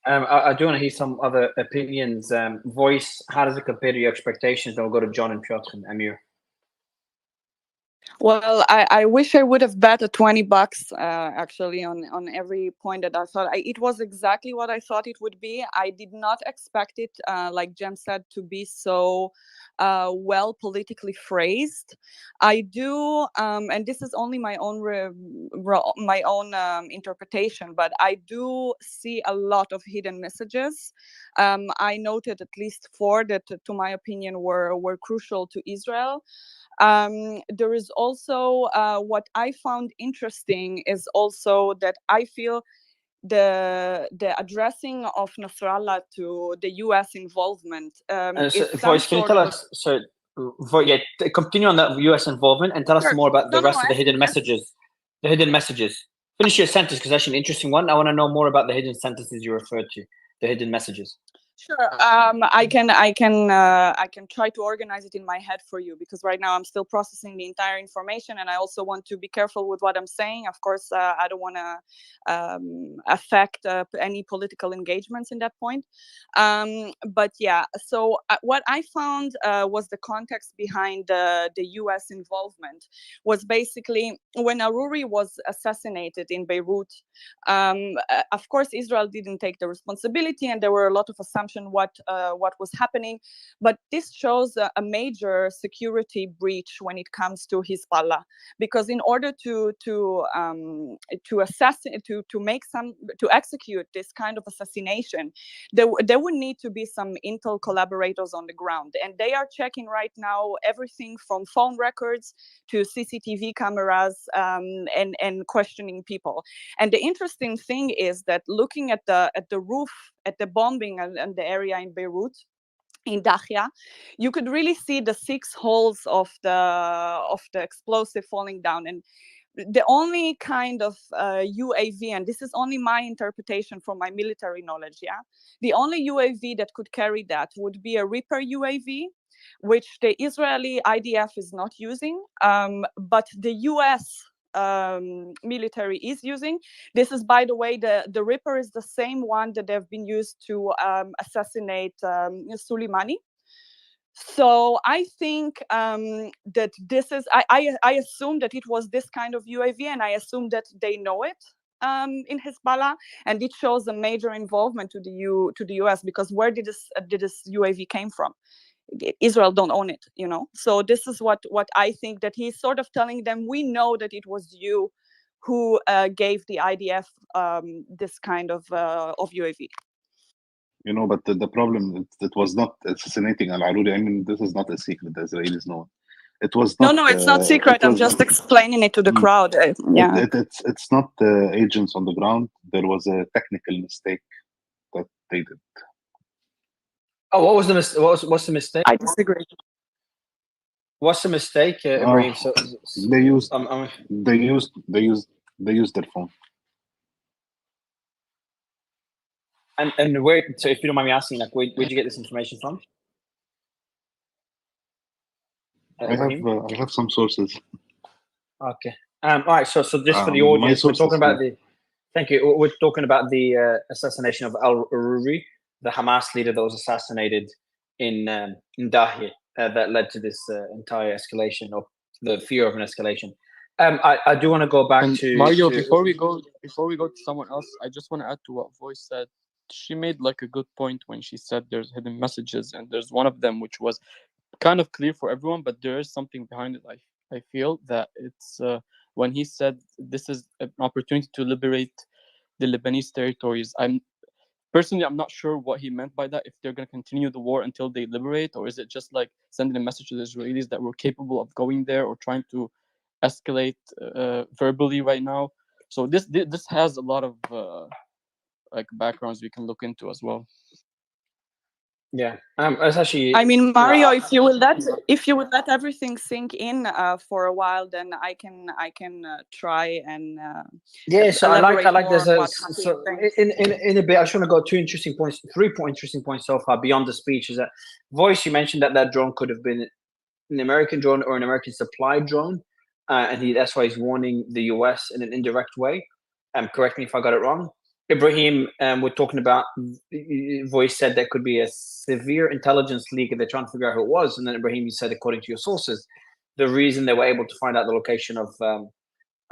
I do want to hear some other opinions. Voice, how does it compare to your expectations? Then we'll go to John and Piotr and Amir. Well, I wish I would have bet $20 actually on every point that I thought. It was exactly what I thought it would be. I did not expect it, like Jem said, to be so well politically phrased. I do, and this is only my own interpretation, but I do see a lot of hidden messages. I noted at least 4 that, to my opinion, were crucial to Israel. There is also what I found interesting is also that I feel the addressing of Nasrallah to the U.S. involvement. Voice, can you tell us? So, continue on that U.S. involvement and tell us more about the rest of the hidden messages. The hidden messages. Finish your sentence because that's an interesting one. I want to know more about the hidden sentences you referred to. The hidden messages. Sure. I can try to organize it in my head for you, because right now I'm still processing the entire information, and I also want to be careful with what I'm saying. Of course, I don't want to affect any political engagements in that point. But yeah, so what I found was the context behind the U.S. involvement was basically when Aruri was assassinated in Beirut. Of course, Israel didn't take the responsibility, and there were a lot of assumptions what was happening, but this shows a major security breach when it comes to Hezbollah, because in order to execute this kind of assassination, there would need to be some intel collaborators on the ground, and they are checking right now everything from phone records to CCTV cameras, and questioning people. And the interesting thing is that looking at the roof, at the bombing and the area in Beirut, in Dahia, you could really see the 6 holes of the explosive falling down. And the only kind of UAV, and this is only my interpretation from my military knowledge, the only UAV that could carry that would be a Reaper UAV, which the Israeli IDF is not using, but the US military is using. This is, by the way, the Reaper is the same one that they've been used to assassinate Soleimani. So I think that this is, I assume that it was this kind of UAV, and I assume that they know it in Hezbollah, and it shows a major involvement to the US, because where did this UAV came from? Israel don't own it, So this is what I think, that he's sort of telling them, we know that it was you who gave the IDF this kind of UAV. But the problem, it was not assassinating al-Aruri. I mean, this is not a secret. The Israelis know it. It was not. No, it's not secret. I'm just explaining it to the crowd. Yeah. It's not agents on the ground. There was a technical mistake that they did. Oh, what was the mistake? What's the mistake? I disagree. What's the mistake, Ibrahim? So they used their phone. And where? So if you don't mind me asking, like, where'd you get this information from? I have some sources. Okay. All right. So just for the audience, we're talking about Thank you. We're talking about the assassination of al-Aruri, the Hamas leader that was assassinated in Dahi, that led to this entire escalation, or the fear of an escalation. I do want to go back to Mario. Before we go to someone else, I just want to add to what Voice said. She made like a good point when she said there's hidden messages, and there's one of them which was kind of clear for everyone, but there is something behind it. I feel that it's when he said this is an opportunity to liberate the Lebanese territories. I'm not sure what he meant by that, if they're going to continue the war until they liberate, or is it just like sending a message to the Israelis that we're capable of going there or trying to escalate verbally right now. So this has a lot of like backgrounds we can look into as well. Yeah, it's actually. I mean, Mario, if you will let everything sink in for a while, then I can try and yeah. So I like. There's so in a bit. I just want to go 3 interesting points so far beyond the speech. Is that Voice? You mentioned that drone could have been an American drone or an American supplied drone, and that's why he's warning the US in an indirect way. Correct me if I got it wrong. Ibrahim, we're talking about, Voice said there could be a severe intelligence leak and they're trying to figure out who it was. And then Ibrahim, you said, according to your sources, the reason they were able to find out the location of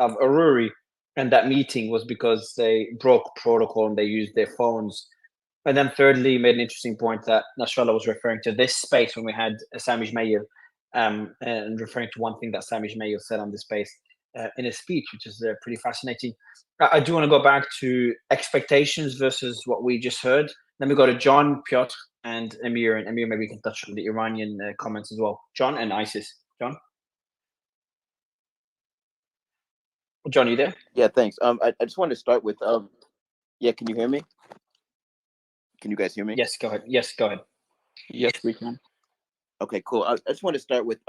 Aruri and that meeting was because they broke protocol and they used their phones. And then thirdly, you made an interesting point that Nasrallah was referring to this space when we had Sami Jmail, and referring to one thing that Sami Jmail said on this space in his speech, which is pretty fascinating. I do want to go back to expectations versus what we just heard. Then we go to John, Piotr, and Amir. And Amir, maybe we can touch on the Iranian comments as well. John and ISIS. John? John, you there? Yeah, thanks. I just wanted to start with yeah, can you hear me? Can you guys hear me? Yes, go ahead. Yes, go ahead. Yes, we can. Okay, cool. I just want to start with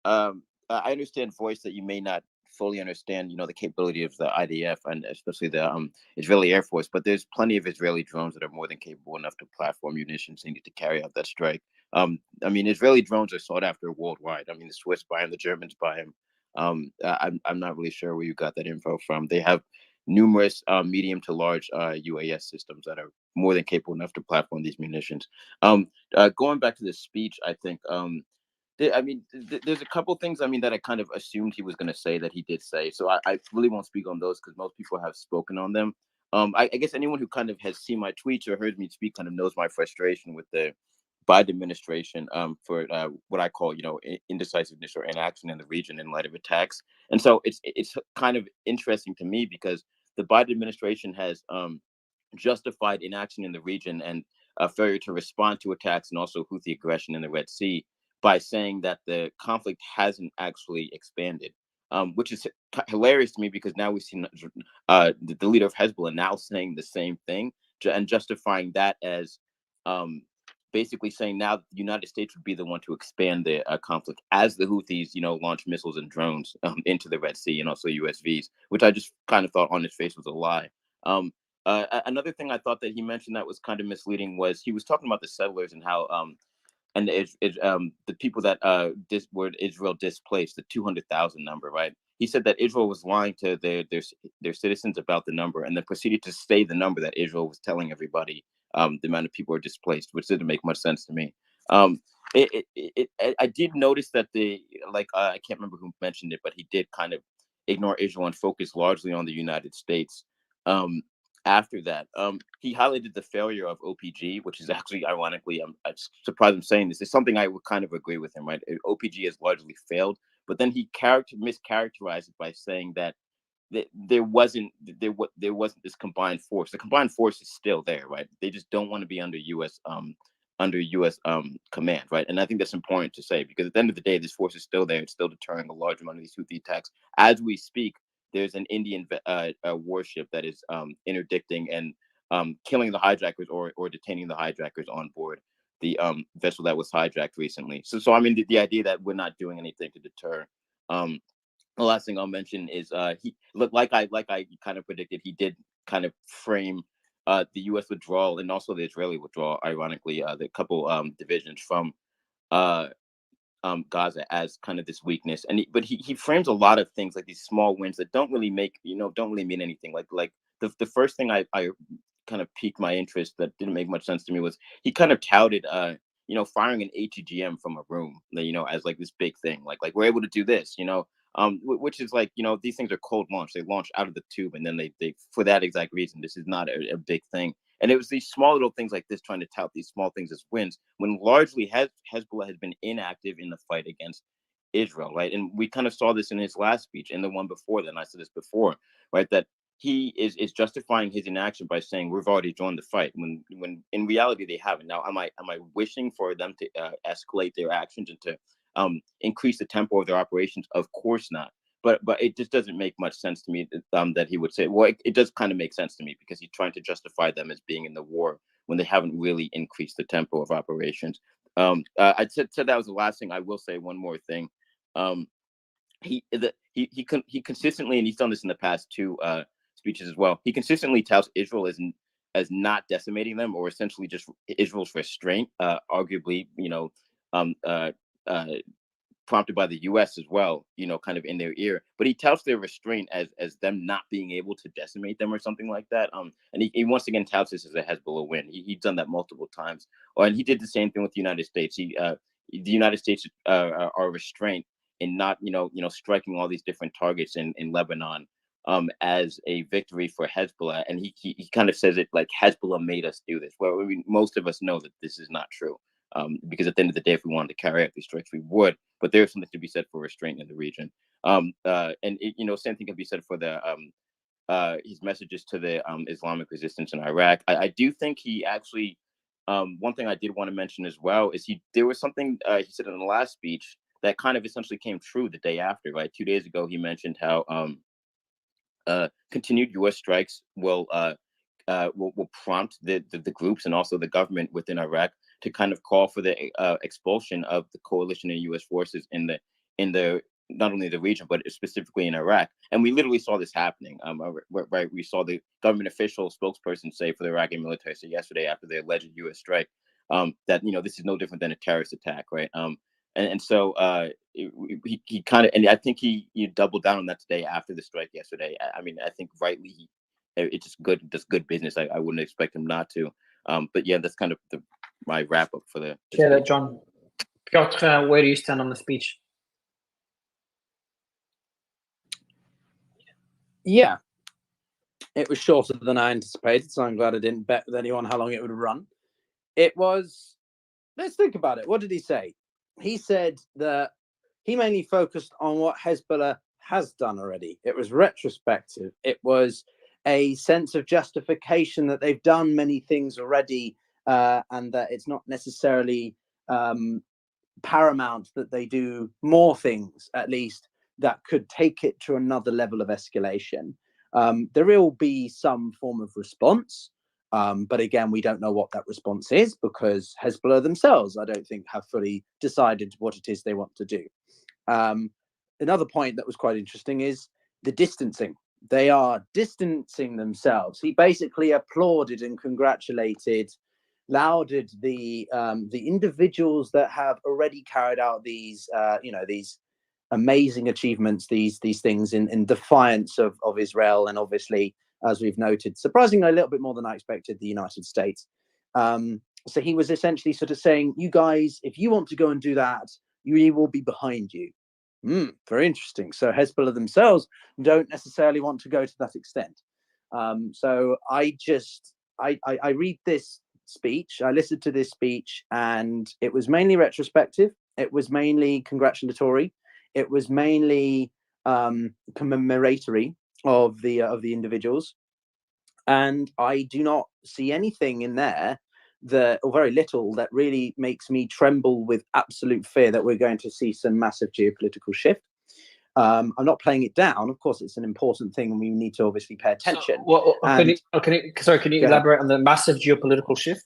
I understand, Voice, that you may not fully understand, the capability of the IDF and especially the Israeli Air Force, but there's plenty of Israeli drones that are more than capable enough to platform munitions needed to carry out that strike. I mean, Israeli drones are sought after worldwide. I mean, the Swiss buy them, the Germans buy them. I'm not really sure where you got that info from. They have numerous medium to large UAS systems that are more than capable enough to platform these munitions. Going back to the speech, I think there's a couple things, that I kind of assumed he was going to say that he did say. So I really won't speak on those because most people have spoken on them. I guess anyone who kind of has seen my tweets or heard me speak kind of knows my frustration with the Biden administration for what I call, indecisiveness or inaction in the region in light of attacks. And so it's kind of interesting to me because the Biden administration has justified inaction in the region and failure to respond to attacks and also Houthi aggression in the Red Sea by saying that the conflict hasn't actually expanded, which is hilarious to me because now we've seen the leader of Hezbollah now saying the same thing and justifying that as basically saying now the United States would be the one to expand the conflict as the Houthis, launch missiles and drones into the Red Sea and also USVs, which I just kind of thought on its face was a lie. Another thing I thought that he mentioned that was kind of misleading was he was talking about the settlers and how and the people that were Israel displaced, the 200,000 number, right? He said that Israel was lying to their citizens about the number, and then proceeded to say the number that Israel was telling everybody, the amount of people are displaced, which didn't make much sense to me. I did notice that I can't remember who mentioned it, but he did kind of ignore Israel and focus largely on the United States. After that, he highlighted the failure of OPG, which is actually, ironically, I'm surprised I'm saying this. It's something I would kind of agree with him, right? OPG has largely failed, but then he mischaracterized it by saying that there wasn't this combined force. The combined force is still there, right? They just don't want to be under U.S. Command, right? And I think that's important to say, because at the end of the day, this force is still there. It's still deterring a large amount of these Houthi attacks. As we speak, there's an Indian warship that is interdicting and killing the hijackers or detaining the hijackers on board the vessel that was hijacked recently. So I mean, the idea that we're not doing anything to deter. The last thing I'll mention is he looked like I kind of predicted. He did kind of frame the U.S. withdrawal and also the Israeli withdrawal, ironically, the couple divisions from Gaza as kind of this weakness, but he frames a lot of things like these small wins that don't really mean anything. Like the first thing I kind of piqued my interest that didn't make much sense to me was he kind of touted firing an ATGM from a room, as like this big thing, like we're able to do this, which is like, these things are cold launch. They launch out of the tube, and then they for that exact reason, this is not a big thing. And it was these small little things like this, trying to tout these small things as wins, when largely Hezbollah has been inactive in the fight against Israel, right? And we kind of saw this in his last speech and the one before that, and I said this before, right? That he is justifying his inaction by saying we've already joined the fight, when in reality they haven't. Now, am I wishing for them to escalate their actions and to increase the tempo of their operations? Of course not. But it just doesn't make much sense to me that he would say, well, it does kind of make sense to me, because he's trying to justify them as being in the war when they haven't really increased the tempo of operations. I said that was the last thing. I will say one more thing. He consistently, and he's done this in the past two speeches as well, he consistently touts Israel as not decimating them, or essentially just Israel's restraint, arguably, prompted by the U.S. as well, kind of in their ear. But he touts their restraint as them not being able to decimate them or something like that. And he once again touts this as a Hezbollah win. He's done that multiple times. And he did the same thing with the United States. The United States are restrained in not, striking all these different targets in Lebanon as a victory for Hezbollah. And he kind of says it like Hezbollah made us do this. Well, I mean, most of us know that this is not true. Because at the end of the day, if we wanted to carry out these strikes, we would. But there's something to be said for restraint in the region. Same thing can be said for his messages to the Islamic resistance in Iraq. I do think he actually, one thing I did want to mention as well is there was something he said in the last speech that kind of essentially came true the day after, right? 2 days ago, he mentioned how continued U.S. strikes will prompt the groups and also the government within Iraq to kind of call for the expulsion of the coalition and U.S. forces in the not only the region but specifically in Iraq. And we literally saw this happening. Right, we saw the government official spokesperson say for the Iraqi military say yesterday after the alleged U.S. strike that this is no different than a terrorist attack, right? So he kind of, and I think he doubled down on that today after the strike yesterday. I mean, I think rightly it's just good. That's good business. I wouldn't expect him not to. But yeah, that's kind of my wrap up for the. Yeah, John. Piotr, where do you stand on the speech? Yeah, it was shorter than I anticipated, so I'm glad I didn't bet with anyone how long it would run. It was. Let's think about it. What did he say? He said that he mainly focused on what Hezbollah has done already. It was retrospective. It was a sense of justification that they've done many things already, and that it's not necessarily paramount that they do more things, at least, that could take it to another level of escalation. There will be some form of response, But again, we don't know what that response is because Hezbollah themselves, I don't think, have fully decided what it is they want to do. Another point that was quite interesting is the distancing. They are distancing themselves. He basically applauded and congratulated, lauded the individuals that have already carried out these, these amazing achievements, these things in defiance of Israel, and obviously, as we've noted, surprisingly a little bit more than I expected, the United States. So he was essentially sort of saying, you guys, if you want to go and do that, we will be behind you. Very interesting. So Hezbollah themselves don't necessarily want to go to that extent. So I read this speech, I listened to this speech, and it was mainly retrospective. It was mainly congratulatory. It was mainly commemoratory of the individuals, and I do not see anything in there that, or very little, that really makes me tremble with absolute fear that we're going to see some massive geopolitical shift. I'm not playing it down. Of course, it's an important thing, and we need to obviously pay attention. So, can you elaborate on the massive geopolitical shift?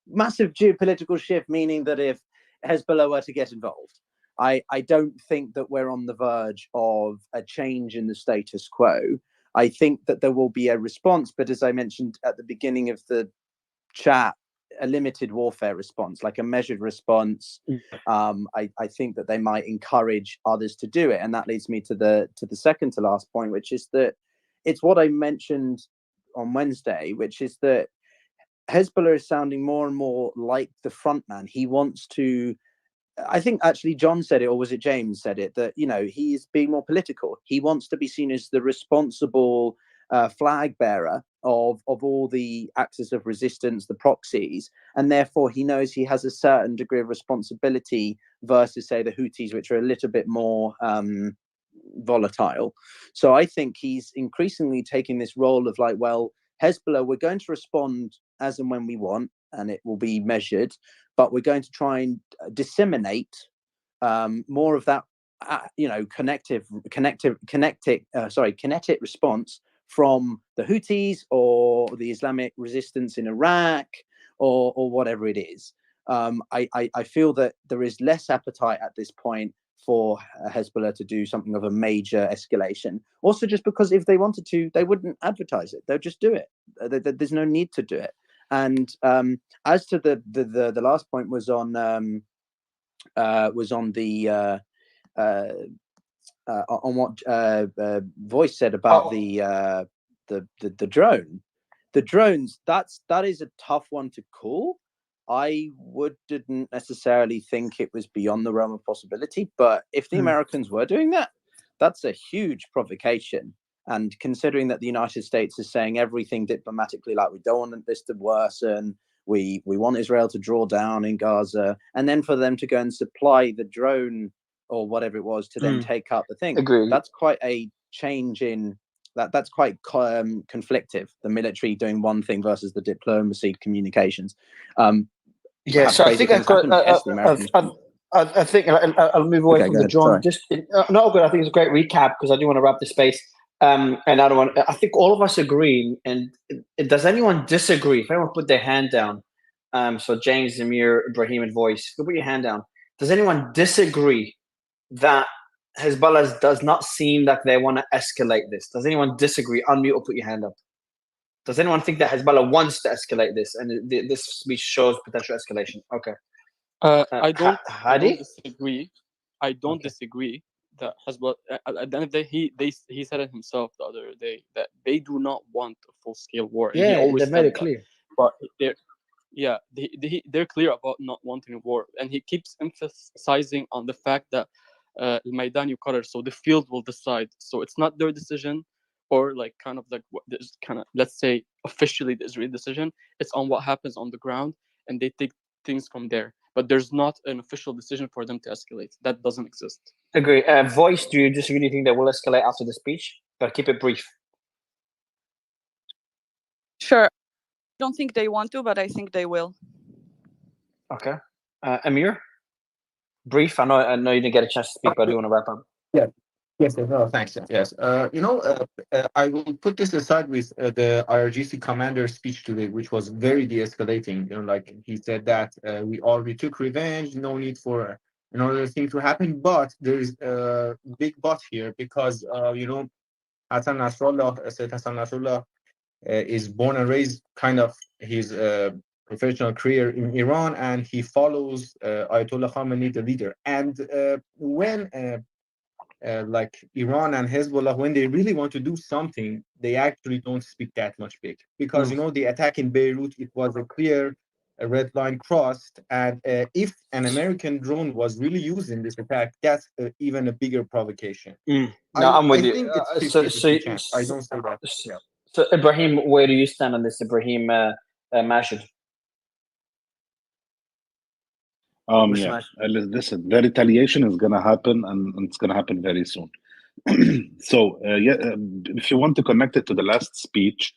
Massive geopolitical shift, meaning that if Hezbollah were to get involved, I don't think that we're on the verge of a change in the status quo. I think that there will be a response, but as I mentioned at the beginning of the chat, a limited warfare response, like a measured response. I think that they might encourage others to do it, and that leads me to the second to last point, which is that it's what I mentioned on Wednesday, which is that Hezbollah is sounding more and more like the front man. He wants to, I think actually John said it, or was it James said it, that, you know, he is being more political. He wants to be seen as the responsible flag bearer of all the axis of resistance, the proxies, and therefore he knows he has a certain degree of responsibility versus, say, the Houthis, which are a little bit more volatile. So I think he's increasingly taking this role of like, well, Hezbollah, we're going to respond as and when we want, and it will be measured, but we're going to try and disseminate more of that, kinetic response from the Houthis or the Islamic resistance in Iraq or whatever it is. I feel that there is less appetite at this point for Hezbollah to do something of a major escalation. Also, just because if they wanted to, they wouldn't advertise it; they'll just do it. There's no need to do it. And as to the last point was on what Voice said about the drone. The drones, that is a tough one to call. I didn't necessarily think it was beyond the realm of possibility, but if the Americans were doing that, that's a huge provocation. And considering that the United States is saying everything diplomatically, like we don't want this to worsen, we want Israel to draw down in Gaza, and then for them to go and supply the drone or whatever it was to then take up the thing. Agreed. That's quite a change in that. That's quite conflictive. The military doing one thing versus the diplomacy communications. Yeah, so I think I've got. I think I'll move away from the drone. Just no good. I think it's a great recap because I do want to wrap the space. And I don't want. I think all of us agree. And does anyone disagree? If anyone put their hand down, so James, Amir, Ibrahim, and Voice, go put your hand down. Does anyone disagree that Hezbollah does not seem like they want to escalate this? Does anyone disagree? Unmute or put your hand up. Does anyone think that Hezbollah wants to escalate this, and this speech shows potential escalation? Okay. I don't disagree. I don't disagree that Hezbollah. At the end of the day, he said it himself the other day that they do not want a full scale war. Yeah, he always they made it clear. But they're clear about not wanting a war, and he keeps emphasizing on the fact that Maidan yuqarrar, so the field will decide. So it's not their decision, or like kind of like this kind of, let's say, officially the Israeli decision. It's on what happens on the ground, and they take things from there. But there's not an official decision for them to escalate. That doesn't exist. Agree. Voice, do you disagree? Do you think they will escalate after the speech? But keep it brief. Sure. I don't think they want to, but I think they will. Okay. Amir? Brief. I know you didn't get a chance to speak, but I do want to wrap up. Yeah. Yes, no, thanks. Yes, I will put this aside with the IRGC commander speech today, which was very de-escalating. Like he said that we already took revenge, no need for another thing to happen. But there is a big but here because Hassan Nasrallah, Sayed Hassan Nasrallah, is born and raised kind of his professional career in Iran, and he follows Ayatollah Khamenei, the leader. And when like Iran and Hezbollah, when they really want to do something, they actually don't speak that much big. Because, the attack in Beirut, it was a clear red line crossed. And if an American drone was really used in this attack, that's even a bigger provocation. No, I'm with I you. think it's 50-50 chance. I don't say that. Yeah. So, Ibrahim, where do you stand on this, Ibrahim Majid? Listen, the retaliation is going to happen, and it's going to happen very soon. So, if you want to connect it to the last speech,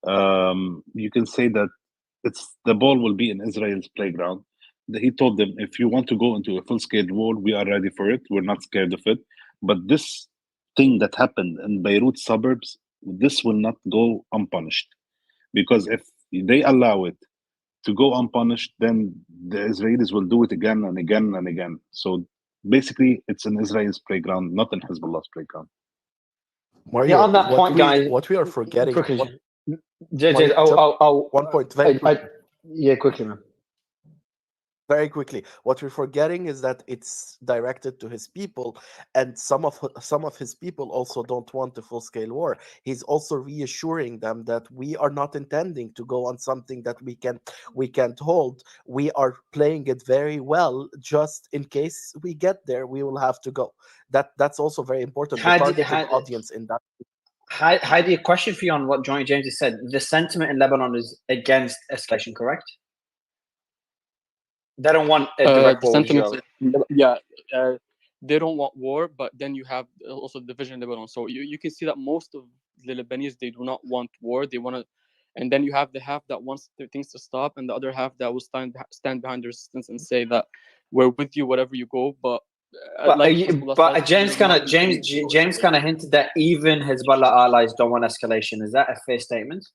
you can say that the ball will be in Israel's playground. He told them, if you want to go into a full-scale war, we are ready for it. We're not scared of it. But this thing that happened in Beirut suburbs, this will not go unpunished. Because if they allow it to go unpunished, then the Israelis will do it again and again and again. So basically, it's in Israel's playground, not in Hezbollah's playground. Mario, On that point, guys, what we are forgetting. One point very quickly. Quickly, man. Very quickly, what we're forgetting is that it's directed to his people, and some of his people also don't want a full-scale war. He's also reassuring them that we are not intending to go on something that we can't hold. We are playing it very well. Just in case we get there, we will have to go. That's also very important. The targeted audience in that. Heidi, a question for you on what Johnny James has said. The sentiment in Lebanon is against escalation, correct? They don't want a direct war with Israel. They don't want war, but then you have also division in Lebanon. So you can see that most of the Lebanese, they do not want war. They want to, and then you have the half that wants things to stop, and the other half that will stand behind the resistance and say that we're with you, whatever you go. But James kind of hinted that even Hezbollah allies don't want escalation. Is that a fair statement?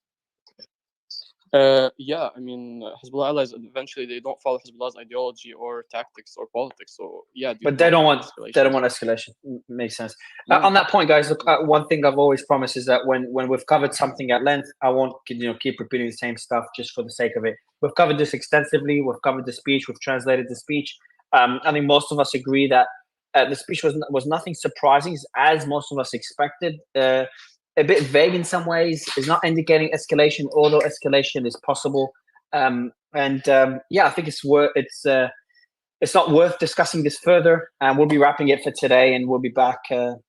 Yeah, I mean, Hezbollah allies eventually they don't follow Hezbollah's ideology or tactics or politics. So yeah, but they don't want escalation. Makes sense. Yeah. On that point, guys, look, one thing I've always promised is that when we've covered something at length, I won't keep repeating the same stuff just for the sake of it. We've covered this extensively. We've covered the speech. We've translated the speech. I think most of us agree that the speech was nothing surprising, as most of us expected. A bit vague in some ways, is not indicating escalation, although escalation is possible. I think it's not worth discussing this further. And we'll be wrapping it for today, and we'll be back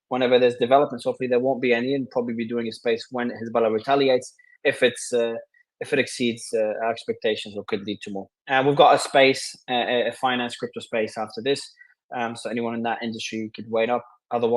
whenever there's developments. Hopefully there won't be any, and probably be doing a space when Hezbollah retaliates if it exceeds our expectations or could lead to more. We've got a space, a finance crypto space after this. So anyone in that industry could wait up. Otherwise.